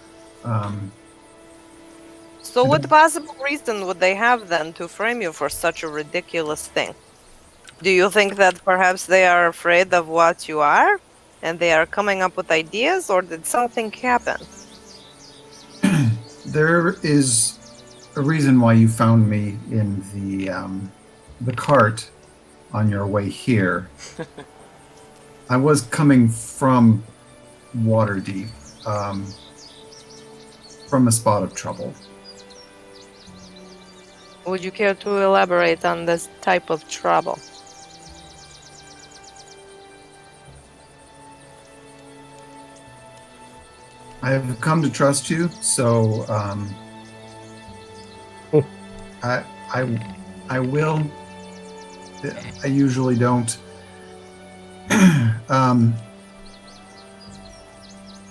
So what possible reason would they have then to frame you for such a ridiculous thing? Do you think that perhaps they are afraid of what you are? And they are coming up with ideas? Or did something happen? There is a reason why you found me in the cart on your way here. I was coming from Waterdeep, from a spot of trouble. Would you care to elaborate on this type of trouble? I have come to trust you, so I will. I usually don't.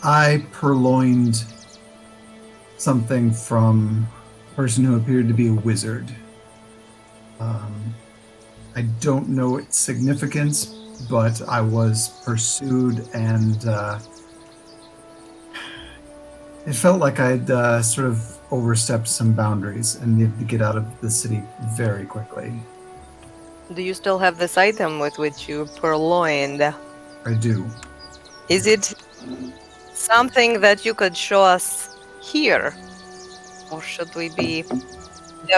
I purloined something from a person who appeared to be a wizard. I don't know its significance, but I was pursued, and it felt like I'd sort of overstepped some boundaries and needed to get out of the city very quickly. Do you still have this item with which you purloined? I do. Is it something that you could show us here? Or should we be...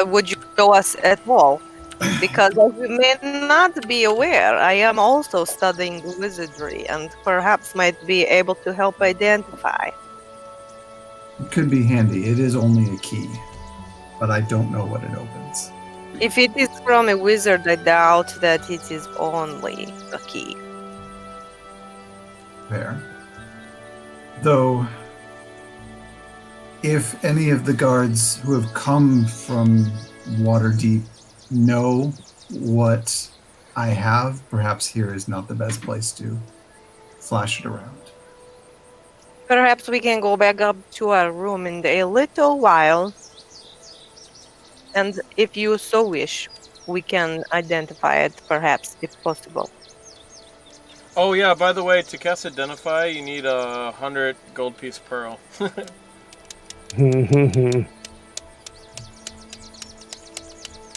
would you show us at all? Because as you may not be aware, I am also studying wizardry and perhaps might be able to help identify. It could be handy. It is only a key, but I don't know what it opens. If it is from a wizard, I doubt that it is only a key. Fair. Though, if any of the guards who have come from Waterdeep know what I have, perhaps here is not the best place to flash it around. Perhaps we can go back up to our room in a little while. And if you so wish, we can identify it, perhaps, if possible. Oh yeah, by the way, to cast Identify, you need 100 gold piece pearl.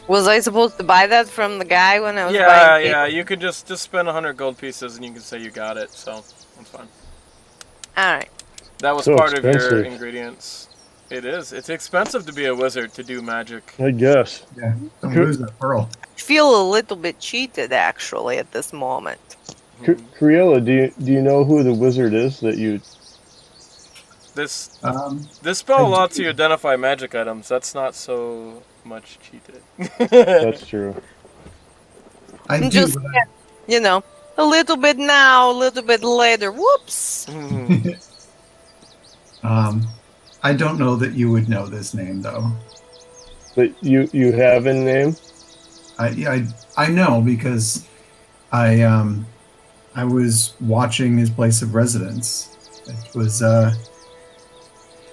Was I supposed to buy that from the guy when I was Yeah, buying? yeah. You could just spend 100 gold pieces and you can say you got it. So that's fine. All right. That was So part of your expensive. ingredients. It is. It's expensive to be a wizard to do magic. I guess. Yeah, don't lose that pearl. Feel a little bit cheated actually at this moment. Criella, do you know who the wizard is that you? This Um, this spell I allows do. you to identify magic items. That's not so much cheated. That's true. I do. Just but you know, a little bit now, a little bit later. Whoops. I don't know that you would know this name though. But you have a name? I know because I was watching his place of residence. It was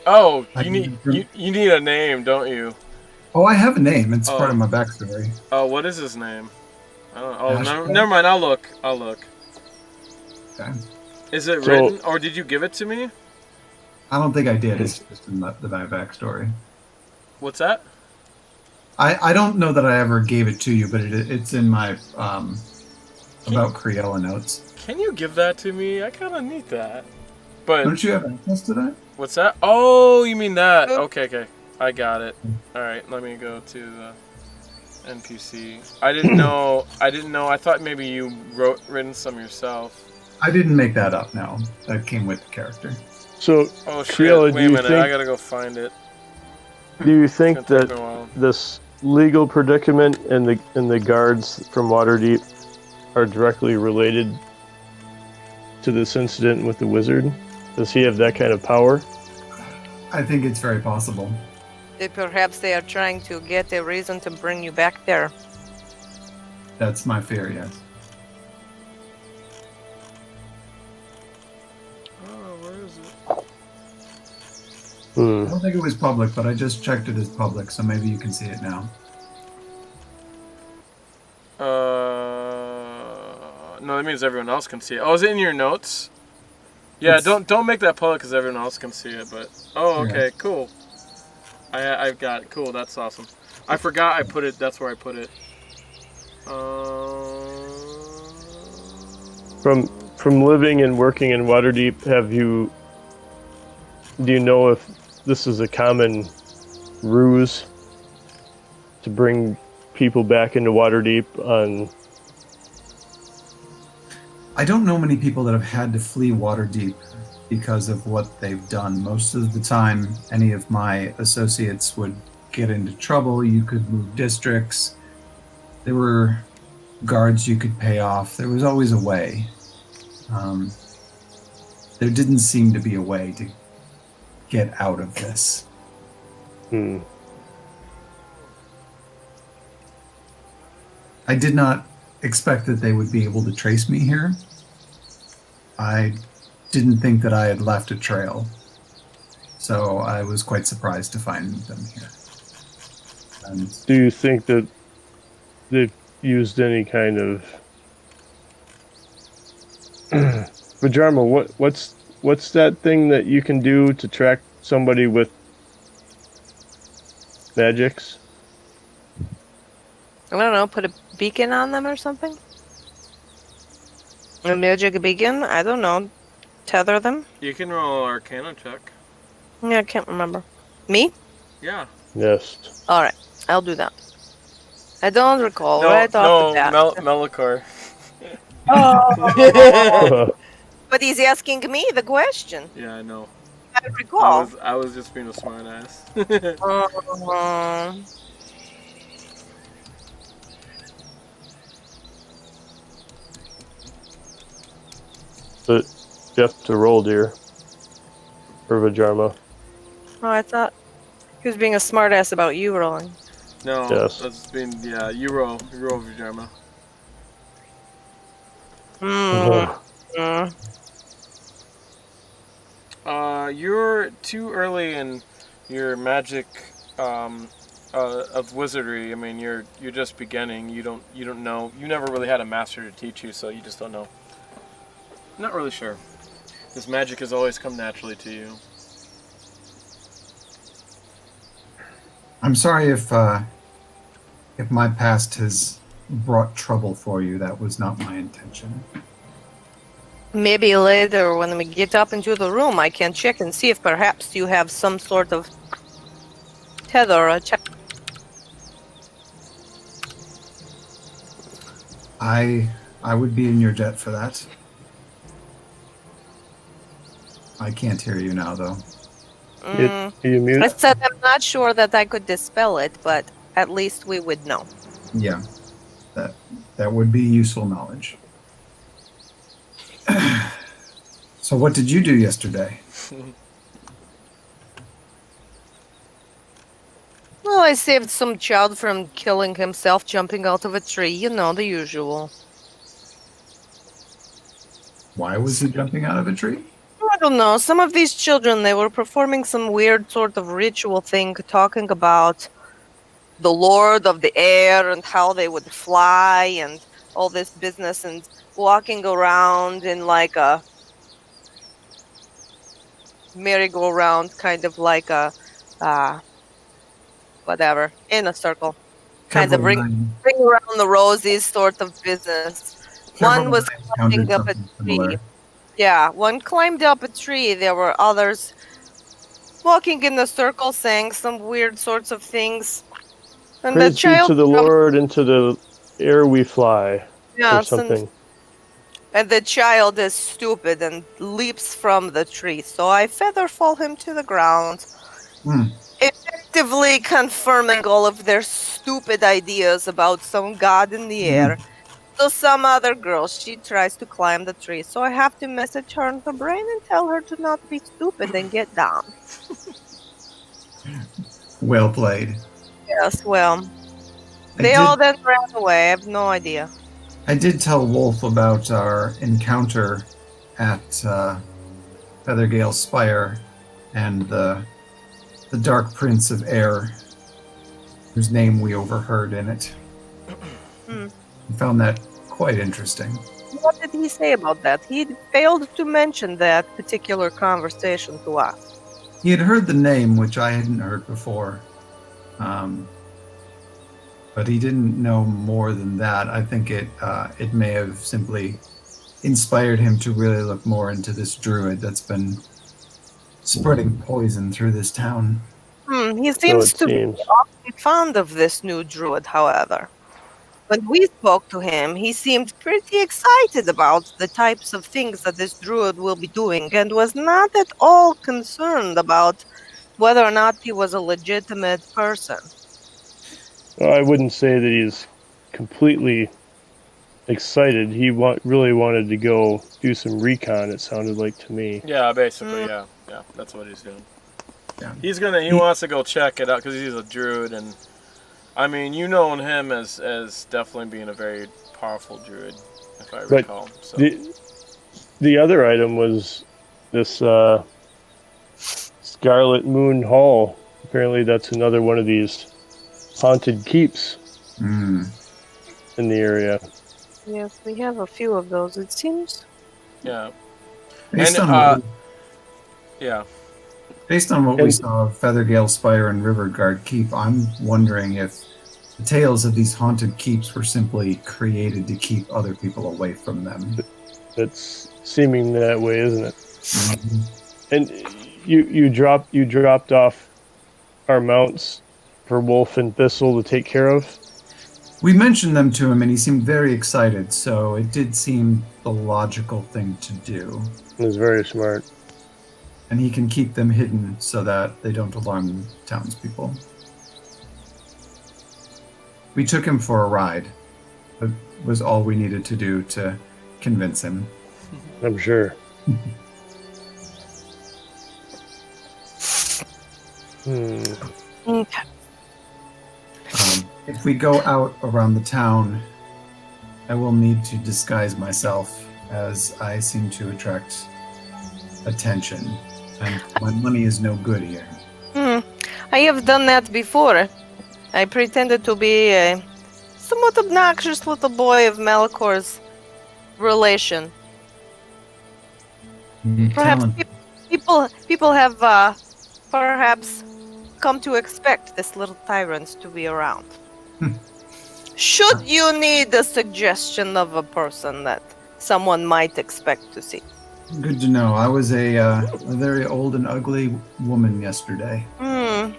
Oh, I you need- need a name, don't you? oh, I have a name. It's part Oh. of my backstory. Oh, what is his name? I don't. Oh, Ashton? never mind. I'll look. Okay. Is it So- written, or did you give it to me? I don't think I did. It's just in my backstory. What's that? I don't know that I ever gave it to you, but it's in my about Criella notes. Can you give that to me? I kind of need that. But Don't you have access to that? what's that? Oh, you mean that? Okay. I got it. All right, let me go to the NPC. I didn't know. I thought maybe you written some yourself. I didn't make that up. No, that came with the character. So Oh shit! Criella, Wait a minute. I gotta go find it. do you It's think gonna take that me a while. this legal predicament and the guards from Waterdeep are directly related to this incident with the wizard? Does he have that kind of power? I think it's very possible. Perhaps they are trying to get a reason to bring you back there. That's my fear. Yes. Oh, where is it? Hmm. I don't think it was public, but I just checked it as public, so maybe you can see it now. No, that means everyone else can see it. Oh, is it in your notes? Yeah, It's- don't make that public because everyone else can see it. But oh, okay, Yeah. cool. I've got it. Cool. That's awesome. I forgot I put it. That's where I put it. From living and working in Waterdeep, do you know if this is a common ruse to bring people back into Waterdeep on? I don't know many people that have had to flee Waterdeep because of what they've done. Most of the time, any of my associates would get into trouble. You could move districts. There were guards you could pay off. There was always a way. There didn't seem to be a way to get out of this. Hmm. I did not expect that they would be able to trace me here. I didn't think that I had left a trail. So I was quite surprised to find them here. And Do you think that they've used any kind of Vhajjharma? What's that thing that you can do to track somebody with magics? I don't know, put a beacon on them or something? A magic beacon? I don't know. Tether them? You can roll an Arcana check. Yeah, I can't remember. Me? Yeah. Yes. Alright, I'll do that. I don't recall No, right off the bat. Malichor. Oh, but he's asking me the question. Yeah, I know. I recall. I was just being a smart ass. But you have to roll, dear. For Vhajjharma. Oh, I thought he was being a smartass about you rolling. No, Yes. that's been you roll Vhajjharma. Uh-huh. You're too early in your magic of wizardry. I mean, you're just beginning. You don't know. You never really had a master to teach you, so you just don't know. Not really sure. This magic has always come naturally to you. I'm sorry if if my past has brought trouble for you, that was not my intention. Maybe later when we get up into the room, I can check and see if perhaps you have some sort of tether or a check. I would be in your debt for that. I can't hear you now, though. You mute? I said I'm not sure that I could dispel it, but at least we would know. Yeah, that would be useful knowledge. So what did you do yesterday? Well, I saved some child from killing himself jumping out of a tree. You know, the usual. Why was he jumping out of a tree? I don't know. Some of these children, they were performing some weird sort of ritual thing, talking about the Lord of the Air and how they would fly and all this business, and walking around in like a merry-go-round, kind of like a whatever, in a circle. Kind of Kevril ring and around the roses sort of business. Kevril One was and I climbing encountered up a something tree. similar. Yeah, one climbed up a tree. There were others walking in a circle saying some weird sorts of things. And the Praise be child to the jumped- Lord, into the air we fly, or Yes, something. and the child is stupid and leaps from the tree. So I featherfall him to the ground, effectively confirming all of their stupid ideas about some god in the air. So some other girl, she tries to climb the tree. So I have to message her on the brain and tell her to not be stupid and get down. Well played. Yes, well, I they did- all then ran away. I have no idea. I did tell Wolf about our encounter at Feathergale Spire and the Dark Prince of Air, whose name we overheard in it. I found that quite interesting. What did he say about that? He failed to mention that particular conversation to us. He had heard the name, which I hadn't heard before. But he didn't know more than that. I think it may have simply inspired him to really look more into this druid that's been spreading poison through this town. He So seems it to seems. be awfully fond of this new druid, however. When we spoke to him, he seemed pretty excited about the types of things that this druid will be doing and was not at all concerned about whether or not he was a legitimate person. Well, I wouldn't say that he's completely excited. He really wanted to go do some recon, it sounded like to me. Yeah, basically, yeah, that's what he's doing. Yeah. He wants to go check it out because he's a druid, and I mean, you know him as definitely being a very powerful druid, if I recall. So. The other item was this Scarlet Moon Hall. Apparently, that's another one of these haunted keeps in the area. Yes, we have a few of those, it seems. Yeah. Based And, on what yeah. Based on what we saw of Feathergale Spire and Riverguard Keep, I'm wondering if the tales of these haunted keeps were simply created to keep other people away from them. It's seeming that way, isn't it? And you dropped off our mounts for Wolf and Thistle to take care of? We mentioned them to him and he seemed very excited, so it did seem the logical thing to do. It was very smart. And he can keep them hidden so that they don't alarm townspeople. We took him for a ride. That was all we needed to do to convince him. I'm sure. Okay. If we go out around the town, I will need to disguise myself, as I seem to attract attention, and my money is no good here. I have done that before. I pretended to be a somewhat obnoxious little boy of Malichor's relation. Perhaps people have perhaps come to expect this little tyrant to be around. Should you need a suggestion of a person that someone might expect to see? Good to know. I was a very old and ugly woman yesterday. Hmm.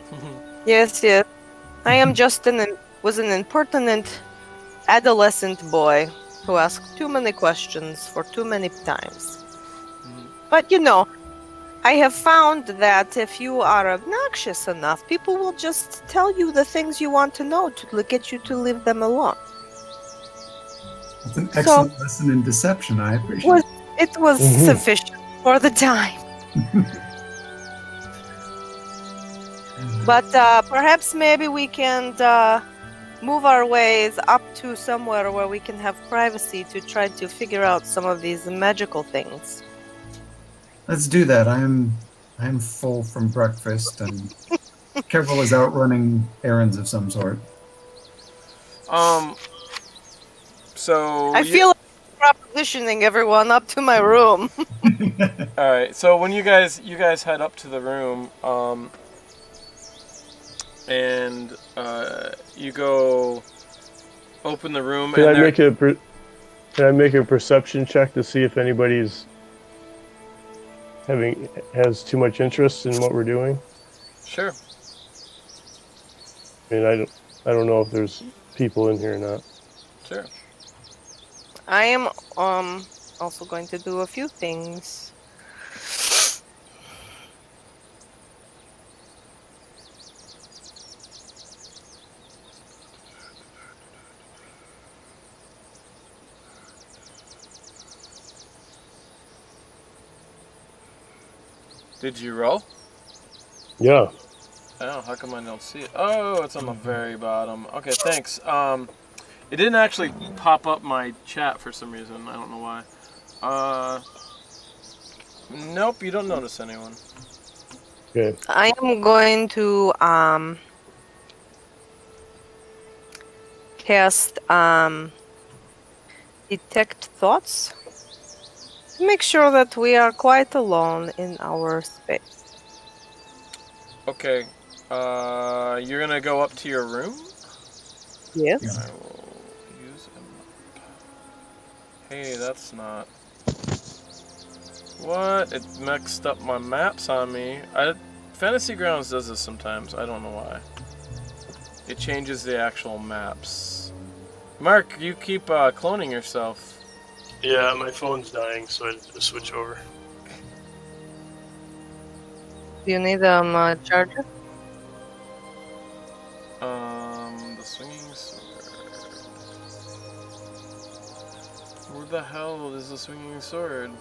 Yes, yes. I am just was an impertinent adolescent boy who asked too many questions for too many times. But I have found that if you are obnoxious enough, people will just tell you the things you want to know to get you to leave them alone. It's an excellent lesson in deception. I appreciate it. It was sufficient for the time. But perhaps maybe we can move our ways up to somewhere where we can have privacy to try to figure out some of these magical things. Let's do that. I'm full from breakfast, and Kevril is out running errands of some sort. So I feel like propositioning everyone up to my room. all right. So when you guys head up to the room, and you go open the room. Can and I make a perception check to see if anybody's has too much interest in what we're doing? Sure. I mean, I don't know if there's people in here or not. Sure. I am also going to do a few things. Did you roll? Yeah. Oh, how come I don't see it? Oh, it's on the very bottom. Okay, thanks. It didn't actually pop up my chat for some reason. I don't know why. Nope, you don't notice anyone. Okay. I am going to cast detect thoughts. Make sure that we are quite alone in our space. Okay. You're gonna go up to your room? Yes. I will use a map. Hey, that's not... What? It mixed up my maps on me. Fantasy Grounds does this sometimes. I don't know why. It changes the actual maps. Marc, you keep cloning yourself. Yeah, my phone's dying, so I had to switch over. Do you need a charger? The swinging sword. Where the hell is the swinging sword?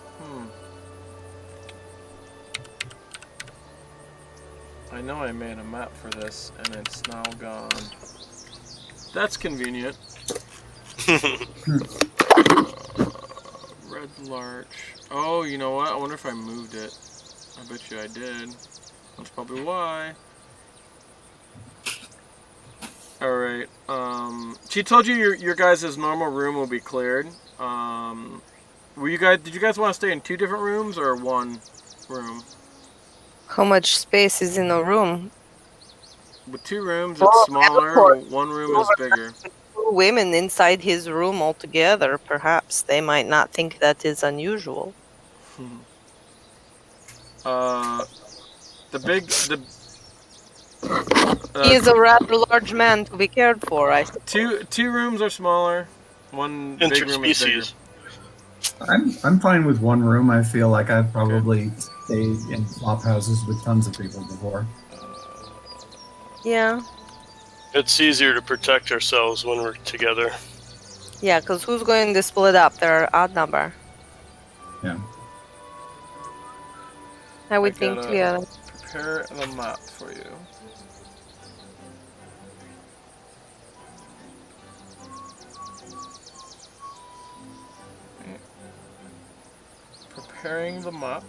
I know I made a map for this, and it's now gone. That's convenient. Red larch. Oh, you know what? I wonder if I moved it. I bet you I did. That's probably why. Alright, she told you your guys' normal room will be cleared. Did you guys want to stay in 2 different rooms or 1 room? How much space is in a room? With 2 rooms, it's smaller. 1 room is bigger. 2 women inside his room altogether. Perhaps they might not think that is unusual. He is a rather large man to be cared for, I suppose. 2 rooms are smaller. 1 big room is bigger. I'm fine with 1 room. I feel like I've probably stayed in flop houses with tons of people before. Yeah. It's easier to protect ourselves when we're together. Yeah, because who's going to split up? They're odd number. Yeah. I would think together. Prepare the map for you. Preparing the map.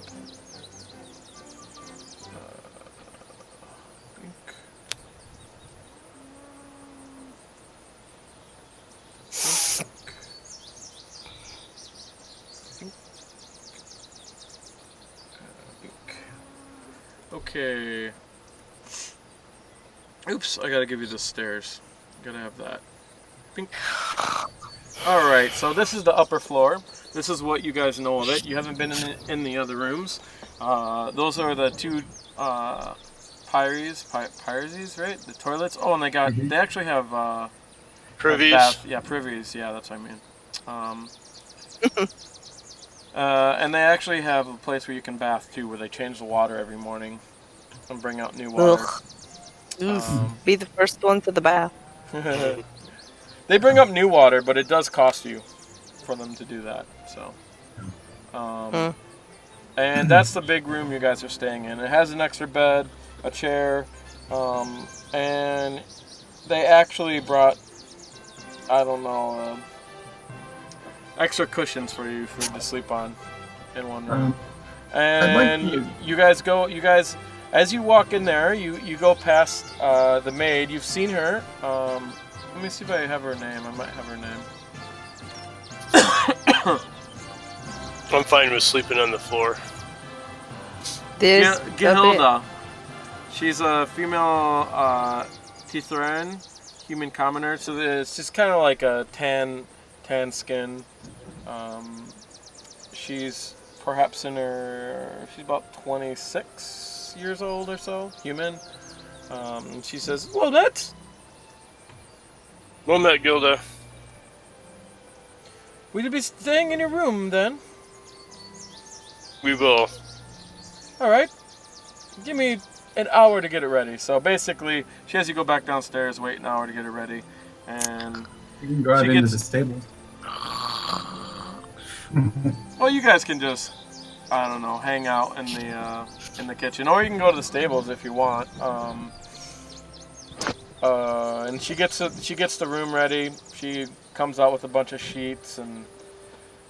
Okay. Oops, I gotta give you the stairs. Gotta have that. Pink. All right, so this is the upper floor. This is what you guys know of it. You haven't been in the other rooms. Those are the two pyres, right? The toilets. Oh, and they actually have Privies. privies. Yeah, that's what I mean. And they actually have a place where you can bath too, where they change the water every morning and bring out new water. Be the first one to the bath. They bring up new water, but it does cost you for them to do that. So, and that's the big room you guys are staying in. It has an extra bed, a chair, and they actually brought, I don't know, extra cushions for you to sleep on in one room. And you guys, as you walk in there, you go past the maid. You've seen her. Let me see if I have her name. I might have her name. I'm fine with sleeping on the floor. Gehilda. She's a female Tifling, human commoner. So it's just kind of like a tan skin. She's perhaps she's about 26 years old or so, human. And she says, "Well, Met Gilda. will you be staying in your room then? We will. All right. Give me an hour to get it ready." So basically, she has you go back downstairs, wait an hour to get it ready, and You can drive into the stable. well, you guys can just, I don't know, hang out in the kitchen, or you can go to the stables if you want. And she gets the room ready. She comes out with a bunch of sheets and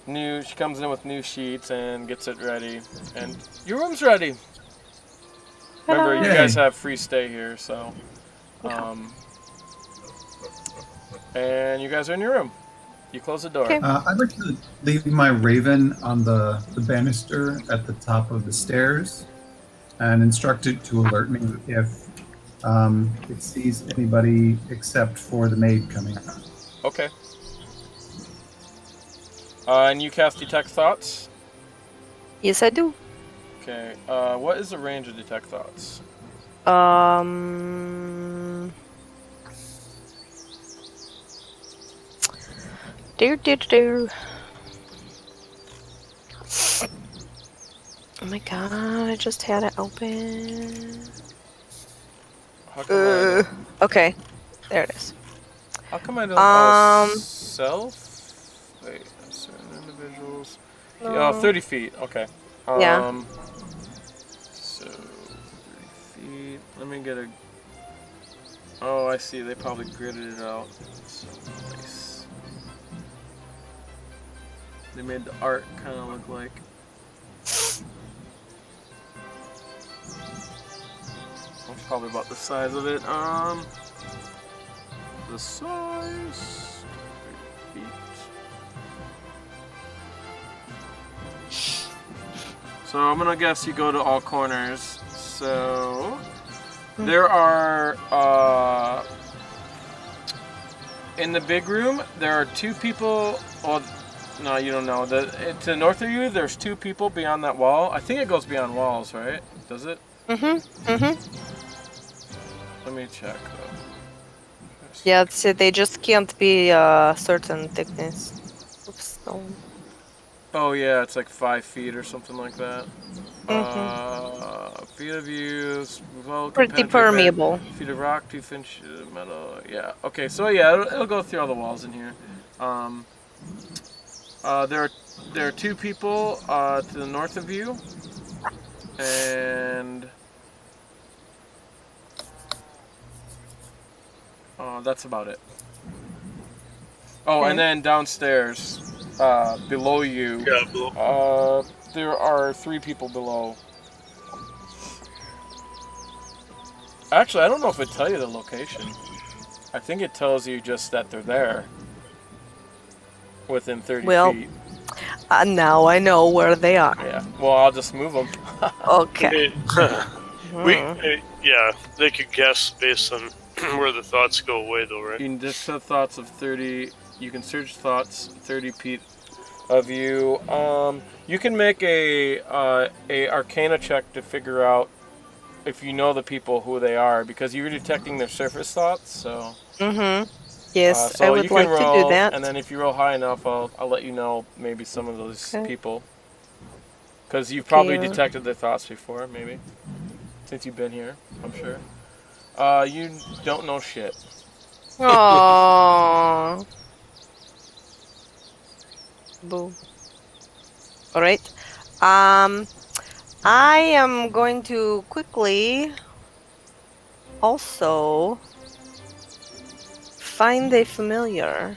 she comes in with new sheets and gets it ready. And your room's ready. Remember, you guys have free stay here, so. And you guys are in your room. You close the door. Okay. I'd like to leave my raven on the banister at the top of the stairs and instruct it to alert me if it sees anybody except for the maid coming up. Okay. And you cast Detect Thoughts? Yes, I do. Okay. What is the range of Detect Thoughts? Dear. Oh my god, I just had it open. How come Okay, there it is. how come I don't self? Wait, certain individuals. No. 30 feet. Okay. Yeah. So 30 feet. Let me get a. Oh, I see. They probably gridded it out. So nice. They made the art kind of look like. That's probably about the size of it. The size. 30 feet. So I'm gonna guess you go to all corners. So there are in the big room there are two people. Well, no, you don't know. To the north of you, there's two people beyond that wall. I think it goes beyond walls, right? Does it? Let me check though. Yeah, they just can't be certain thickness of stone. Oh yeah, it's like 5 feet or something like that. Feet of views, well, Pretty permeable. Feet of rock, 2 inch metal. Yeah. Okay, so yeah, it'll go through all the walls in here. There are two people to the north of you, and that's about it. Oh, Okay. and then downstairs, below you, Yeah, below. there are 3 people below. Actually, I don't know if it tells you the location. I think it tells you just that they're there. Within 30 feet. Now I know where they are. Yeah. Well, I'll just move them. Okay. Yeah, they could guess based on where the thoughts go away, though, right? You can just have thoughts of 30. You can search thoughts 30 feet of you. You can make a Arcana check to figure out if you know the people who they are, because you're detecting their surface thoughts. So. Mm-hmm. Yes, So I would you can like roll, to do that. and then if you roll high enough, I'll let you know maybe some of those Okay. people, because you've probably Okay. detected their thoughts before, maybe since you've been here. I'm sure. You don't know shit. Aww. Boo. Alright. I am going to quickly also find a familiar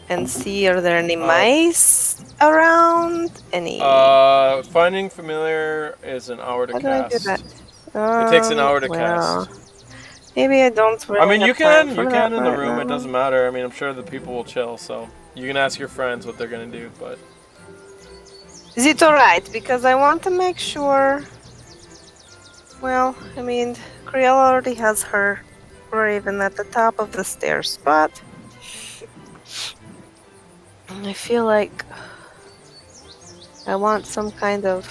and see, are there any mice around? Any? Finding familiar is an hour to How do I do cast. that? It takes an hour to Well, cast. maybe I don't really I mean, you have time can for that in the right room. It now. doesn't matter. I mean, I'm sure the people will chill, so you can ask your friends what they're gonna do. But Is it alright? Because I want to make sure. Well, I mean, Criella already has her raven at the top of the stairs, but I feel like I want some kind of.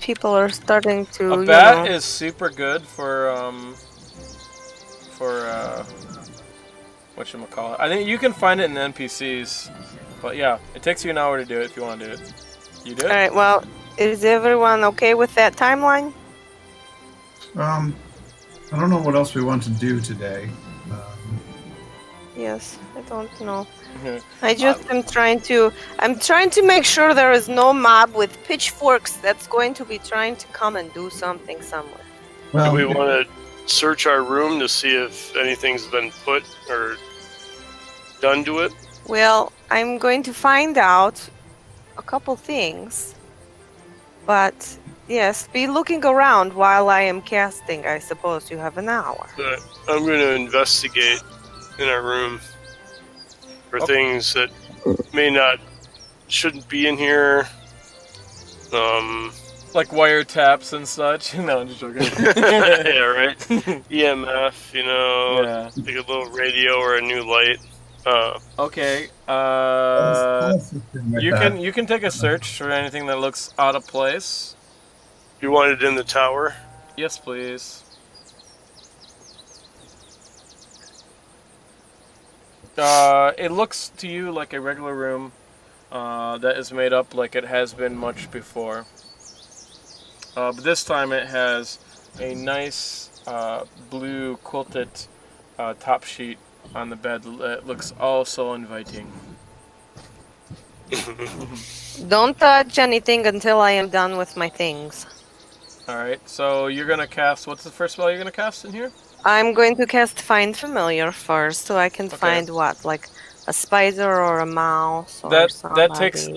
People are starting to. a bat is super good for whatchamacallit. I think you can find it in the NPCs, but yeah, it takes you an hour to do it if you want to do it. You do it? Alright, well, is everyone okay with that timeline? I don't know what else we want to do today. Yes, I don't know. Mhm. I just am trying to. I'm trying to make sure there is no mob with pitchforks that's going to be trying to come and do something somewhere. Well, Do we want to search our room to see if anything's been put or done to it? Well, I'm going to find out a couple things. But yes, be looking around while I am casting. I suppose you have an hour. But I'm going to investigate in our room for things that shouldn't be in here. Like wiretaps and such. No, I'm just joking. Yeah, right. EMF, Yeah. like a little radio or a new light. Okay. you You can take a search for anything that looks out of place. You want it in the tower? Yes, please. It looks to you like a regular room that is made up like it has been much before. But this time it has a nice blue quilted top sheet on the bed that looks all so inviting. Don't touch anything until I am done with my things. Alright, so you're going to cast... What's the first spell you're going to cast in here? I'm going to cast Find Familiar first, so I can find what, like a spider or a mouse or somebody.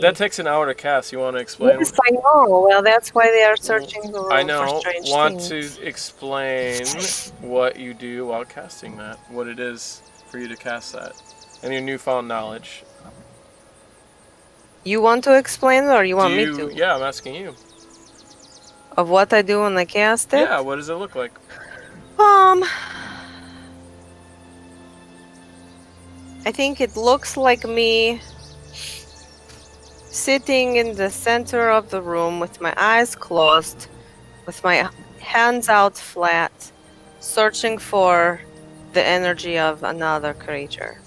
That takes an hour to cast. You want to explain? Yes, I know. Well, that's why they are searching the room I know. for strange Want things. to explain what you do while casting that? What it is for you to cast that, and your newfound knowledge. You want to explain it, or you want me to? Yeah, I'm asking you. Of what I do when I cast it? Yeah, what does it look like? I think it looks like me sitting in the center of the room with my eyes closed, with my hands out flat, searching for the energy of another creature.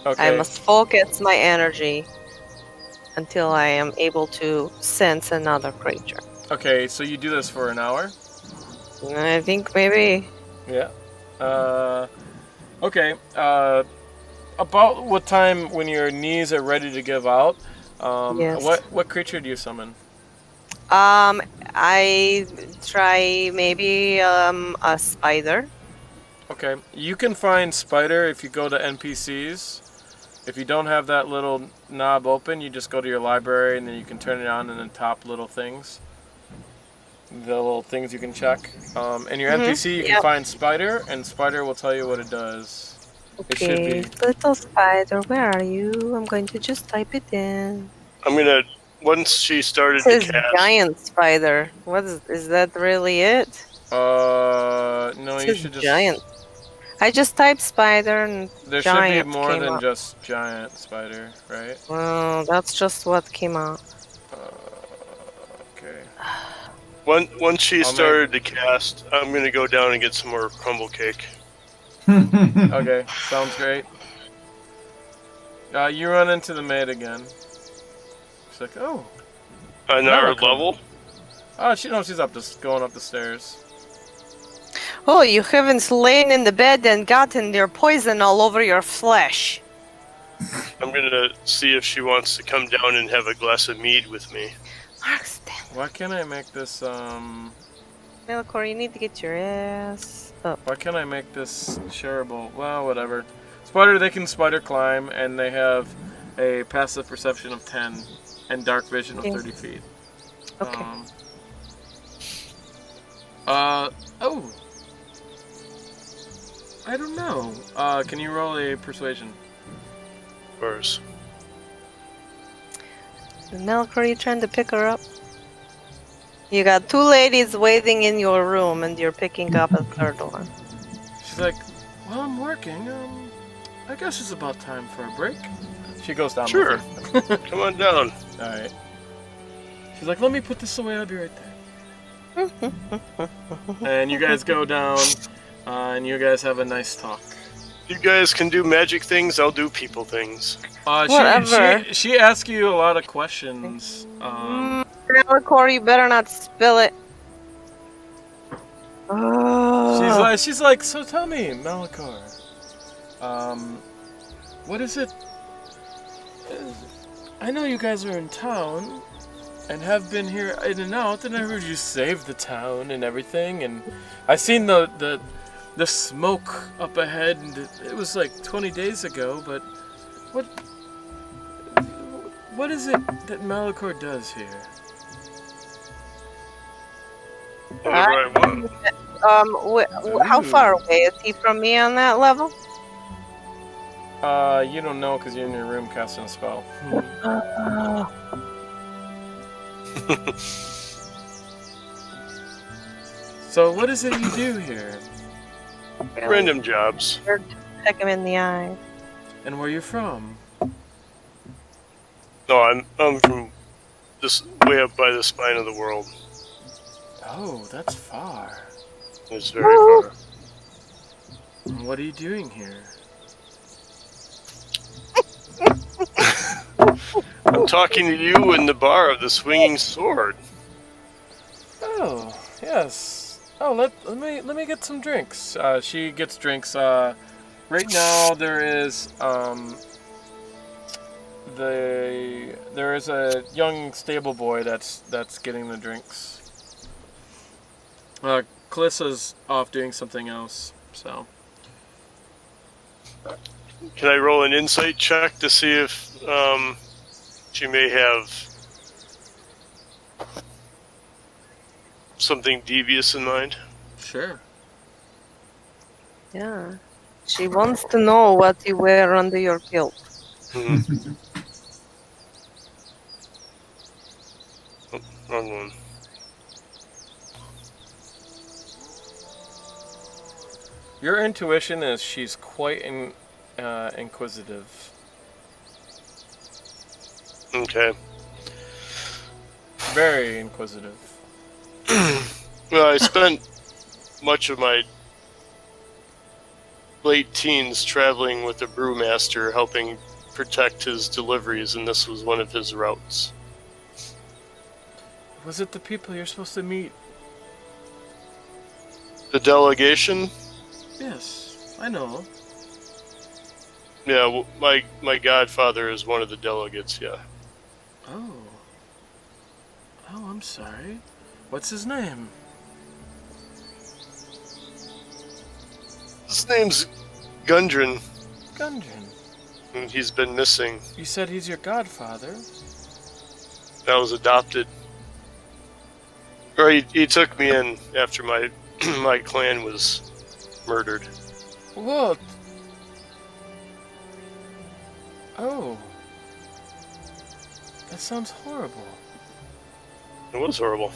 Okay. I must focus my energy until I am able to sense another creature. Okay, so you do this for an hour? I think maybe. Yeah. Okay. About what time when your knees are ready to give out? Yes. What creature do you summon? I try maybe a spider. Okay, you can find spider if you go to NPCs. If you don't have that little knob open, you just go to your library and then you can turn it on in the top little things. The little things you can check. In your NPC, you can find spider, and spider will tell you what it does. It should Okay, be. little spider, where are you? I'm going to just type it in. I'm going to, once she started It says to cast... giant spider. What is that really it? No, It you says should just... giant. I just typed spider and There should be giant more came than up. just giant spider, right? Well, that's just what came out. Okay. Once she I'll started to cast, I'm gonna go down and get some more crumble cake. Okay, sounds great. You run into the maid again. She's like, oh. On our Malichor. level? Oh, she's going up the stairs. Oh, you haven't lain in the bed and gotten your poison all over your flesh. I'm gonna see if she wants to come down and have a glass of mead with me. Marc, stand. Why can't I make this, Malichor, you need to get your ass up. Why can't I make this shareable? Well, whatever. They can spider climb, and they have a passive perception of 10 and dark vision of 30 feet. Okay. Oh. I don't know. Can you roll a persuasion? Of course. Malichor, you trying to pick her up? You got two ladies waiting in your room, and you're picking up a third one. She's like, well, I'm working. I guess it's about time for a break. She goes down. Sure. Come on down. Alright. She's like, let me put this away. I'll be right there. And you guys go down, and you guys have a nice talk. You guys can do magic things, I'll do people things. Whatever. She asks you a lot of questions. Malichor, you better not spill it. She's like, so tell me, Malichor, what is it? I know you guys are in town and have been here in and out, and I heard you saved the town and everything, and I seen the smoke up ahead, and it was like 20 days ago, but what is it that Malichor does here? Whatever I want. How far away is he from me on that level? You don't know because you're in your room casting a spell. So what is it you do here? Random jobs. Peck him in the eye. And where you from? No, I'm from this way up by the spine of the world. Oh, that's far. It's very far. And what are you doing here? I'm talking to you in the bar of the Swinging Sword. Oh, yes. Oh, let me get some drinks. She gets drinks. Right now there is there is a young stable boy that's getting the drinks. Calissa's off doing something else, so. Can I roll an insight check to see if she may have something devious in mind? Sure. Yeah. She wants to know what you wear under your kilt. Oh, wrong one. Your intuition is she's quite inquisitive. Okay. Very inquisitive. Well, I spent much of my late teens traveling with a brewmaster, helping protect his deliveries, and this was one of his routes. Was it the people you're supposed to meet? The delegation? Yes, I know. Yeah, well, my godfather is one of the delegates, yeah. Oh. Oh, I'm sorry. What's his name? His name's Gundren, Gundren. and he's been missing. You said he's your godfather. I was adopted. Or he took me in after my my clan was murdered. What? Oh. That sounds horrible. It was horrible.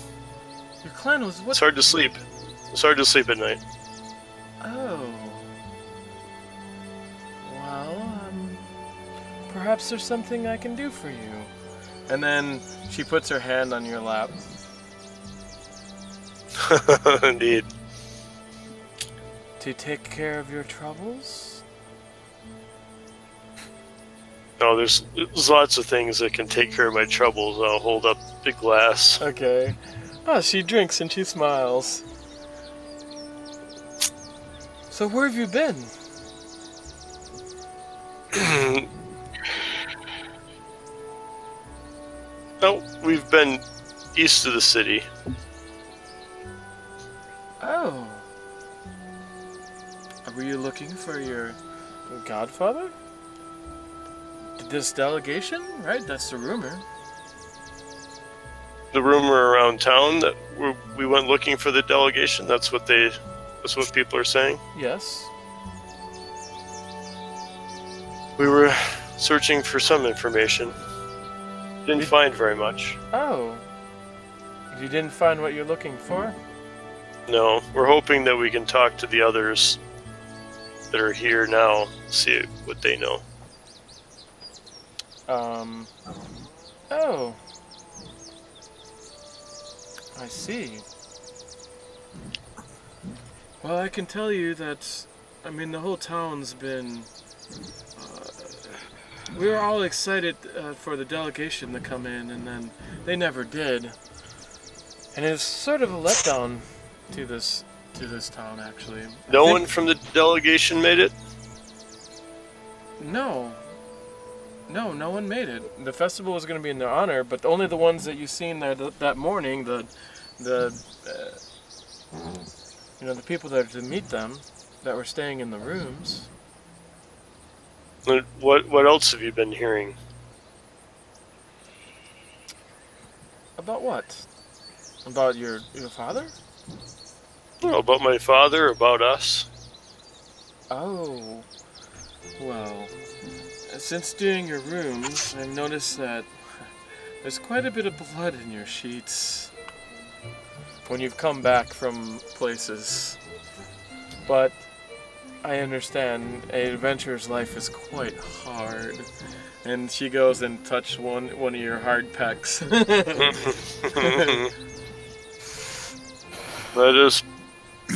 Your clan was what? It's hard to sleep. It's hard to sleep at night. Oh. Well, perhaps there's something I can do for you. And then she puts her hand on your lap. Indeed. To take care of your troubles? No, there's lots of things that can take care of my troubles. I'll hold up the glass. Okay. Oh, she drinks and she smiles. So where have you been? No, we've been east of the city. Oh. Were you looking for your godfather? This delegation? Right, that's the rumor. The rumor around town that we went looking for the delegation. That's what people are saying. Yes. We were searching for some information. Didn't find very much. Oh. You didn't find what you're looking for? No, we're hoping that we can talk to the others that are here now, see what they know. Oh. I see. Well, I can tell you that, I mean, the whole town's been, we were all excited for the delegation to come in, and then they never did. And it's sort of a letdown to this town, actually. No one from the delegation made it? No, no one made it. The festival was going to be in their honor, but only the ones that you seen there that morning, the people that are to meet them, that were staying in the rooms. What else have you been hearing? About what? About your father? Well, about my father, about us. Oh, well, since doing your rooms, I've noticed that there's quite a bit of blood in your sheets when you've come back from places. But I understand an adventurer's life is quite hard. And she goes and touches one of your hard pecs. That is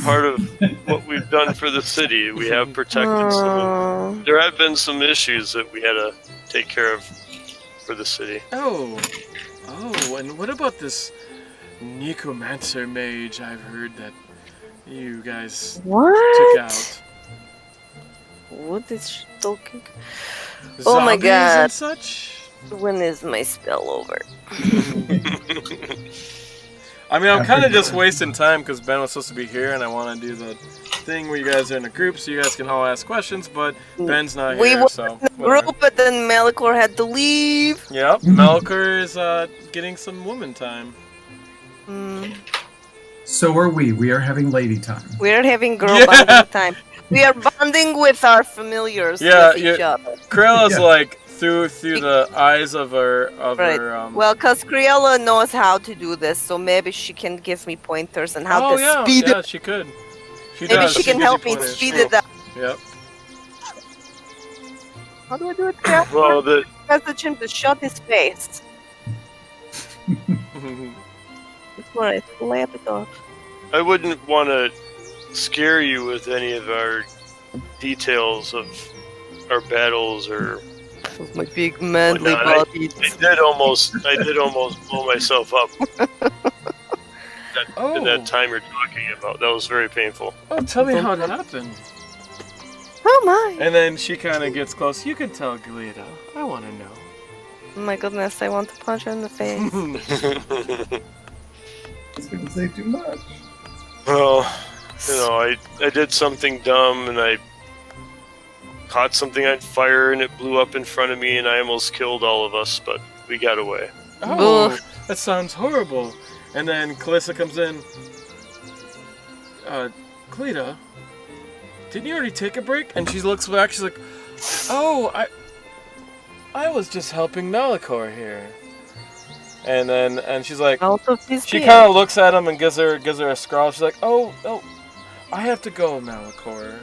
part of what we've done for the city. We have protected some. There have been some issues that we had to take care of for the city. Oh, and what about this necromancer mage I've heard that you guys took What? out? What is she talking? Oh my Zombies God. and such? When is my spell over? I mean, I'm kind of just wasting time because Ben was supposed to be here, and I want to do the thing where you guys are in a group so you guys can all ask questions, but Ben's not We here, were so in the whatever. group, but then Malichor had to leave. Yep, Malichor is getting some woman time. So are we. We are having lady time. We're having girl Yeah. bonding time. We are bonding with our familiars Yeah, with each other. Crilla's Yeah. like through the eyes of her Right. Well, because Criella knows how to do this, so maybe she can give me pointers on how to speed yeah, it. she could. She Maybe does. she can gives help you me pointers. speed it up. Yep. How do I do it, Criella? Well, Message him to shut his face before I slap it off. I wouldn't want to scare you with any of our details of our battles or. With my big manly Whatnot. body. I did almost blow myself up. In that time you're talking about, that was very painful. Oh, tell me how it happened. Oh my! And then she kind of gets close. You can tell Glita. I want to know. Oh my goodness, I want to punch her in the face. I was going to say too much. Well, I did something dumb and I caught something on fire and it blew up in front of me and I almost killed all of us, but we got away. Oh, that sounds horrible. And then Calissa comes in. Glita, didn't you already take a break? And she looks back. She's like, "Oh, I was just helping Malichor here." And she's like, Out of his she beard. kind of looks at him and gives her a scrawl. She's like, oh, I have to go, Malichor.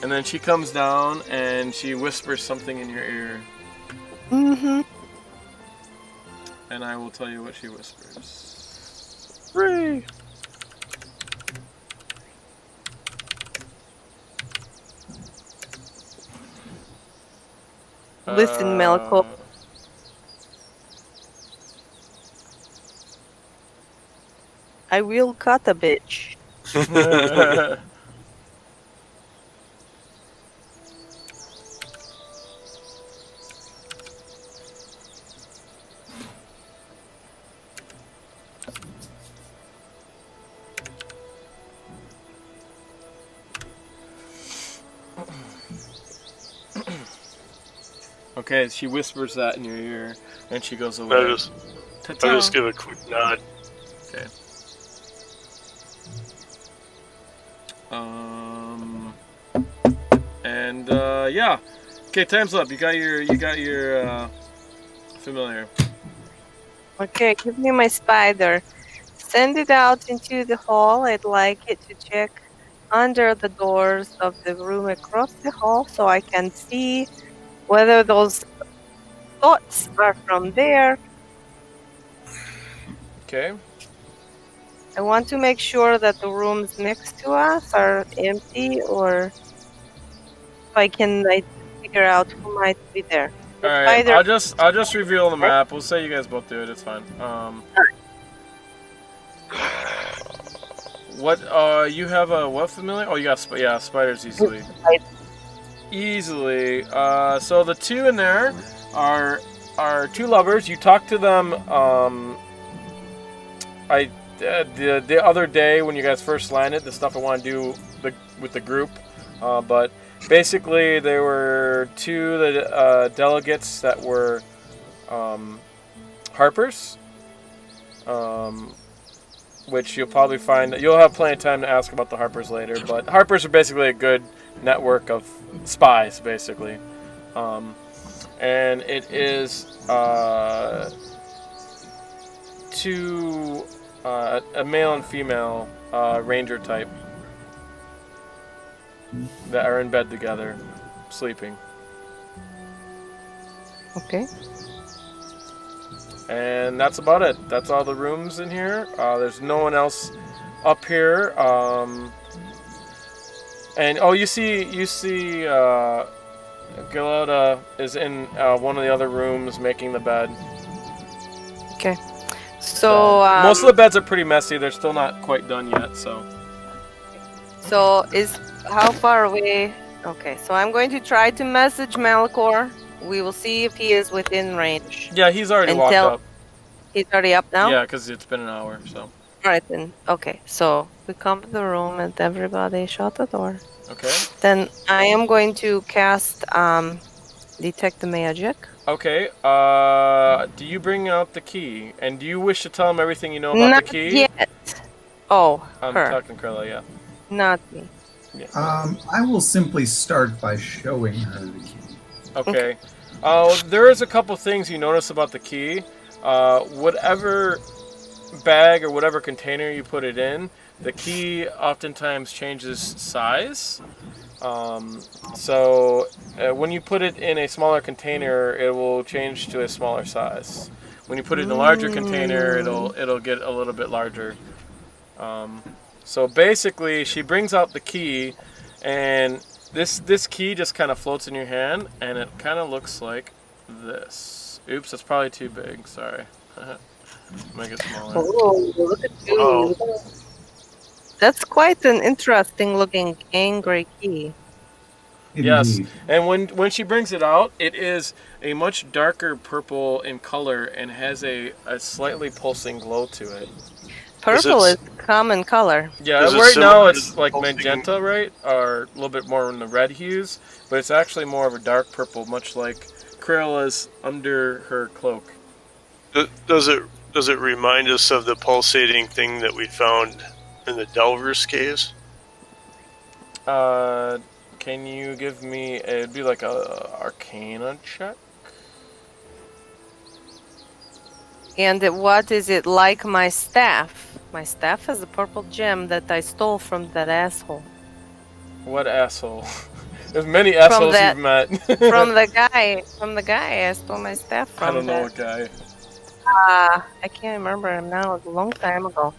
And then she comes down and she whispers something in your ear. Mm-hmm. And I will tell you what she whispers. Free. Listen, Malichor. I will cut a bitch. Okay, she whispers that in your ear, and she goes away. I'll Ta-ta. just give a quick nod. Okay. Yeah. Okay, time's up. You got your familiar. Okay, give me my spider. Send it out into the hall. I'd like it to check under the doors of the room across the hall so I can see whether those thoughts are from there. Okay. I want to make sure that the rooms next to us are empty, or if I can figure out who might be there. The All right. spider- I'll just reveal the map. We'll say you guys both do it. It's fine. What? You have a what familiar? Oh, you got spiders easily. Easily. So the two in there are two lovers. You talk to them. The other day when you guys first landed, the stuff I want to do with the group, but basically there were two delegates that were harpers, which you'll probably find you'll have plenty of time to ask about the harpers later. But harpers are basically a good network of spies, basically, and it is two. A male and female ranger type that are in bed together, sleeping. Okay. And that's about it. That's all the rooms in here. There's no one else up here. And you see, Galota is in one of the other rooms making the bed. Okay. So most of the beds are pretty messy. They're still not quite done yet. So is how far away? Okay, so I'm going to try to message Malichor. We will see if he is within range. yeah, he's already walked up. He's already up now? Yeah, because it's been an hour. So Alright then. Okay, so we come to the room and everybody shut the door. okay. Then I am going to cast Detect the Magic. Okay, do you bring out the key? And do you wish to tell him everything you know about Not the key? yet. Oh, I'm her. talking Criella, yeah. Not me. I will simply start by showing her the key. Okay. There is a couple things you notice about the key. Whatever bag or whatever container you put it in, the key oftentimes changes size. So when you put it in a smaller container, it will change to a smaller size. When you put it in a larger container, it'll get a little bit larger. So basically, she brings out the key, and this key just kind of floats in your hand, and it kind of looks like this. Oops, that's probably too big. Sorry. Make it smaller. Oh, look at you. Oh. That's quite an interesting looking angry key. Yes, Indeed. and when she brings it out, it is a much darker purple in color and has a slightly pulsing glow to it. Purple is common color. Yeah, Is it right now similar it's to like pulsing? magenta, right? Or a little bit more in the red hues, but it's actually more of a dark purple, much like Criella's under her cloak. Does it remind us of the pulsating thing that we found in the Delver's caves? Can you give me? It'd be like a Arcana check. And what is it like my staff? My staff has a purple gem that I stole from that asshole. What asshole? There's many assholes that- you've met. From the guy I stole my staff from. I don't know what guy. I can't remember him now. It was a long time ago.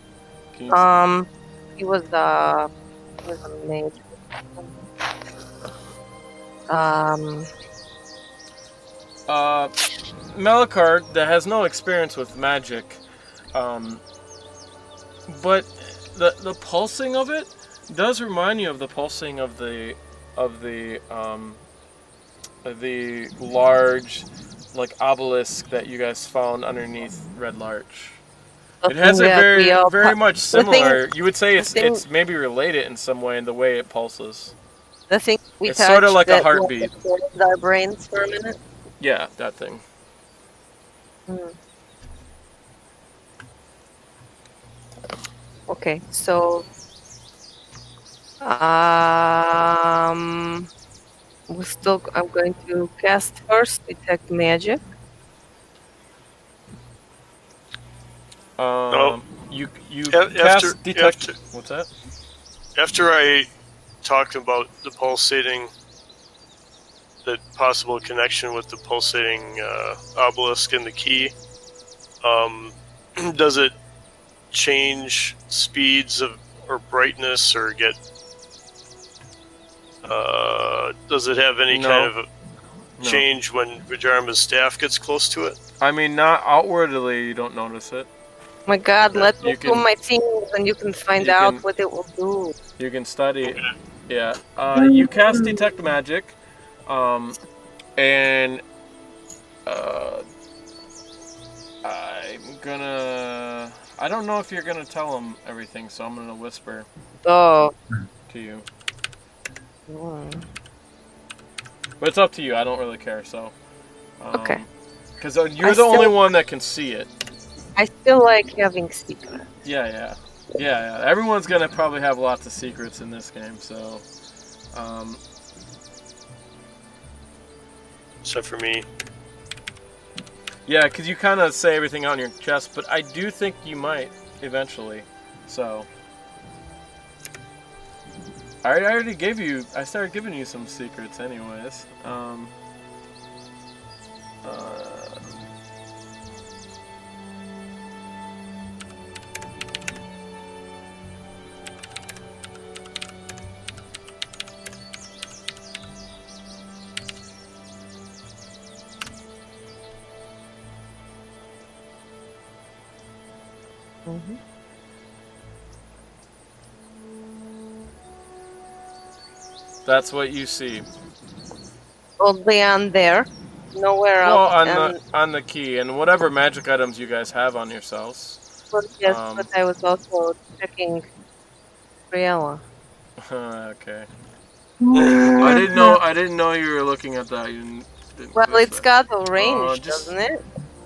Can you He was a mage. Malichor that has no experience with magic, but the pulsing of it does remind you of the pulsing of the large like obelisk that you guys found underneath Red Larch. It has a very much similar. You would say it's maybe related in some way in the way it pulses. The thing we It's touched sort of like a that heartbeat. exploded our brains for a minute. Yeah, that thing. Okay, so I'm going to cast first detect magic. You After- cast detect. after- What's that? After I talked about the pulsating, the possible connection with the pulsating obelisk and the key, does it change speeds of or brightness or get? Does it have any No. kind of a No. change when Vhajjharma's staff gets close to it? I mean, not outwardly. You don't notice it. My God, let me You do can- my things and you can find you out can- what it will do. You can study. Yeah. You cast detect magic, and I'm gonna. I don't know if you're gonna tell him everything, so I'm gonna whisper Oh. to you. Hmm. But it's up to you. I don't really care. So. Okay. Because you're the only one that can see it. I still like having secrets. Yeah. Everyone's gonna probably have lots of secrets in this game, so. Except for me. Yeah, because you kind of say everything out in your chest, but I do think you might eventually. So. I already gave you. I started giving you some secrets, anyways. That's what you see. Only on there. Nowhere Well, else. on the key and whatever magic items you guys have on yourselves. Yes, but I was also checking Criella. Okay. I didn't know you were looking at that. You didn't Well, notice it's that. got a range, just- doesn't it?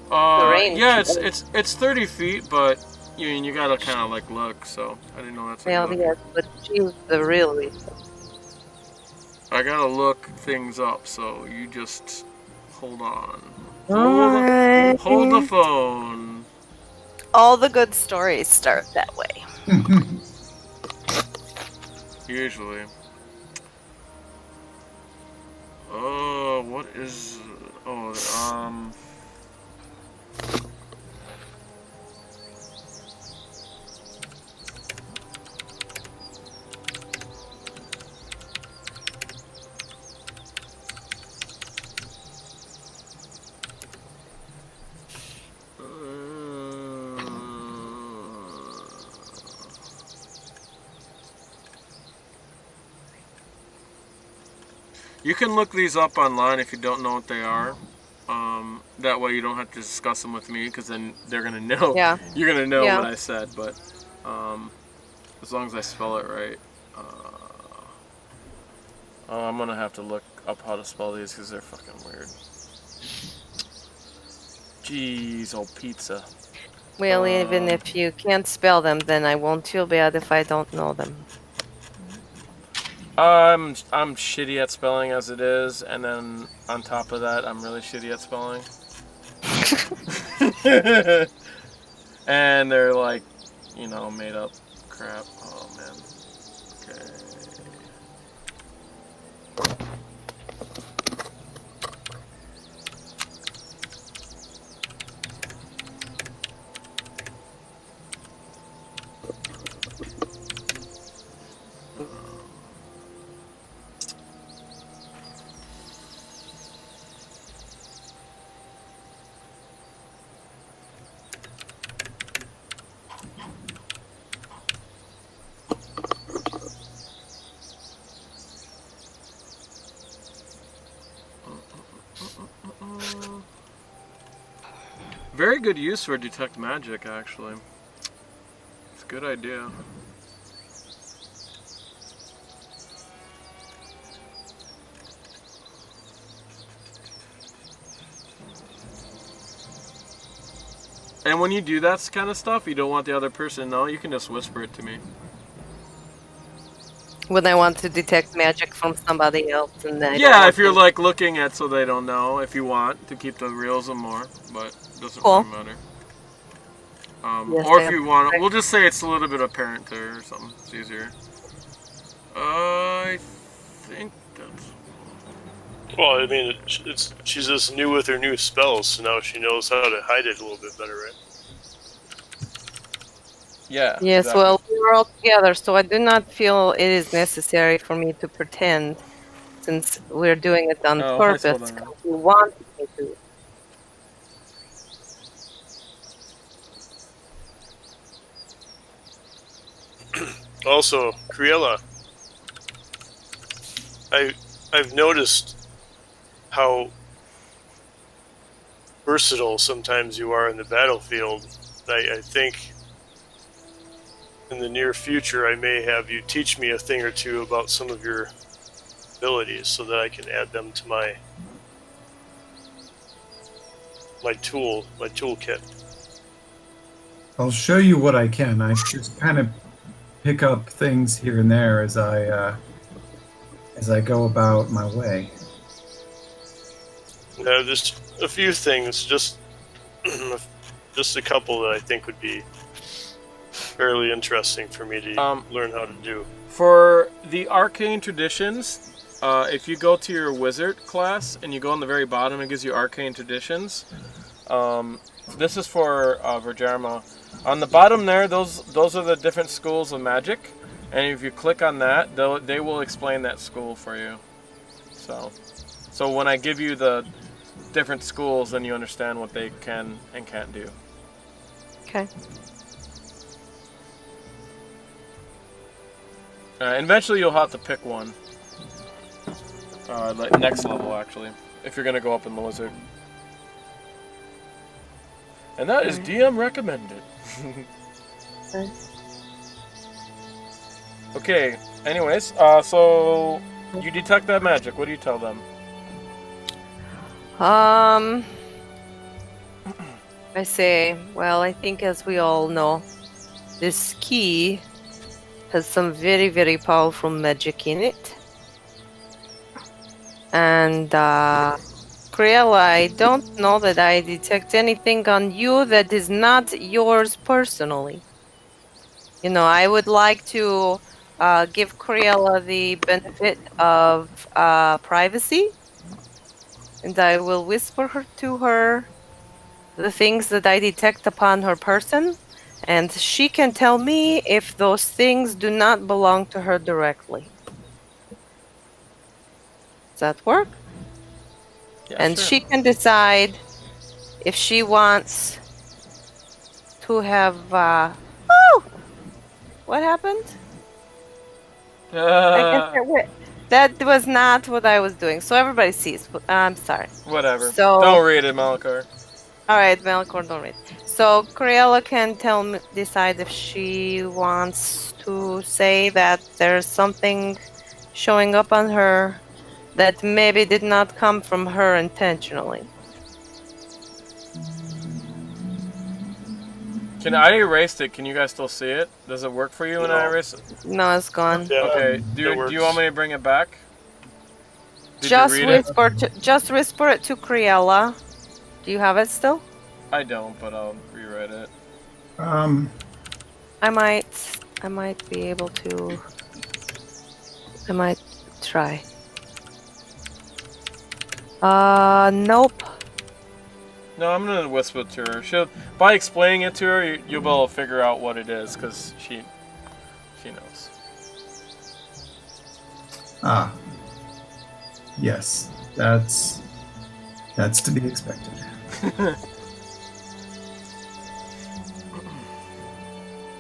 range. Yeah, it's 30 feet, but you gotta kind of like look. So I didn't know that's. What Well, yes, but she's the really. I gotta look things up, so you just hold on. Alright. Hold the phone. All the good stories start that way. Usually. Oh, what is? Oh, You can look these up online if you don't know what they are. That way you don't have to discuss them with me, because then they're gonna know. Yeah. You're gonna know Yeah. what I said, but as long as I spell it right. I'm gonna have to look up how to spell these because they're fucking weird. Jeez, old pizza. Well, even if you can't spell them, then I won't feel bad if I don't know them. I'm shitty at spelling as it is, and then on top of that, I'm really shitty at spelling. And they're like, made up crap. Oh man. Okay. Very good use for detect magic, actually. It's a good idea. And when you do that kind of stuff, you don't want the other person to know, you can just whisper it to me. When I want to detect magic from somebody else, and then Yeah, if you're like looking at so they don't know, if you want to keep the realism more, but it doesn't Cool. really matter. Yes, Or I if am. you want, we'll just say it's a little bit apparent there or something. It's easier. I think that's. Well, I mean, she's just new with her new spells, so now she knows how to hide it a little bit better, right? Yeah. Yes, exactly. well, we're all together, so I do not feel it is necessary for me to pretend, since we're doing it on Oh, purpose. I saw that. 'Cause we want me to. Also, Criella, I've noticed how versatile sometimes you are in the battlefield. I think in the near future I may have you teach me a thing or two about some of your abilities so that I can add them to my toolkit. I'll show you what I can. I just kind of pick up things here and there as I go about my way. Just a few things, just a couple that I think would be fairly interesting for me to learn how to do. For the arcane traditions, if you go to your wizard class and you go on the very bottom, it gives you arcane traditions. This is for Vhajjharma. On the bottom there, those are the different schools of magic, and if you click on that, they will explain that school for you. So when I give you the different schools, then you understand what they can and can't do. Okay. Eventually, you'll have to pick one. Like next level, actually, if you're gonna go up in the wizard. And that is DM recommended. Okay. Anyways, so you detect that magic. What do you tell them? I say, well, I think as we all know, this key has some very, very powerful magic in it. And, Criella, I don't know that I detect anything on you that is not yours personally. I would like to give Criella the benefit of privacy. And I will whisper to her the things that I detect upon her person, and she can tell me if those things do not belong to her directly. Does that work? Yeah, And sure. she can decide if she wants to have. Oh! What happened? I guess that was not what I was doing. So everybody sees. I'm sorry. Whatever. So, Don't read it, Malichor. all right, Malichor, don't read. So Criella can decide if she wants to say that there's something showing up on her that maybe did not come from her intentionally. I erased it. Can you guys still see it? Does it work for you when I No. erase it? No, it's gone. Yeah, Okay. Do you want me to bring it back? Did you Just read it? whisper it to Criella. Do you have it still? I don't, but I'll rewrite it. I might be able to. I might try. Nope. No, I'm gonna whisper it to her. By explaining it to her, you'll be able to figure out what it is, because she knows. Ah. Yes, that's to be expected.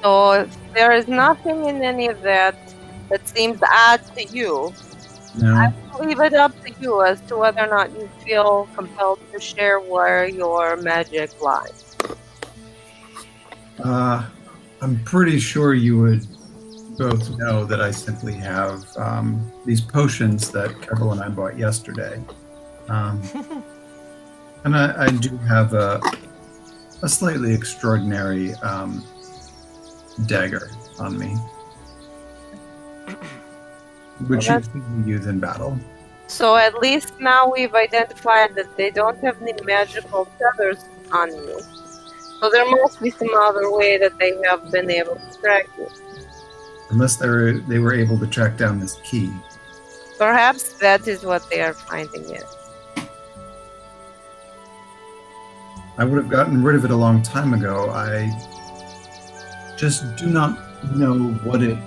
So if there is nothing in any of that seems odd to you, No. I'll leave it up to you as to whether or not you feel compelled to share where your magic lies. I'm pretty sure you would both know that I simply have these potions that Kevril and I bought yesterday. And I do have a slightly extraordinary dagger on me, which you can use in battle. So at least now we've identified that they don't have any magical feathers on you. So there must be some other way that they have been able to track you. Unless they were able to track down this key. Perhaps that is what they are finding yet. I would have gotten rid of it a long time ago. I just do not know what it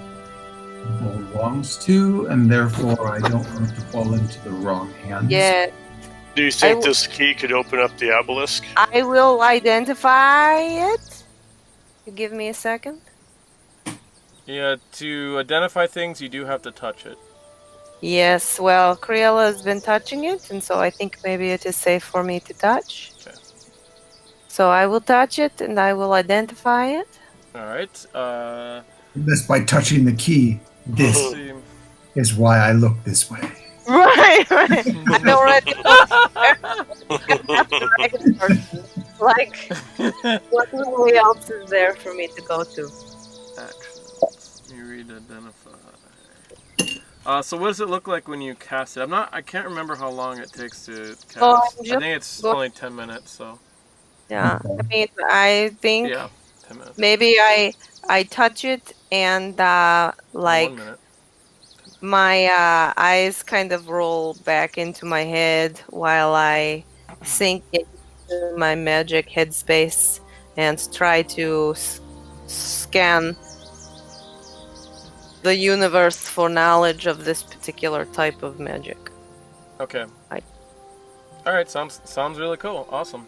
belongs to, and therefore I don't want to fall into the wrong hands. Yeah, Do you think this key could open up the obelisk? I will identify it. You give me a second. Yeah, to identify things, you do have to touch it. Yes, well, Criella has been touching it, and so I think maybe it is safe for me to touch. Okay. So I will touch it, and I will identify it. Alright, Just by touching the key, this is why I look this way. Right. I already like what really else is there for me to go to? Actions. You read identify. So what does it look like when you cast it? I can't remember how long it takes to cast. I think it's only 10 minutes, so. Yeah. I mean, I think 10 minutes. maybe I touch it and 1 like minute. my eyes kind of roll back into my head while I sink into my magic headspace and try to scan the universe for knowledge of this particular type of magic. Okay. Alright, sounds really cool. Awesome.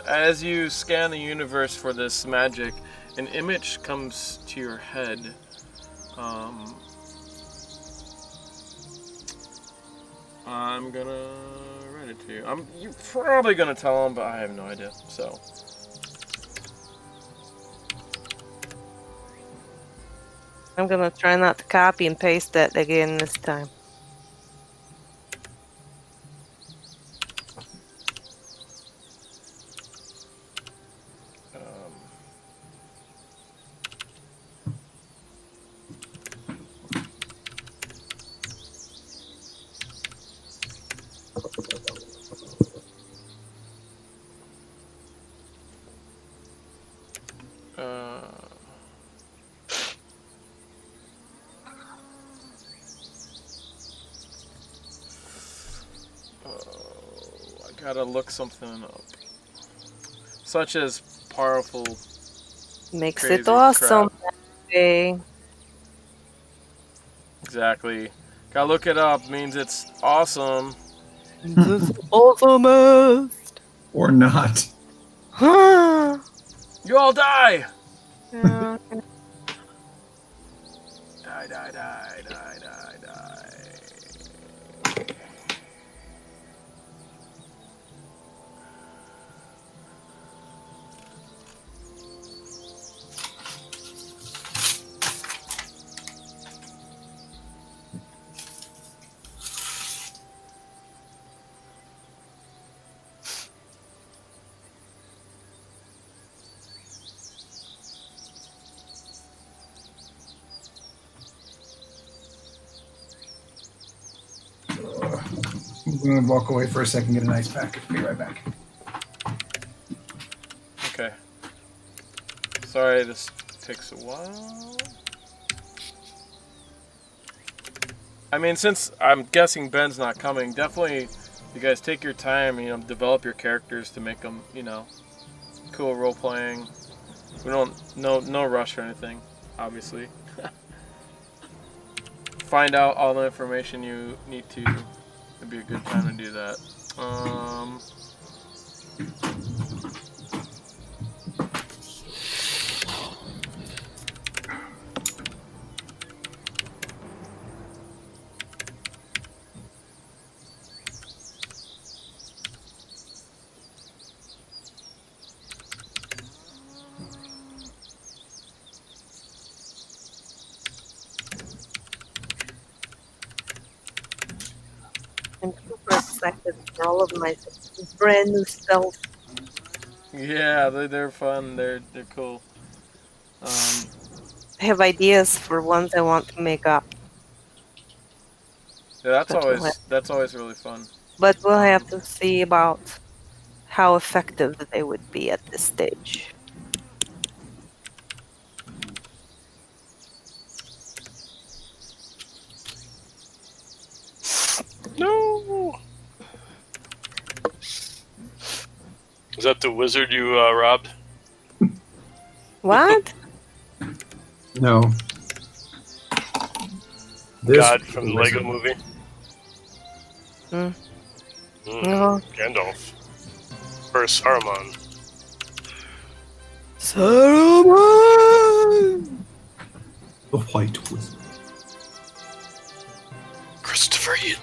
As you scan the universe for this magic, an image comes to your head. I'm gonna write it to you. You're probably gonna tell him, but I have no idea. So. I'm gonna try not to copy and paste that again this time. I gotta look something up. Such as powerful. Makes crazy it awesome. Exactly. Gotta look it up. Means it's awesome. Awesomest. Or not. You all die! Yeah. Die, die, die, die, die, die. going to walk away for a second, get an ice pack. Be right back. Okay. Sorry, this takes a while. I mean, since I'm guessing Ben's not coming, definitely you guys take your time, develop your characters to make them, cool role playing. We don't, no rush or anything, obviously. Find out all the information you need to. It'd be a good time to do that. I'm super excited for all of my brand new spells. Yeah, they're fun. They're cool. I have ideas for ones I want to make up. Yeah, But that's always really fun. But we'll have to see about how effective they would be at this stage. No. Is that the wizard you robbed? What? No. This God from the wizard. Lego movie? Mm. Mm, No. Gandalf. Or Saruman. Saruman! The White Wizard. Christopher Lee.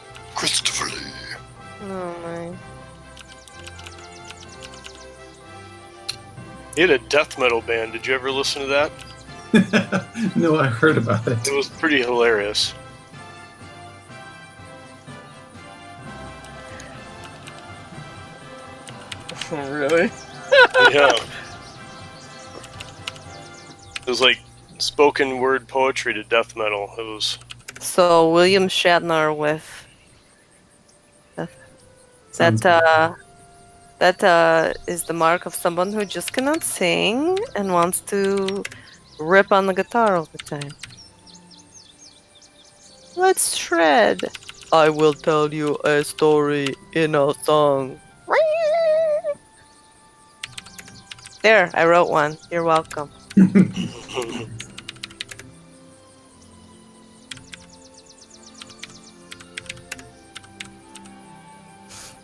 Oh my. He had a death metal band. Did you ever listen to that? No, I heard about it. It was pretty hilarious. Really? Yeah. It was like spoken word poetry to death metal. It was. So William Shatner with that is the mark of someone who just cannot sing and wants to rip on the guitar all the time. Let's shred. I will tell you a story in a song. There, I wrote one. You're welcome.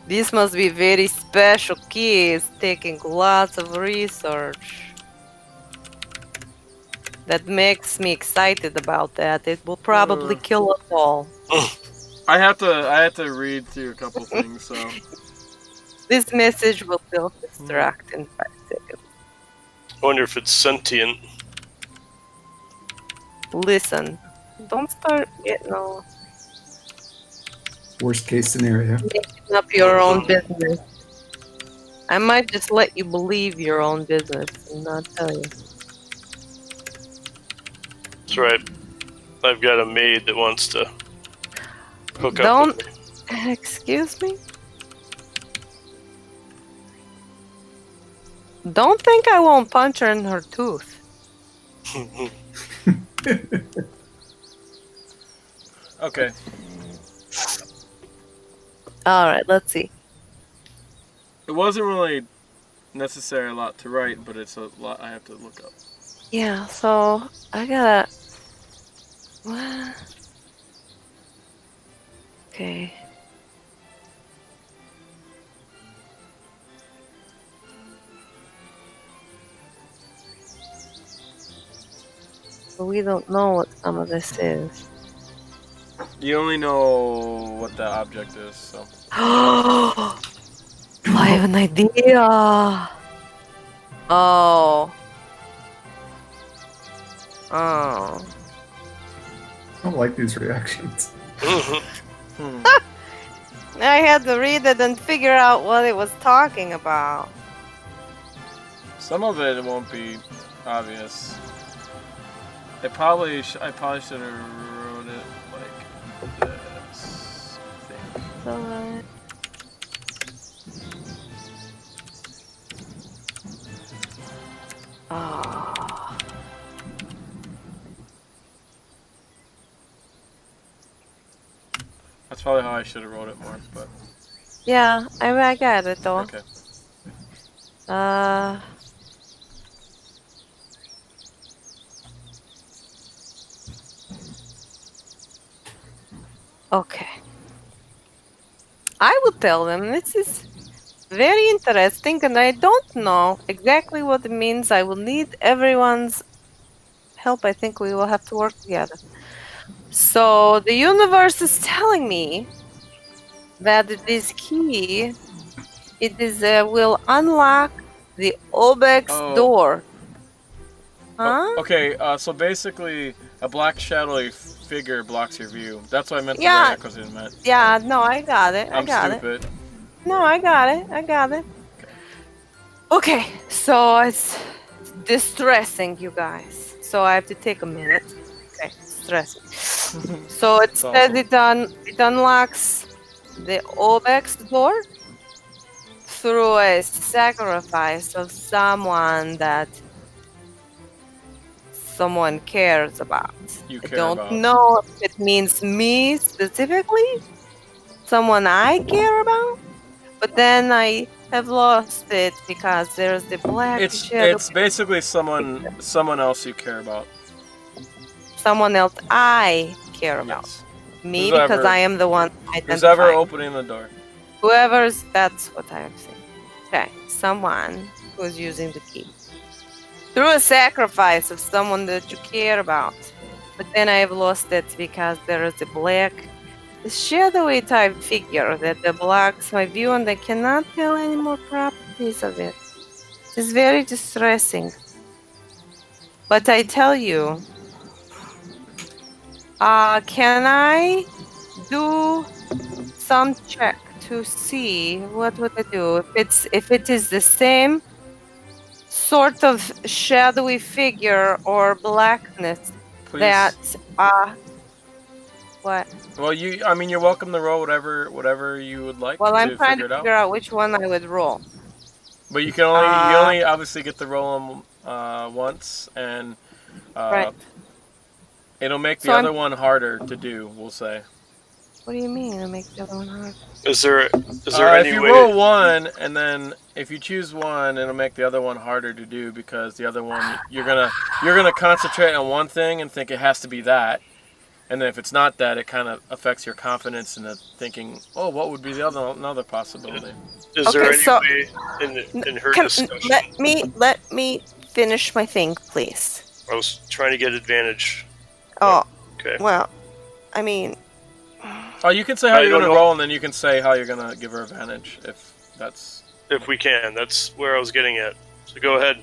These must be very special keys, taking lots of research. That makes me excited about that. It will probably kill us all. I have to read through a couple things, so. This message will self-destruct in 5 seconds. I wonder if it's sentient. Listen, don't start getting all Worst case scenario. making up your own business. I might just let you believe your own business and not tell you. That's right. I've got a maid that wants to hook up Don't. with me. Excuse me? Don't think I won't punch her in her tooth. Okay. Alright, let's see. It wasn't really necessary a lot to write, but it's a lot I have to look up. Yeah, so I gotta. What? Okay. But we don't know what some of this is. You only know what the object is, so. I have an idea. Oh. Oh. I don't like these reactions. Hmm. I had to read it and figure out what it was talking about. Some of it won't be obvious. I probably should have wrote it like this. I think. So, Ah. That's probably how I should have wrote it more, but Yeah, I got it though. okay. Uh. Okay. I will tell them this is very interesting and I don't know exactly what it means. I will need everyone's help. I think we will have to work together. So the universe is telling me that this key will unlock the Obex Oh. door. Huh? Okay, so basically, a black shadowy figure blocks your view. That's what I meant to Yeah. write because it meant. Yeah, no, I got it. I I'm got it. stupid. No, I got it. I got it. Okay, so it's distressing, you guys. So I have to take a minute. Okay, stressing. So it says it unlocks the Obex door through a sacrifice of someone that someone cares about. You I care don't about. know if it means me specifically, someone I care about, but then I have lost it because there's the black shadow. It's basically someone else you care about. Someone else I care about. Yes. Me, Who's because ever- I am the one Who's ever identifying. opening the door? Whoever's, that's what I'm saying. Okay, someone who's using the key. Through a sacrifice of someone that you care about. But then I have lost it because there is a black, shadowy type figure that blocks my view and I cannot tell any more properties of it. It's very distressing. But I tell you, can I do some check to see what would I do if it is the same sort of shadowy figure or blackness Please. that what? Well, you're welcome to roll whatever you would like Well, to I'm trying figure to it figure out. out which one I would roll. But you can only obviously get to roll them once, and Right. it'll make the So other one harder to do. We'll say. What do you mean? I make the other one hard. Is there If any you way? roll one, and then if you choose one, it'll make the other one harder to do because the other one you're gonna concentrate on one thing and think it has to be that, and then if it's not that, it kind of affects your confidence in thinking, oh, what would be another possibility? Is there Okay, any so- way in her Can, discussion? let me finish my thing, please. I was trying to get advantage. Oh, Okay. well, I mean, Oh, you can say how I you're don't gonna know. roll, and then you can say how you're gonna give her advantage if that's. If we can, that's where I was getting at. So go ahead.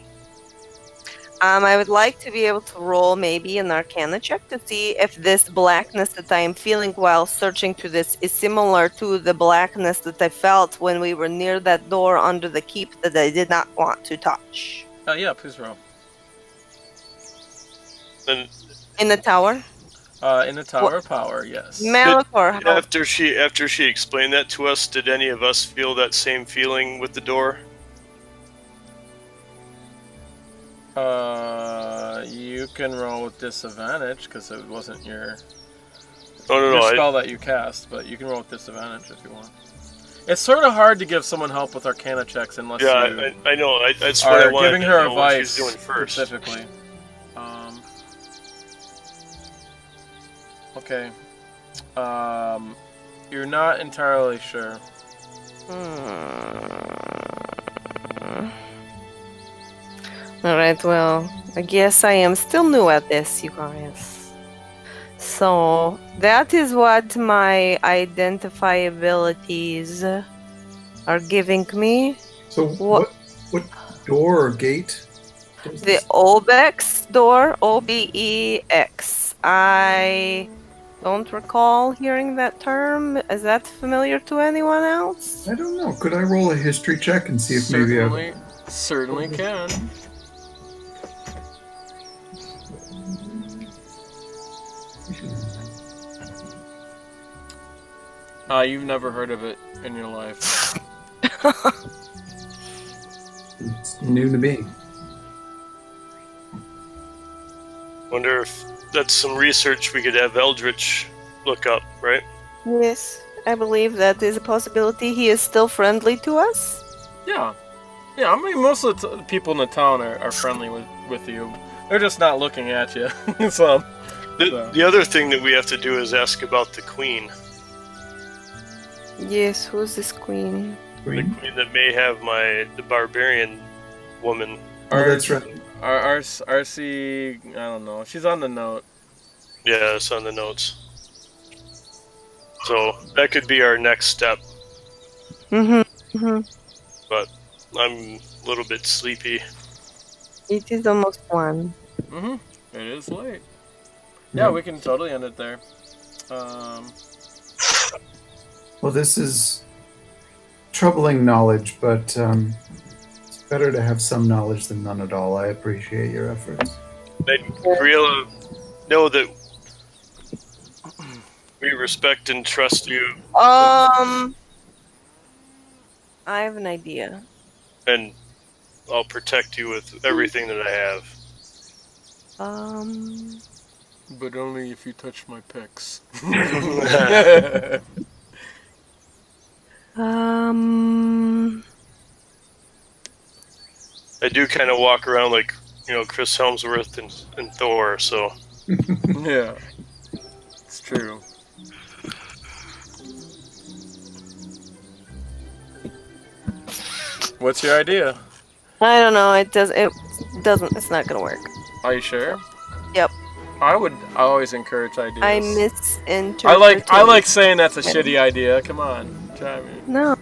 I would like to be able to roll maybe an Arcana check to see if this blackness that I am feeling while searching to this is similar to the blackness that I felt when we were near that door under the keep that I did not want to touch. Yeah, please roll. And In the tower? In the Tower of Power, yes. Malichor, how- after she explained that to us, did any of us feel that same feeling with the door? You can roll with disadvantage because it wasn't your No. spell that you cast, but you can roll with disadvantage if you want. It's sort of hard to give someone help with Arcana checks unless you I know. That's what I are wanted giving to her know what advice she's doing first. specifically. Okay. You're not entirely sure. Alright, well, I guess I am still new at this, you guys. So, that is what my identifiabilities are giving me. So What- what door or gate? is The this? Obex door, Obex. I don't recall hearing that term. Is that familiar to anyone else? I don't know. Could I roll a history check and see if maybe I... Certainly can. You've never heard of it in your life. It's new to me. Wonder if that's some research we could have Eldritch look up, right? Yes, I believe that is a possibility. He is still friendly to us. Yeah. Yeah, I mean, most of the people in the town are friendly with you. They're just not looking at you. So, The other thing that we have to do is ask about the queen. Yes, who's this queen? The queen that may have the barbarian woman. Oh, that's right. RC, I don't know. She's on the note. Yeah, it's on the notes. So that could be our next step. But I'm a little bit sleepy. It is almost 1. It is late. Yeah, we can totally end it there. Well, this is troubling knowledge, but it's better to have some knowledge than none at all. I appreciate your efforts. Let Criella know that we respect and trust you. I have an idea. And I'll protect you with everything that I have. But only if you touch my pecs. I do kind of walk around like, Chris Helmsworth and Thor, so... Yeah. It's true. What's your idea? I don't know. It doesn't. It's not gonna work. Are you sure? Yep. I always encourage ideas. I misinterpreted. I like saying that's a shitty idea. Come on, try me. No.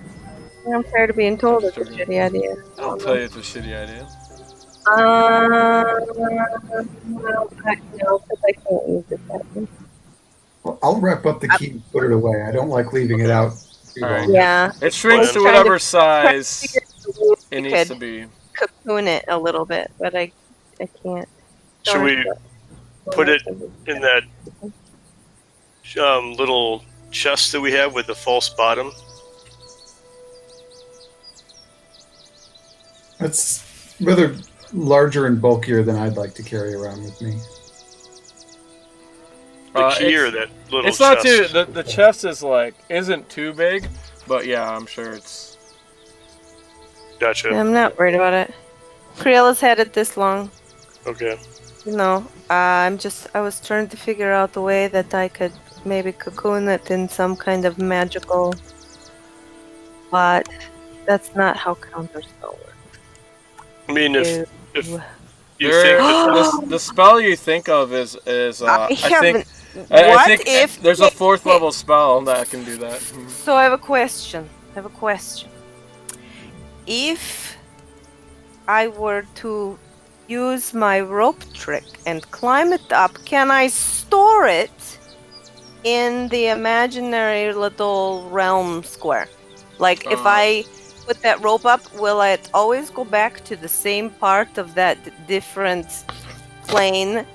I'm tired of being told it's a shitty idea. I'll tell you it's a shitty idea. Well, because I can't use it that way. Well, I'll wrap up the key and put it away. I don't like leaving it out too All right. long. Yeah. It shrinks to whatever size it needs to be. Cocoon it a little bit, but I can't. Should we put it in that little chest that we have with the false bottom? That's rather larger and bulkier than I'd like to carry around with me. The key or that little It's chest? not too... The chest is isn't too big, but yeah, I'm sure it's... Gotcha. I'm not worried about it. Criella's had it this long. Okay. I was trying to figure out a way that I could maybe cocoon it in some kind of magical... But that's not how counterspell works. I mean, if you think the spell you think of is I think there's a 4th level spell that can do that. So I have a question. If I were to use my rope trick and climb it up, can I store it in the imaginary little realm square? Like if I put that rope up, will it always go back to the same part of that different plane?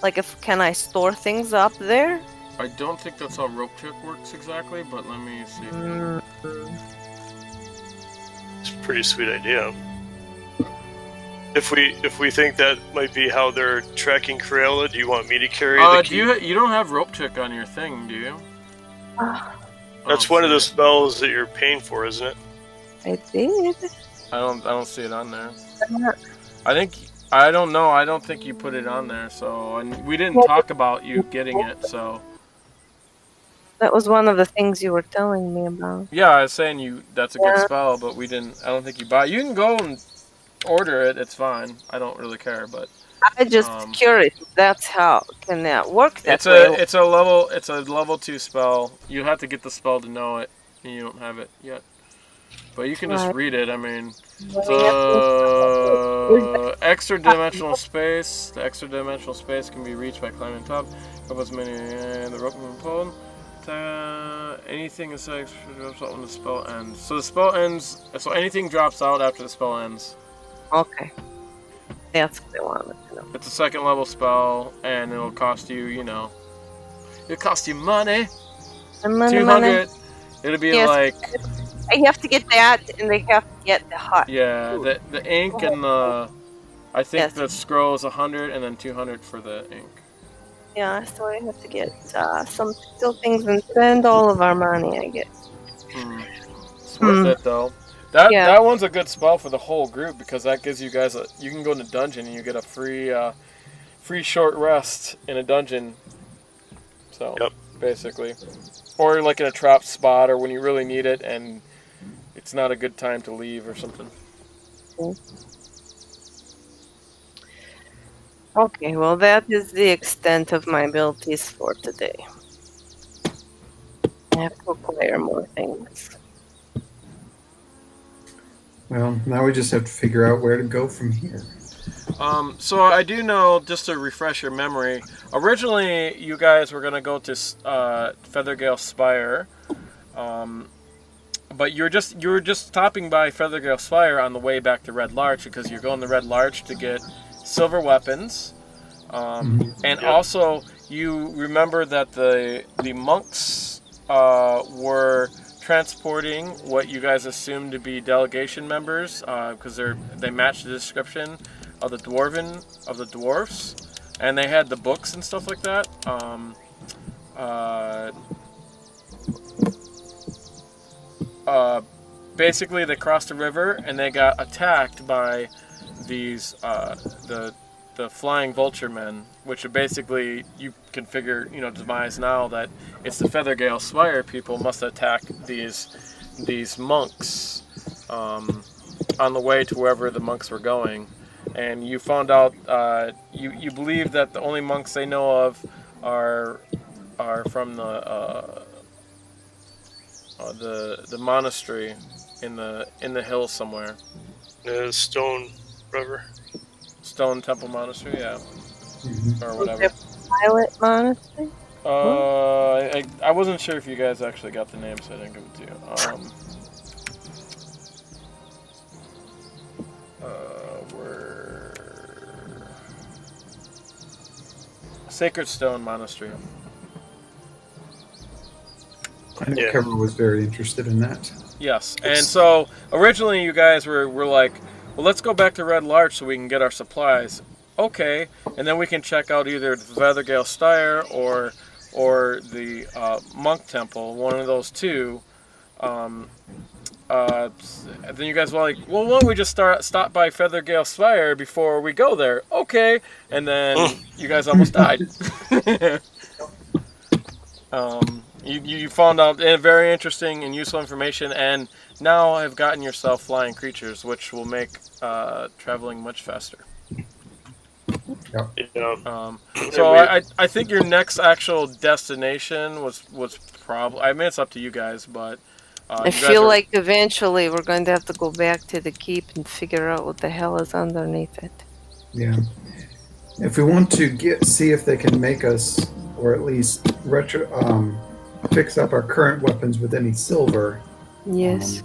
Like, can I store things up there? I don't think that's how rope trick works exactly, but let me see. it's a pretty sweet idea. If we think that might be how they're tracking Criella, do you want me to carry the key? You don't have rope trick on your thing, do you? That's one of the spells that you're paying for, isn't it? I did. I don't see it on there. I don't know. I don't think you put it on there. So, and we didn't talk about you getting it. So that was one of the things you were telling me about. Yeah, I was saying that's a good spell, but we didn't. I don't think you buy it. You can go and order it. It's fine. I don't really care, but I just curious. That's how can that work? It's a level 2 spell. You have to get the spell to know it, and you don't have it yet. But you can just read it. I mean, extra dimensional space. The extra dimensional space can be reached by climbing top. Up as many the rope and pulled. Anything inside drops out when the spell ends. So the spell ends. So anything drops out after the spell ends. Okay. That's what I wanted to know. It's a 2nd level spell, and it'll cost you, it'll cost you money. 200. It'll be like. I have to get that, and they have to get the hut. Yeah, the ink and the I think Yes. the scroll is 100 and then 200 for the ink. Yeah, so I have to get some still things and spend all of our money, I guess. It's worth it though. That Yeah. that one's a good spell for the whole group because that gives you guys you can go in a dungeon and you get a free short rest in a dungeon. So Yep. basically, or like in a trap spot or when you really need it and it's not a good time to leave or something. Okay, well, that is the extent of my abilities for today. I have to acquire more things. Well, now we just have to figure out where to go from here. So I do know, just to refresh your memory, originally you guys were gonna go to Feathergale Spire, but you were just stopping by Feathergale Spire on the way back to Red Larch because you're going to Red Larch to get silver weapons, and also you remember that the monks were transporting what you guys assumed to be delegation members because they matched the description of the dwarves, and they had the books and stuff like that. Basically, they crossed the river and they got attacked by these the flying vulture men, which are basically, you can figure, demise now that it's the Feathergale Spire people must attack these monks on the way to wherever the monks were going. And you found out, you believe that the only monks they know of are from the monastery in the hills somewhere. Stone River. Stone Temple Monastery, yeah, or whatever. Pilot Monastery? I wasn't sure if you guys actually got the name, so I didn't give it to you. Sacred Stone Monastery. I know Yeah. Kevril was very interested in that. Yes, and so originally you guys were like, well, let's go back to Red Larch so we can get our supplies. Okay, and then we can check out either the Feathergale Spire or the Monk Temple, one of those two. Then you guys were like, well, why don't we just stop by Feathergale Spire before we go there? Okay, and then you guys almost died. You found out very interesting and useful information, and now have gotten yourself flying creatures, which will make traveling much faster. Yeah. So I think your next actual destination was probably, I mean, it's up to you guys, but I feel like eventually we're going to have to go back to the keep and figure out what the hell is underneath it. Yeah. If we want to see if they can make us, or at least fix up our current weapons with any silver. Yes.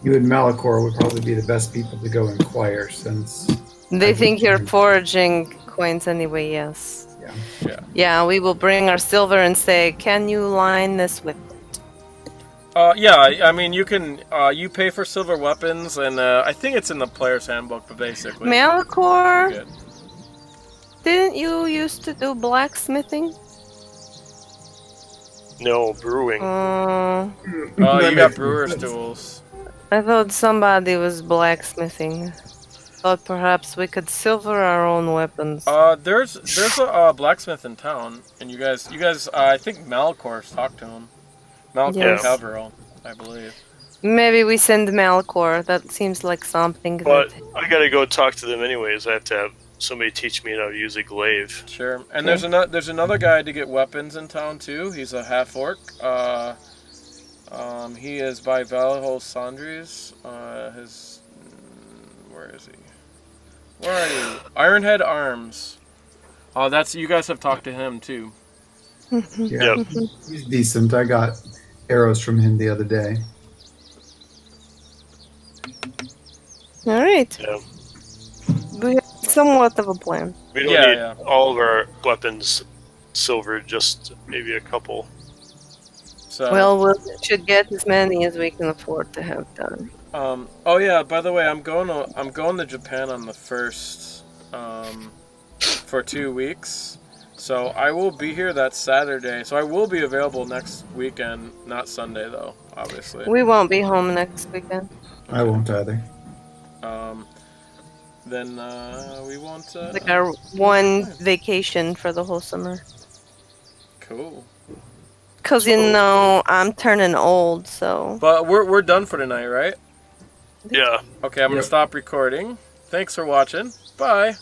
You and Malichor would probably be the best people to go inquire, since They think you're foraging coins anyway, yes. Yeah. Yeah, we will bring our silver and say, can you line this with it? Yeah, I mean, you can, you pay for silver weapons, and I think it's in the player's handbook, but basically. Malichor, Good. didn't you used to do blacksmithing? No, brewing. Oh, you got brewer's tools. I thought somebody was blacksmithing. Thought perhaps we could silver our own weapons. There's a blacksmith in town, and you guys, I think Malichor's talked to him. Malichor Yes. Kevril, I believe. Maybe we send Malichor. That seems like something But that... I gotta go talk to them anyways. I have to have somebody teach me how to use a glaive. Sure. And there's another guy to get weapons in town too. He's a half orc. He is by Valhall Sandries. Where is he? Where are you? Ironhead Arms. That's, you guys have talked to him too. Yeah. He's decent. I got arrows from him the other day. All right. Yeah. We have somewhat of a plan. We don't Yeah, need yeah. all of our weapons silver, just maybe a couple. So. Well, we should get as many as we can afford to have done. Oh yeah. By the way, I'm going to Japan on the 1st for 2 weeks. So I will be here that Saturday. So I will be available next weekend, not Sunday though, obviously. We won't be home next weekend. I won't either. Then we won't. Like our one vacation for the whole summer. Cool. Cause you know I'm turning old, so. But we're done for tonight, right? Yeah. Okay, I'm gonna Yep. stop recording. Thanks for watching. Bye.